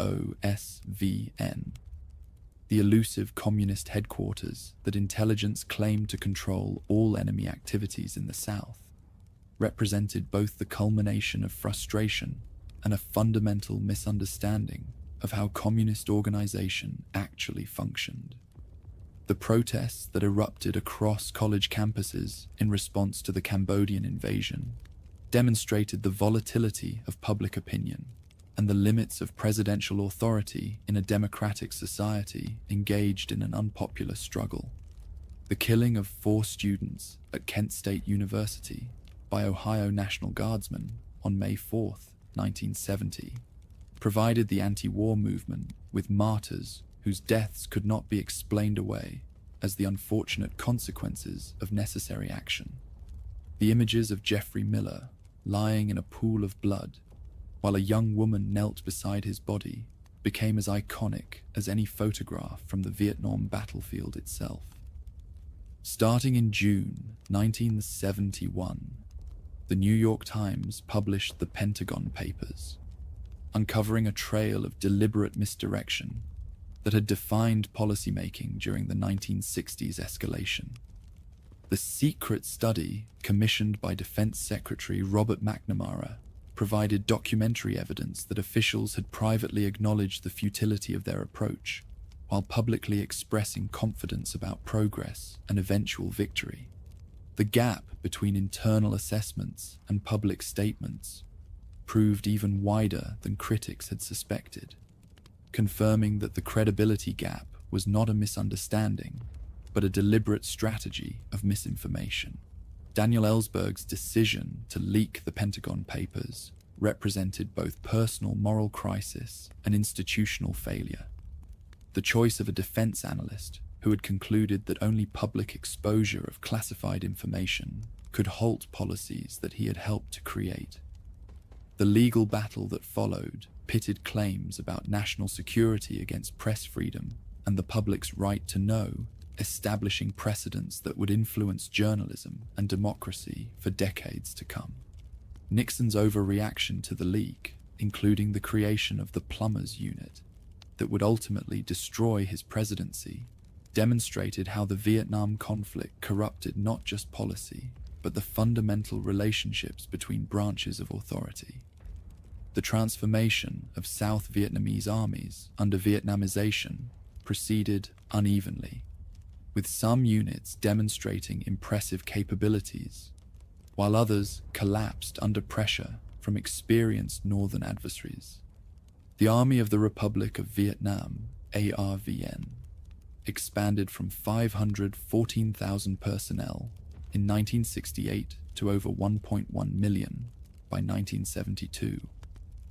the elusive communist headquarters that intelligence claimed to control all enemy activities in the South, represented both the culmination of frustration and a fundamental misunderstanding of how communist organization actually functioned. The protests that erupted across college campuses in response to the Cambodian invasion demonstrated the volatility of public opinion and the limits of presidential authority in a democratic society engaged in an unpopular struggle. The killing of 4 students at Kent State University by Ohio National Guardsmen on May 4, 1970, provided the anti-war movement with martyrs whose deaths could not be explained away as the unfortunate consequences of necessary action. The images of Jeffrey Miller lying in a pool of blood while a young woman knelt beside his body became as iconic as any photograph from the Vietnam battlefield itself. Starting in June 1971, the New York Times published the Pentagon Papers, uncovering a trail of deliberate misdirection that had defined policymaking during the 1960s escalation. The secret study, commissioned by Defense Secretary Robert McNamara, provided documentary evidence that officials had privately acknowledged the futility of their approach, while publicly expressing confidence about progress and eventual victory. The gap between internal assessments and public statements proved even wider than critics had suspected, confirming that the credibility gap was not a misunderstanding, but a deliberate strategy of misinformation. Daniel Ellsberg's decision to leak the Pentagon Papers represented both personal moral crisis and institutional failure. The choice of a defense analyst who had concluded that only public exposure of classified information could halt policies that he had helped to create. The legal battle that followed pitted claims about national security against press freedom and the public's right to know, establishing precedents that would influence journalism and democracy for decades to come. Nixon's overreaction to the leak, including the creation of the Plumbers Unit that would ultimately destroy his presidency, demonstrated how the Vietnam conflict corrupted not just policy, but the fundamental relationships between branches of authority. The transformation of South Vietnamese armies under Vietnamization proceeded unevenly, with some units demonstrating impressive capabilities, while others collapsed under pressure from experienced northern adversaries. The Army of the Republic of Vietnam, ARVN, expanded from 514,000 personnel in 1968 to over 1.1 million by 1972,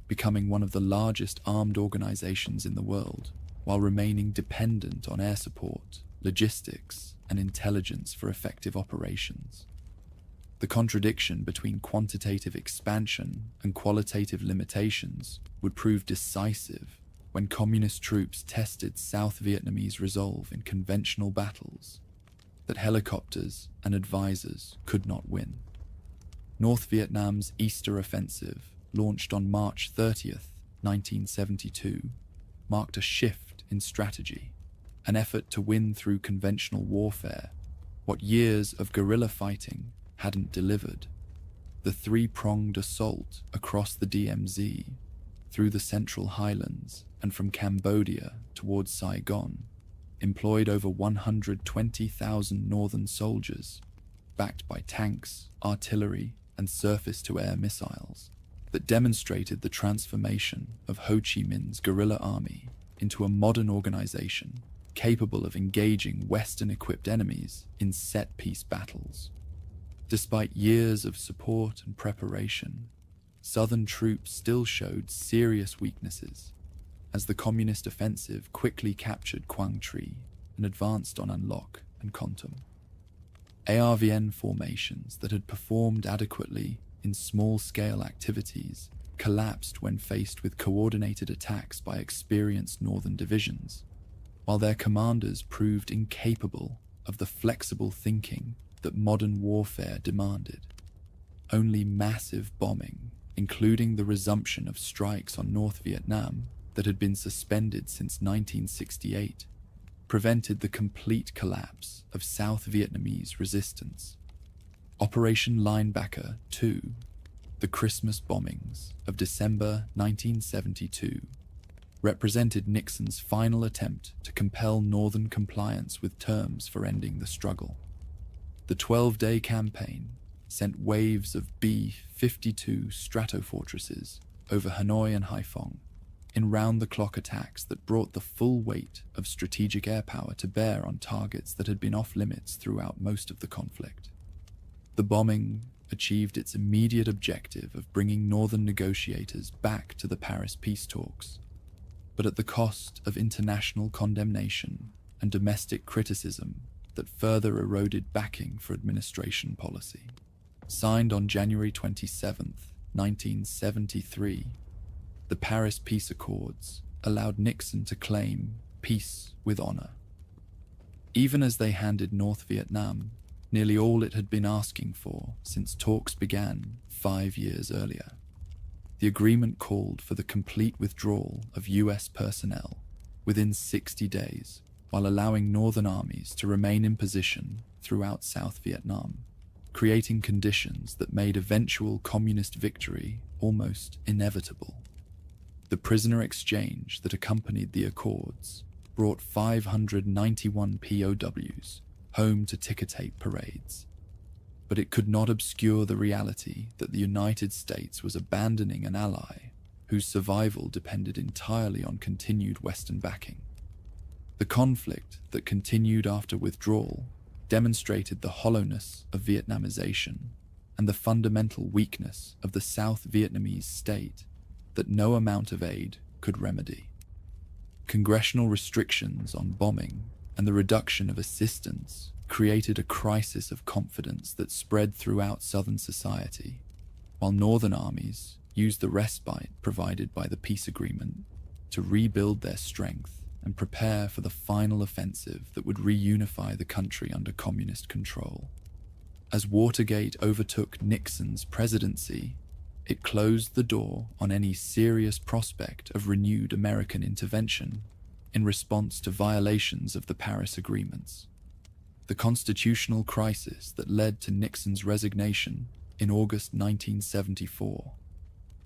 becoming one of the largest armed organizations in the world, while remaining dependent on air support, logistics, and intelligence for effective operations. The contradiction between quantitative expansion and qualitative limitations would prove decisive when communist troops tested South Vietnamese resolve in conventional battles that helicopters and advisors could not win. North Vietnam's Easter Offensive, launched on March 30th, 1972, marked a shift in strategy, an effort to win through conventional warfare what years of guerrilla fighting hadn't delivered. The 3-pronged assault across the DMZ, through the Central Highlands and from Cambodia towards Saigon, employed over 120,000 northern soldiers, backed by tanks, artillery, and surface-to-air missiles, that demonstrated the transformation of Ho Chi Minh's guerrilla army into a modern organization capable of engaging Western-equipped enemies in set-piece battles. Despite years of support and preparation, Southern troops still showed serious weaknesses, as the communist offensive quickly captured Quang Tri and advanced on An Loc and Kon Tum. ARVN formations that had performed adequately in small-scale activities collapsed when faced with coordinated attacks by experienced northern divisions, while their commanders proved incapable of the flexible thinking that modern warfare demanded. Only massive bombing, including the resumption of strikes on North Vietnam that had been suspended since 1968, prevented the complete collapse of South Vietnamese resistance. Operation Linebacker 2, the Christmas bombings of December 1972, represented Nixon's final attempt to compel Northern compliance with terms for ending the struggle. The 12-day campaign sent waves of B-52 Stratofortresses over Hanoi and Haiphong, in round-the-clock attacks that brought the full weight of strategic air power to bear on targets that had been off-limits throughout most of the conflict. The bombing achieved its immediate objective of bringing northern negotiators back to the Paris peace talks, but at the cost of international condemnation and domestic criticism that further eroded backing for administration policy. Signed on January 27, 1973, the Paris Peace Accords allowed Nixon to claim peace with honor. Even as they handed North Vietnam nearly all it had been asking for since talks began 5 years earlier. The agreement called for the complete withdrawal of US personnel within 60 days, while allowing northern armies to remain in position throughout South Vietnam, creating conditions that made eventual communist victory almost inevitable. The prisoner exchange that accompanied the accords brought 591 POWs home to ticker tape parades, but it could not obscure the reality that the United States was abandoning an ally whose survival depended entirely on continued Western backing. The conflict that continued after withdrawal demonstrated the hollowness of Vietnamization and the fundamental weakness of the South Vietnamese state that no amount of aid could remedy. Congressional restrictions on bombing and the reduction of assistance created a crisis of confidence that spread throughout southern society, while northern armies used the respite provided by the peace agreement to rebuild their strength and prepare for the final offensive that would reunify the country under communist control. As Watergate overtook Nixon's presidency, it closed the door on any serious prospect of renewed American intervention in response to violations of the Paris agreements. The constitutional crisis that led to Nixon's resignation in August 1974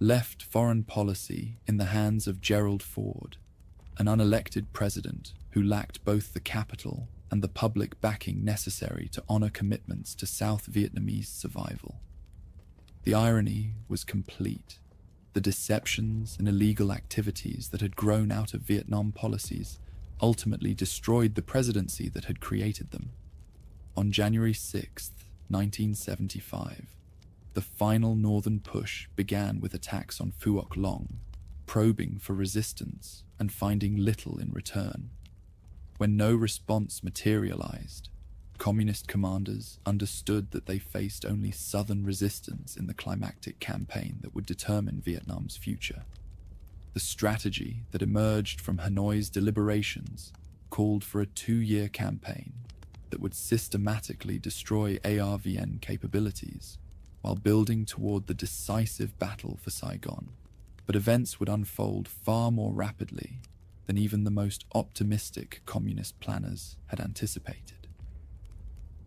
left foreign policy in the hands of Gerald Ford, an unelected president who lacked both the capital and the public backing necessary to honor commitments to South Vietnamese survival. The irony was complete. The deceptions and illegal activities that had grown out of Vietnam policies ultimately destroyed the presidency that had created them. On January 6, 1975, the final northern push began with attacks on Phuoc Long, probing for resistance and finding little in return. When no response materialized, communist commanders understood that they faced only southern resistance in the climactic campaign that would determine Vietnam's future. The strategy that emerged from Hanoi's deliberations called for a 2-year campaign that would systematically destroy ARVN capabilities while building toward the decisive battle for Saigon. But events would unfold far more rapidly than even the most optimistic communist planners had anticipated.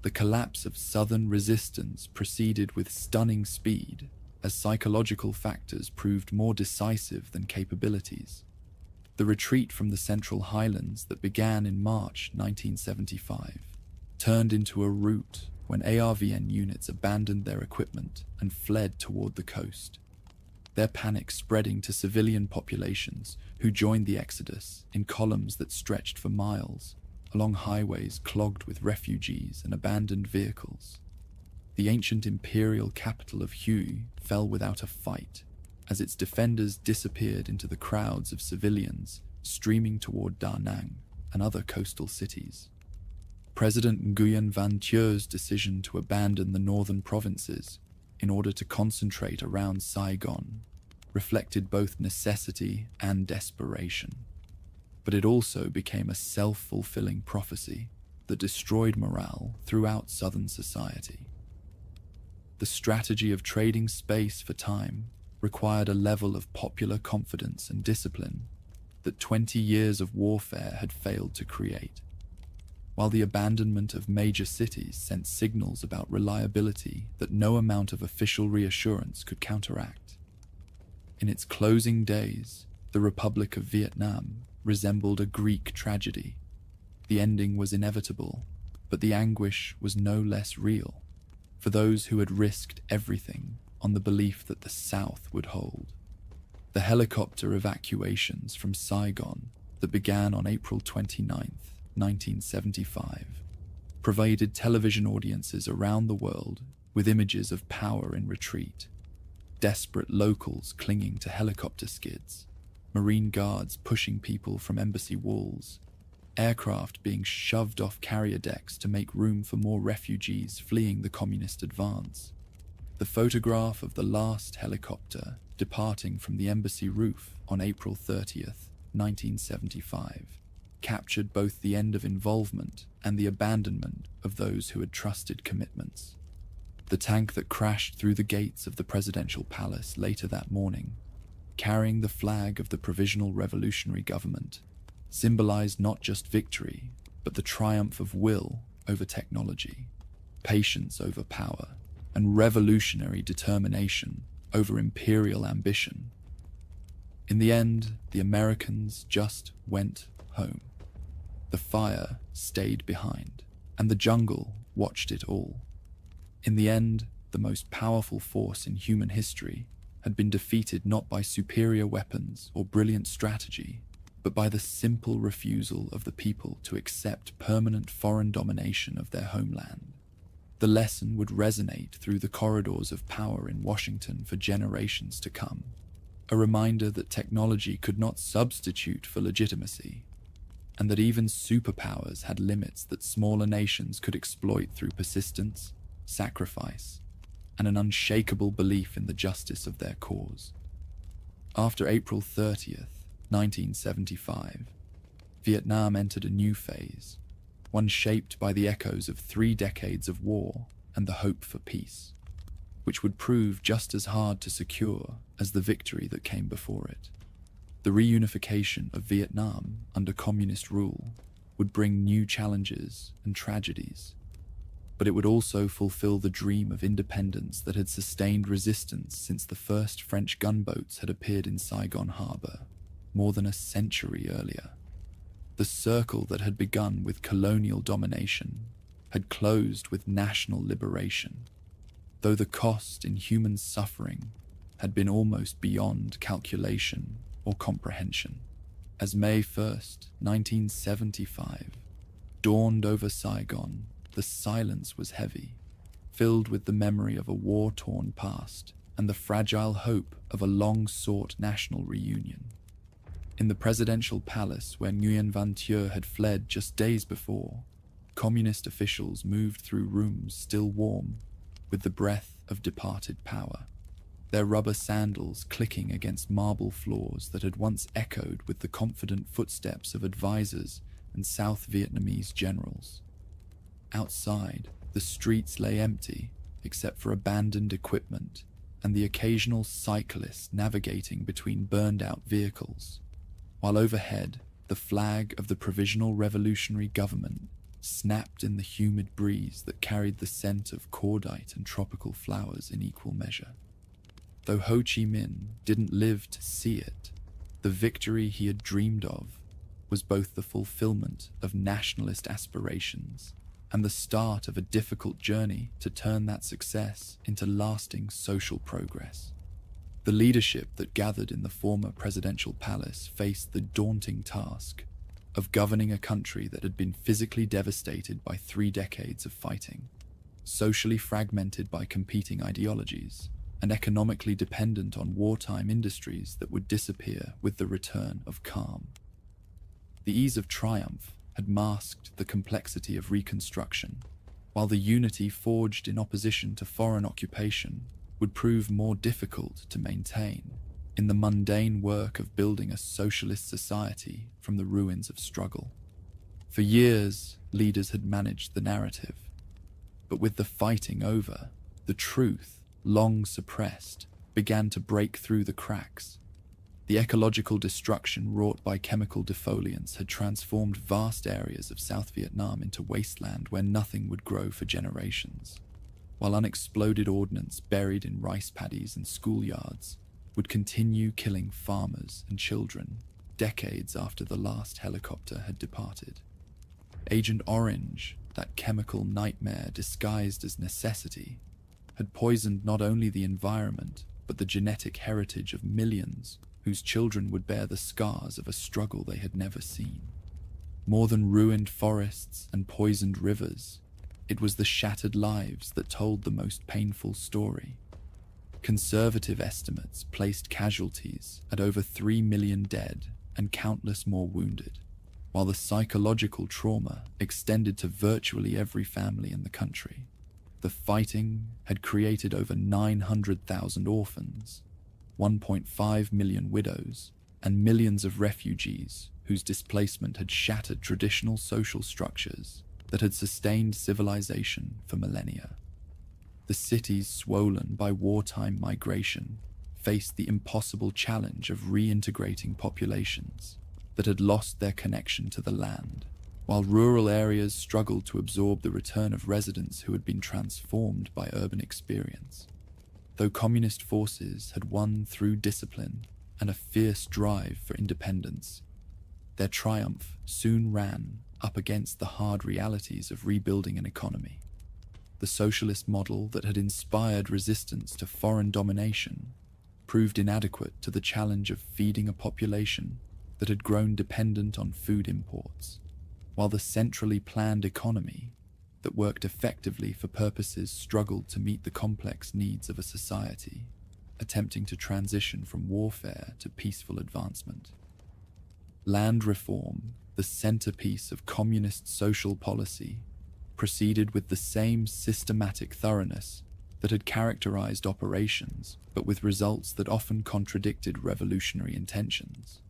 The collapse of southern resistance proceeded with stunning speed as psychological factors proved more decisive than capabilities. The retreat from the Central Highlands that began in March 1975 turned into a rout when ARVN units abandoned their equipment and fled toward the coast, their panic spreading to civilian populations who joined the exodus in columns that stretched for miles along highways clogged with refugees and abandoned vehicles. The ancient imperial capital of Hue fell without a fight as its defenders disappeared into the crowds of civilians streaming toward Da Nang and other coastal cities. President Nguyen Van Thieu's decision to abandon the northern provinces in order to concentrate around Saigon reflected both necessity and desperation. But it also became a self-fulfilling prophecy that destroyed morale throughout southern society. The strategy of trading space for time required a level of popular confidence and discipline that 20 years of warfare had failed to create, while the abandonment of major cities sent signals about reliability that no amount of official reassurance could counteract. In its closing days, the Republic of Vietnam resembled a Greek tragedy. The ending was inevitable, but the anguish was no less real for those who had risked everything on the belief that the South would hold. The helicopter evacuations from Saigon that began on April 29th, 1975, provided television audiences around the world with images of power in retreat, desperate locals clinging to helicopter skids, Marine guards pushing people from embassy walls, aircraft being shoved off carrier decks to make room for more refugees fleeing the communist advance. The photograph of the last helicopter departing from the embassy roof on April 30th, 1975, captured both the end of involvement and the abandonment of those who had trusted commitments. The tank that crashed through the gates of the presidential palace later that morning, carrying the flag of the Provisional Revolutionary Government, symbolized not just victory, but the triumph of will over technology, patience over power, and revolutionary determination over imperial ambition. In the end, the Americans just went home. The fire stayed behind, and the jungle watched it all. In the end, the most powerful force in human history had been defeated not by superior weapons or brilliant strategy, but by the simple refusal of the people to accept permanent foreign domination of their homeland. The lesson would resonate through the corridors of power in Washington for generations to come, a reminder that technology could not substitute for legitimacy, and that even superpowers had limits that smaller nations could exploit through persistence, sacrifice, and an unshakable belief in the justice of their cause. After April 30th, 1975, Vietnam entered a new phase, one shaped by the echoes of 3 decades of war and the hope for peace, which would prove just as hard to secure as the victory that came before it. The reunification of Vietnam under communist rule would bring new challenges and tragedies, but it would also fulfill the dream of independence that had sustained resistance since the first French gunboats had appeared in Saigon harbor more than a century earlier. The circle that had begun with colonial domination had closed with national liberation, though the cost in human suffering had been almost beyond calculation or comprehension. As May 1st, 1975, dawned over Saigon, the silence was heavy, filled with the memory of a war-torn past and the fragile hope of a long-sought national reunion. In the presidential palace where Nguyen Van Thieu had fled just days before, communist officials moved through rooms still warm with the breath of departed power, their rubber sandals clicking against marble floors that had once echoed with the confident footsteps of advisors and South Vietnamese generals. Outside, the streets lay empty except for abandoned equipment and the occasional cyclist navigating between burned-out vehicles, while overhead, the flag of the Provisional Revolutionary Government snapped in the humid breeze that carried the scent of cordite and tropical flowers in equal measure. Though Ho Chi Minh didn't live to see it, the victory he had dreamed of was both the fulfillment of nationalist aspirations and the start of a difficult journey to turn that success into lasting social progress. The leadership that gathered in the former presidential palace faced the daunting task of governing a country that had been physically devastated by 3 decades of fighting, socially fragmented by competing ideologies, and economically dependent on wartime industries that would disappear with the return of calm. The ease of triumph had masked the complexity of reconstruction, while the unity forged in opposition to foreign occupation would prove more difficult to maintain in the mundane work of building a socialist society from the ruins of struggle. For years, leaders had managed the narrative, but with the fighting over, the truth, long suppressed, began to break through the cracks. The ecological destruction wrought by chemical defoliants had transformed vast areas of South Vietnam into wasteland where nothing would grow for generations, while unexploded ordnance buried in rice paddies and schoolyards would continue killing farmers and children decades after the last helicopter had departed. Agent Orange, that chemical nightmare disguised as necessity, had poisoned not only the environment but the genetic heritage of millions whose children would bear the scars of a struggle they had never seen. More than ruined forests and poisoned rivers, it was the shattered lives that told the most painful story. Conservative estimates placed casualties at over 3 million dead and countless more wounded, while the psychological trauma extended to virtually every family in the country. The fighting had created over 900,000 orphans, 1.5 million widows, and millions of refugees whose displacement had shattered traditional social structures that had sustained civilization for millennia. The cities swollen by wartime migration faced the impossible challenge of reintegrating populations that had lost their connection to the land, while rural areas struggled to absorb the return of residents who had been transformed by urban experience. Though communist forces had won through discipline and a fierce drive for independence, their triumph soon ran up against the hard realities of rebuilding an economy. The socialist model that had inspired resistance to foreign domination proved inadequate to the challenge of feeding a population that had grown dependent on food imports, while the centrally planned economy that worked effectively for purposes struggled to meet the complex needs of a society attempting to transition from warfare to peaceful advancement. Land reform, the centerpiece of communist social policy, proceeded with the same systematic thoroughness that had characterized operations, but with results that often contradicted revolutionary intentions.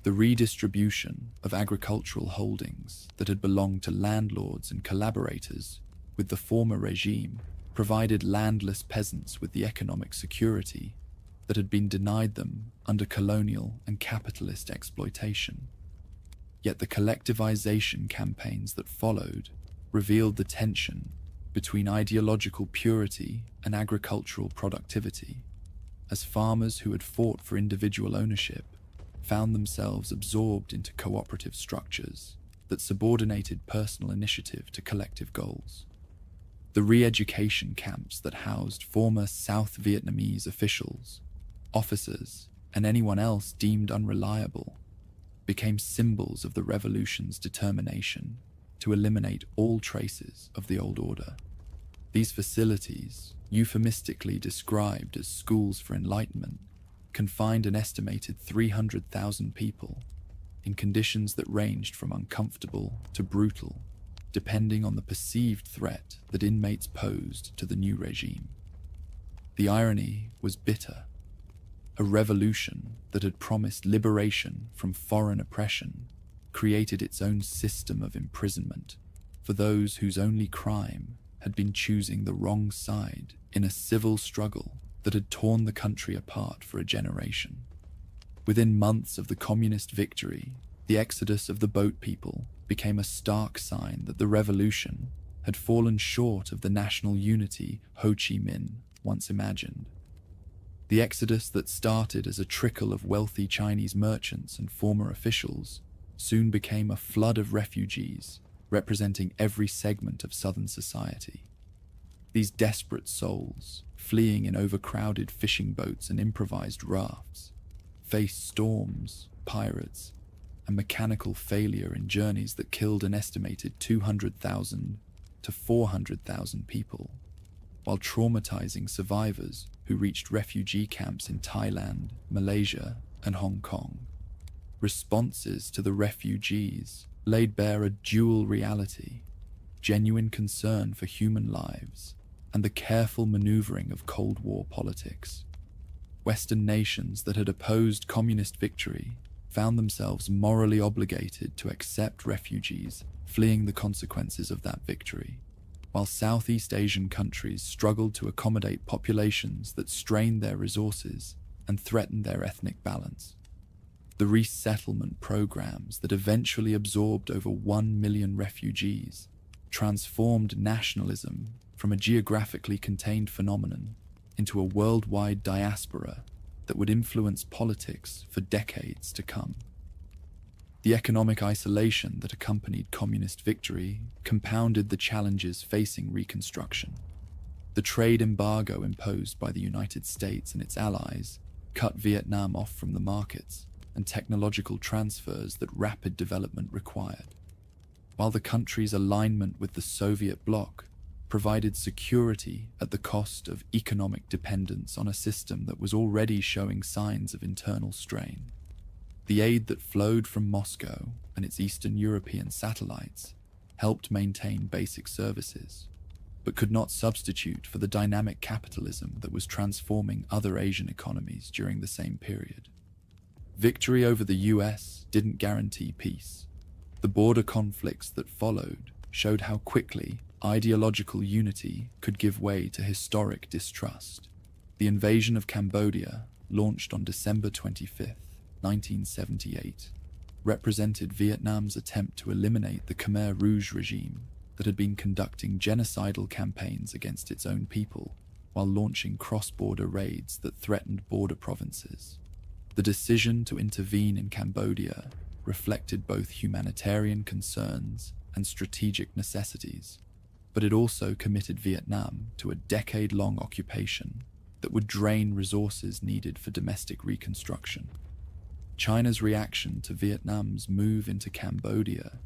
The redistribution of agricultural holdings that had belonged to landlords and collaborators with the former regime provided landless peasants with the economic security that had been denied them under colonial and capitalist exploitation. Yet the collectivization campaigns that followed revealed the tension between ideological purity and agricultural productivity, as farmers who had fought for individual ownership found themselves absorbed into cooperative structures that subordinated personal initiative to collective goals. The re-education camps that housed former South Vietnamese officials, officers, and anyone else deemed unreliable became symbols of the revolution's determination to eliminate all traces of the old order. These facilities, euphemistically described as schools for enlightenment, confined an estimated 300,000 people in conditions that ranged from uncomfortable to brutal, depending on the perceived threat that inmates posed to the new regime. The irony was bitter. A revolution that had promised liberation from foreign oppression created its own system of imprisonment for those whose only crime had been choosing the wrong side in a civil struggle that had torn the country apart for a generation. Within months of the communist victory, the exodus of the boat people became a stark sign that the revolution had fallen short of the national unity Ho Chi Minh once imagined. The exodus that started as a trickle of wealthy Chinese merchants and former officials soon became a flood of refugees representing every segment of southern society. These desperate souls, fleeing in overcrowded fishing boats and improvised rafts, faced storms, pirates, and mechanical failure in journeys that killed an estimated 200,000 to 400,000 people, while traumatizing survivors who reached refugee camps in Thailand, Malaysia, and Hong Kong. Responses to the refugees laid bare a dual reality: genuine concern for human lives and the careful maneuvering of Cold War politics. Western nations that had opposed communist victory found themselves morally obligated to accept refugees fleeing the consequences of that victory, while Southeast Asian countries struggled to accommodate populations that strained their resources and threatened their ethnic balance. The resettlement programs that eventually absorbed over 1 million refugees transformed nationalism from a geographically contained phenomenon into a worldwide diaspora that would influence politics for decades to come. The economic isolation that accompanied communist victory compounded the challenges facing Reconstruction. The trade embargo imposed by the United States and its allies cut Vietnam off from the markets and technological transfers that rapid development required, while the country's alignment with the Soviet bloc provided security at the cost of economic dependence on a system that was already showing signs of internal strain. The aid that flowed from Moscow and its Eastern European satellites helped maintain basic services, but could not substitute for the dynamic capitalism that was transforming other Asian economies during the same period. Victory over the US didn't guarantee peace. The border conflicts that followed showed how quickly ideological unity could give way to historic distrust. The invasion of Cambodia, launched on December 25, 1978, represented Vietnam's attempt to eliminate the Khmer Rouge regime that had been conducting genocidal campaigns against its own people while launching cross-border raids that threatened border provinces. The decision to intervene in Cambodia reflected both humanitarian concerns and strategic necessities, but it also committed Vietnam to a decade-long occupation that would drain resources needed for domestic reconstruction. China's reaction to Vietnam's move into Cambodia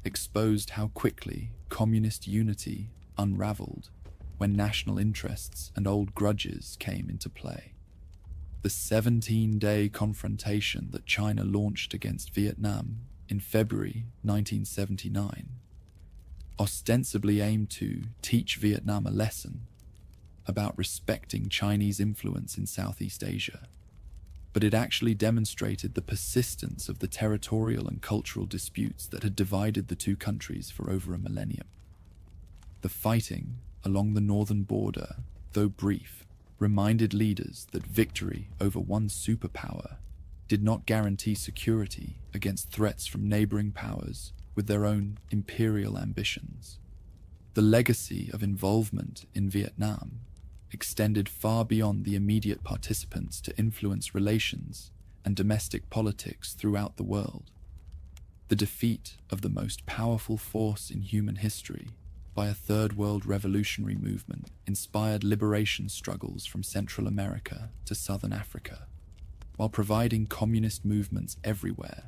exposed how quickly communist unity unraveled when national interests and old grudges came into play. The 17-day confrontation that China launched against Vietnam in February 1979 ostensibly aimed to teach Vietnam a lesson about respecting Chinese influence in Southeast Asia, but it actually demonstrated the persistence of the territorial and cultural disputes that had divided the two countries for over a millennium. The fighting along the northern border, though brief, reminded leaders that victory over one superpower did not guarantee security against threats from neighboring powers with their own imperial ambitions. The legacy of involvement in Vietnam extended far beyond the immediate participants to influence relations and domestic politics throughout the world. The defeat of the most powerful force in human history by a Third World revolutionary movement inspired liberation struggles from Central America to Southern Africa, while providing communist movements everywhere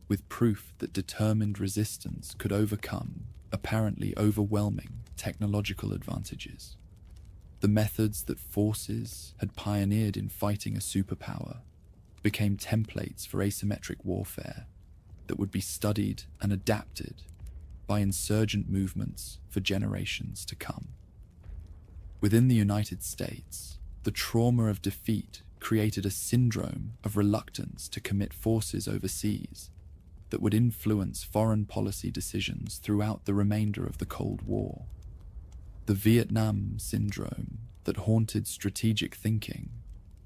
with proof that determined resistance could overcome apparently overwhelming technological advantages. The methods that forces had pioneered in fighting a superpower became templates for asymmetric warfare that would be studied and adapted by insurgent movements for generations to come. Within the United States, the trauma of defeat created a syndrome of reluctance to commit forces overseas that would influence foreign policy decisions throughout the remainder of the Cold War. The Vietnam syndrome that haunted strategic thinking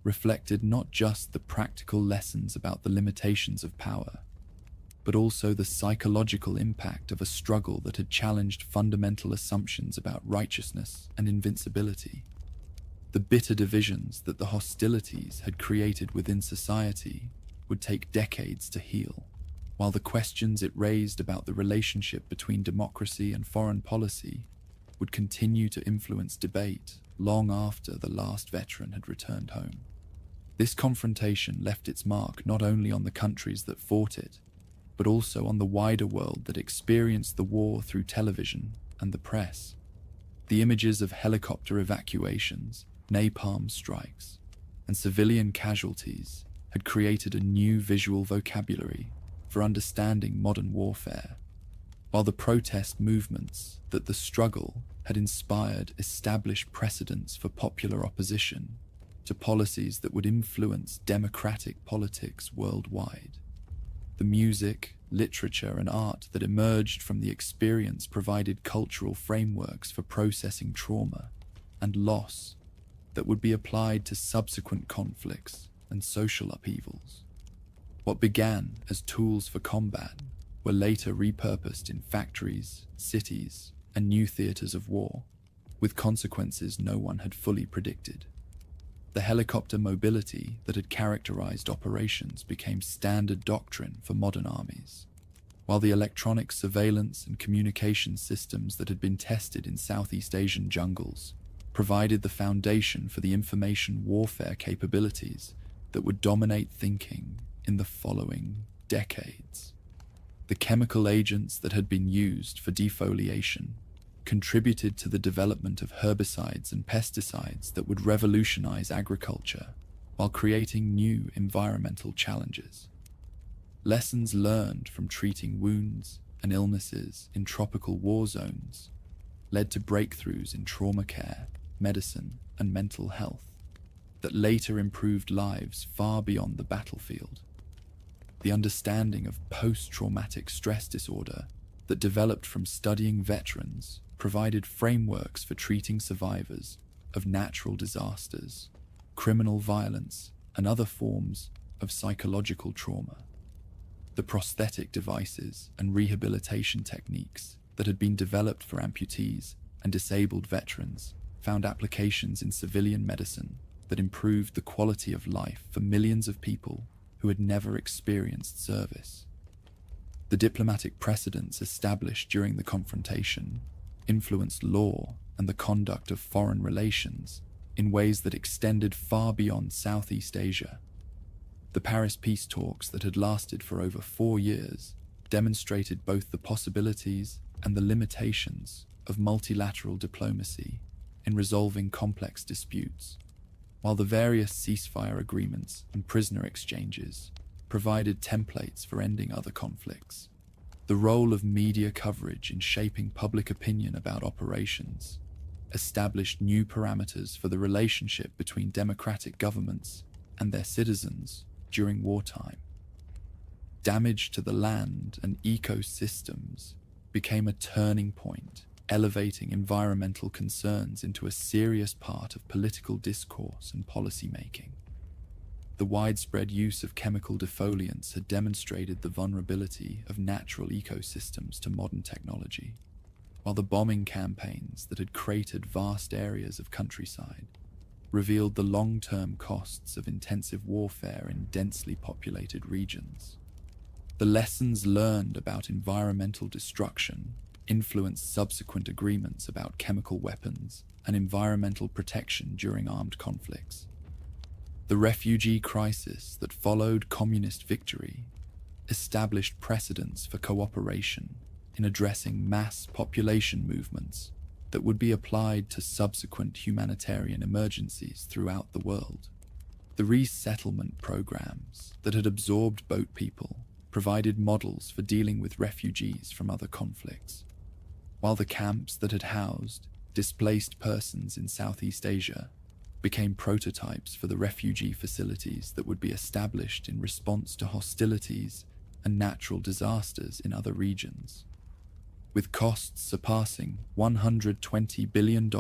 reflected not just the practical lessons about the limitations of power, but also the psychological impact of a struggle that had challenged fundamental assumptions about righteousness and invincibility. The bitter divisions that the hostilities had created within society would take decades to heal, while the questions it raised about the relationship between democracy and foreign policy would continue to influence debate long after the last veteran had returned home. This confrontation left its mark not only on the countries that fought it, but also on the wider world that experienced the war through television and the press. The images of helicopter evacuations, napalm strikes, and civilian casualties had created a new visual vocabulary for understanding modern warfare, while the protest movements that the struggle had inspired established precedents for popular opposition to policies that would influence democratic politics worldwide. The music, literature, and art that emerged from the experience provided cultural frameworks for processing trauma and loss that would be applied to subsequent conflicts and social upheavals. What began as tools for combat were later repurposed in factories, cities, and new theaters of war, with consequences no one had fully predicted. The helicopter mobility that had characterized operations became standard doctrine for modern armies, while the electronic surveillance and communication systems that had been tested in Southeast Asian jungles provided the foundation for the information warfare capabilities that would dominate thinking in the following decades. The chemical agents that had been used for defoliation contributed to the development of herbicides and pesticides that would revolutionize agriculture while creating new environmental challenges. Lessons learned from treating wounds and illnesses in tropical war zones led to breakthroughs in trauma care, medicine, and mental health that later improved lives far beyond the battlefield. The understanding of post-traumatic stress disorder that developed from studying veterans provided frameworks for treating survivors of natural disasters, criminal violence, and other forms of psychological trauma. The prosthetic devices and rehabilitation techniques that had been developed for amputees and disabled veterans found applications in civilian medicine that improved the quality of life for millions of people who had never experienced service. The diplomatic precedents established during the confrontation influenced law and the conduct of foreign relations in ways that extended far beyond Southeast Asia. The Paris peace talks that had lasted for over 4 years demonstrated both the possibilities and the limitations of multilateral diplomacy in resolving complex disputes, while the various ceasefire agreements and prisoner exchanges provided templates for ending other conflicts. The role of media coverage in shaping public opinion about operations established new parameters for the relationship between democratic governments and their citizens during wartime. Damage to the land and ecosystems became a turning point, elevating environmental concerns into a serious part of political discourse and policy-making. The widespread use of chemical defoliants had demonstrated the vulnerability of natural ecosystems to modern technology, while the bombing campaigns that had cratered vast areas of countryside revealed the long-term costs of intensive warfare in densely populated regions. The lessons learned about environmental destruction influenced subsequent agreements about chemical weapons and environmental protection during armed conflicts. The refugee crisis that followed communist victory established precedents for cooperation in addressing mass population movements that would be applied to subsequent humanitarian emergencies throughout the world. The resettlement programs that had absorbed boat people provided models for dealing with refugees from other conflicts, while the camps that had housed displaced persons in Southeast Asia became prototypes for the refugee facilities that would be established in response to hostilities and natural disasters in other regions. With costs surpassing $120 billion by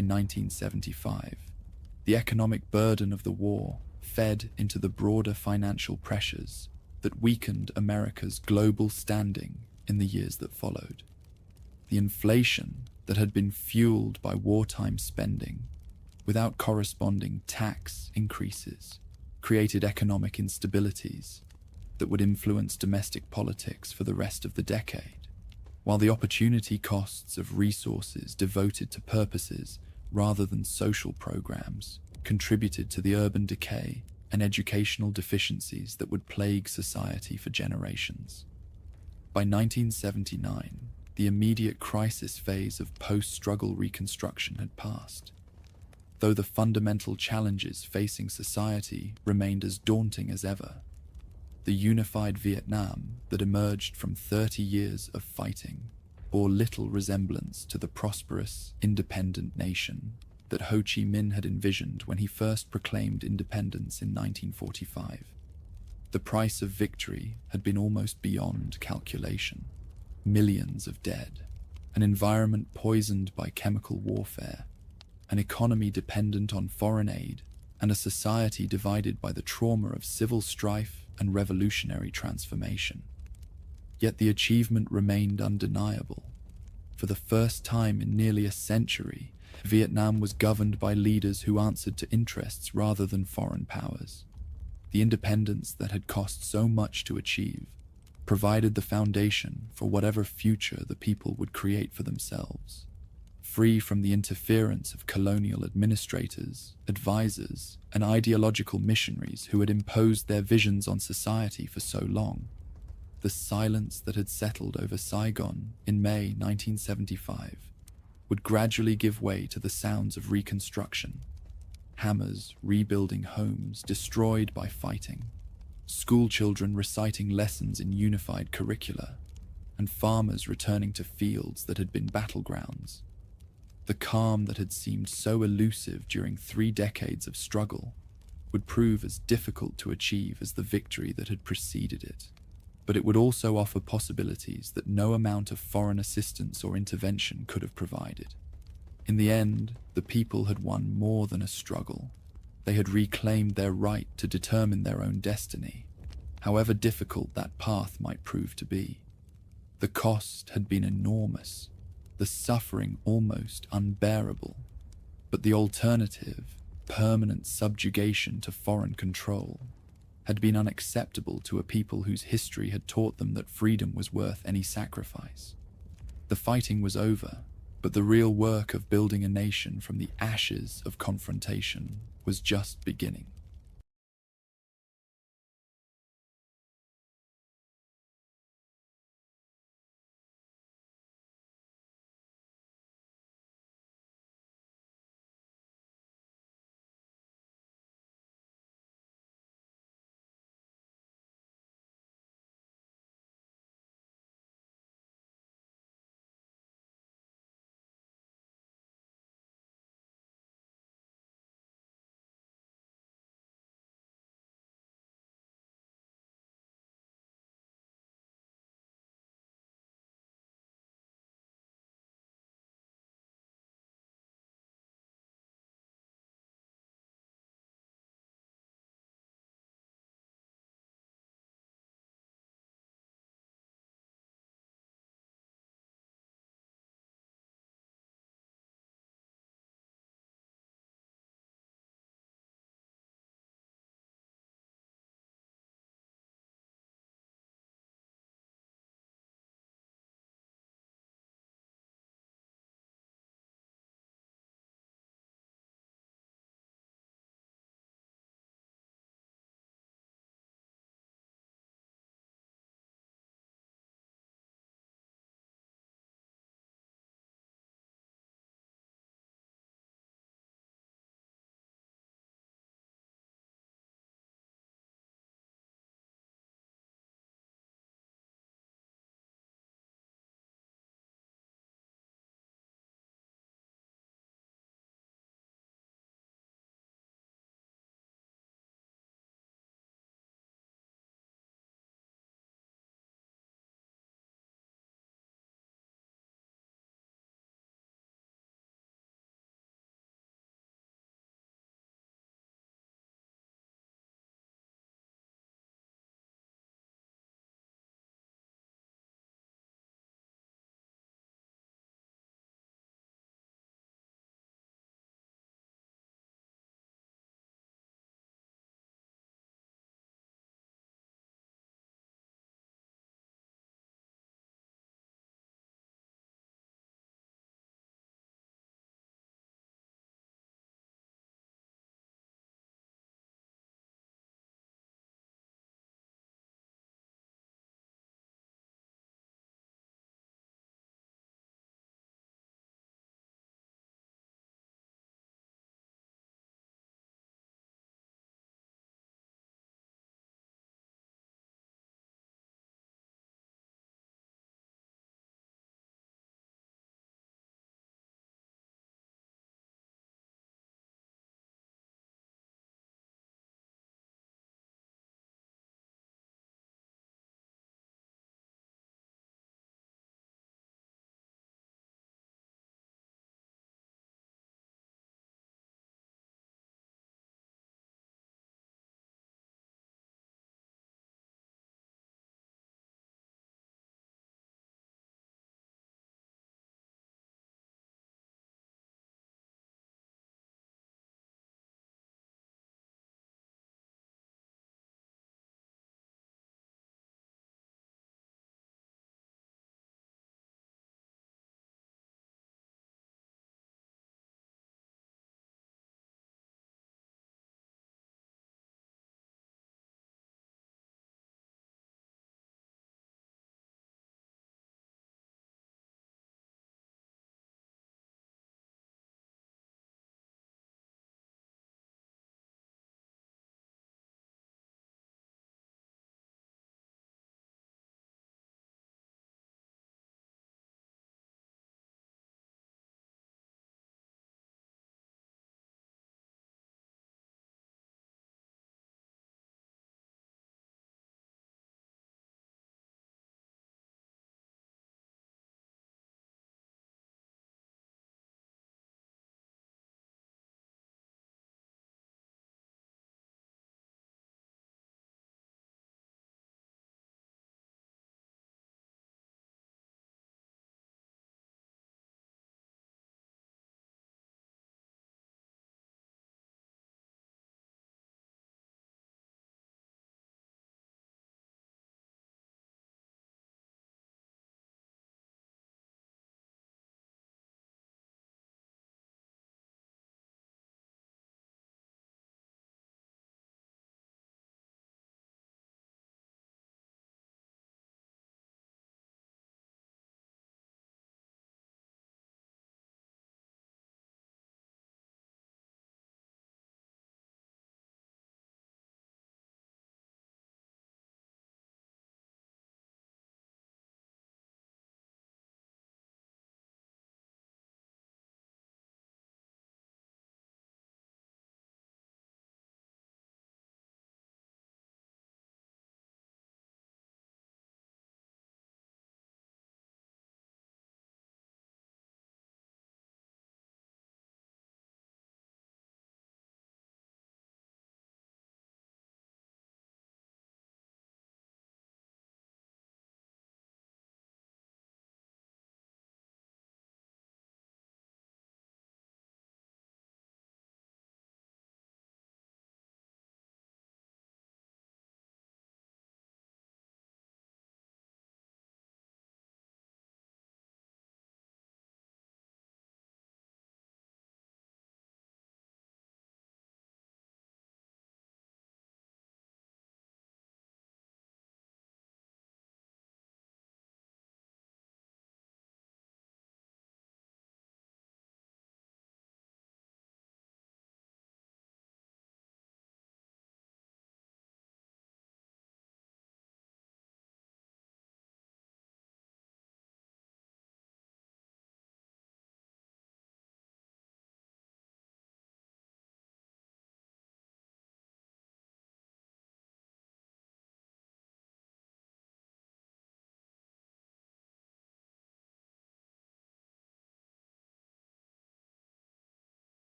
1975, the economic burden of the war fed into the broader financial pressures that weakened America's global standing in the years that followed. The inflation that had been fueled by wartime spending without corresponding tax increases created economic instabilities that would influence domestic politics for the rest of the decade, while the opportunity costs of resources devoted to purposes rather than social programs contributed to the urban decay and educational deficiencies that would plague society for generations. By 1979, the immediate crisis phase of post-struggle reconstruction had passed, though the fundamental challenges facing society remained as daunting as ever. The unified Vietnam that emerged from 30 years of fighting bore little resemblance to the prosperous, independent nation that Ho Chi Minh had envisioned when he first proclaimed independence in 1945. The price of victory had been almost beyond calculation. Millions of dead, an environment poisoned by chemical warfare, an economy dependent on foreign aid, and a society divided by the trauma of civil strife and revolutionary transformation. Yet the achievement remained undeniable. For the first time in nearly a century, Vietnam was governed by leaders who answered to interests rather than foreign powers. The independence that had cost so much to achieve provided the foundation for whatever future the people would create for themselves. free from the interference of colonial administrators, advisors, and ideological missionaries who had imposed their visions on society for so long. The silence that had settled over Saigon in May 1975 would gradually give way to the sounds of reconstruction. Hammers rebuilding homes destroyed by fighting, school children reciting lessons in unified curricula, and farmers returning to fields that had been battlegrounds. The calm that had seemed so elusive during 3 decades of struggle would prove as difficult to achieve as the victory that had preceded it. But it would also offer possibilities that no amount of foreign assistance or intervention could have provided. In the end, the people had won more than a struggle. They had reclaimed their right to determine their own destiny, however difficult that path might prove to be. The cost had been enormous, the suffering almost unbearable, but the alternative, permanent subjugation to foreign control, had been unacceptable to a people whose history had taught them that freedom was worth any sacrifice. The fighting was over, but the real work of building a nation from the ashes of confrontation was just beginning.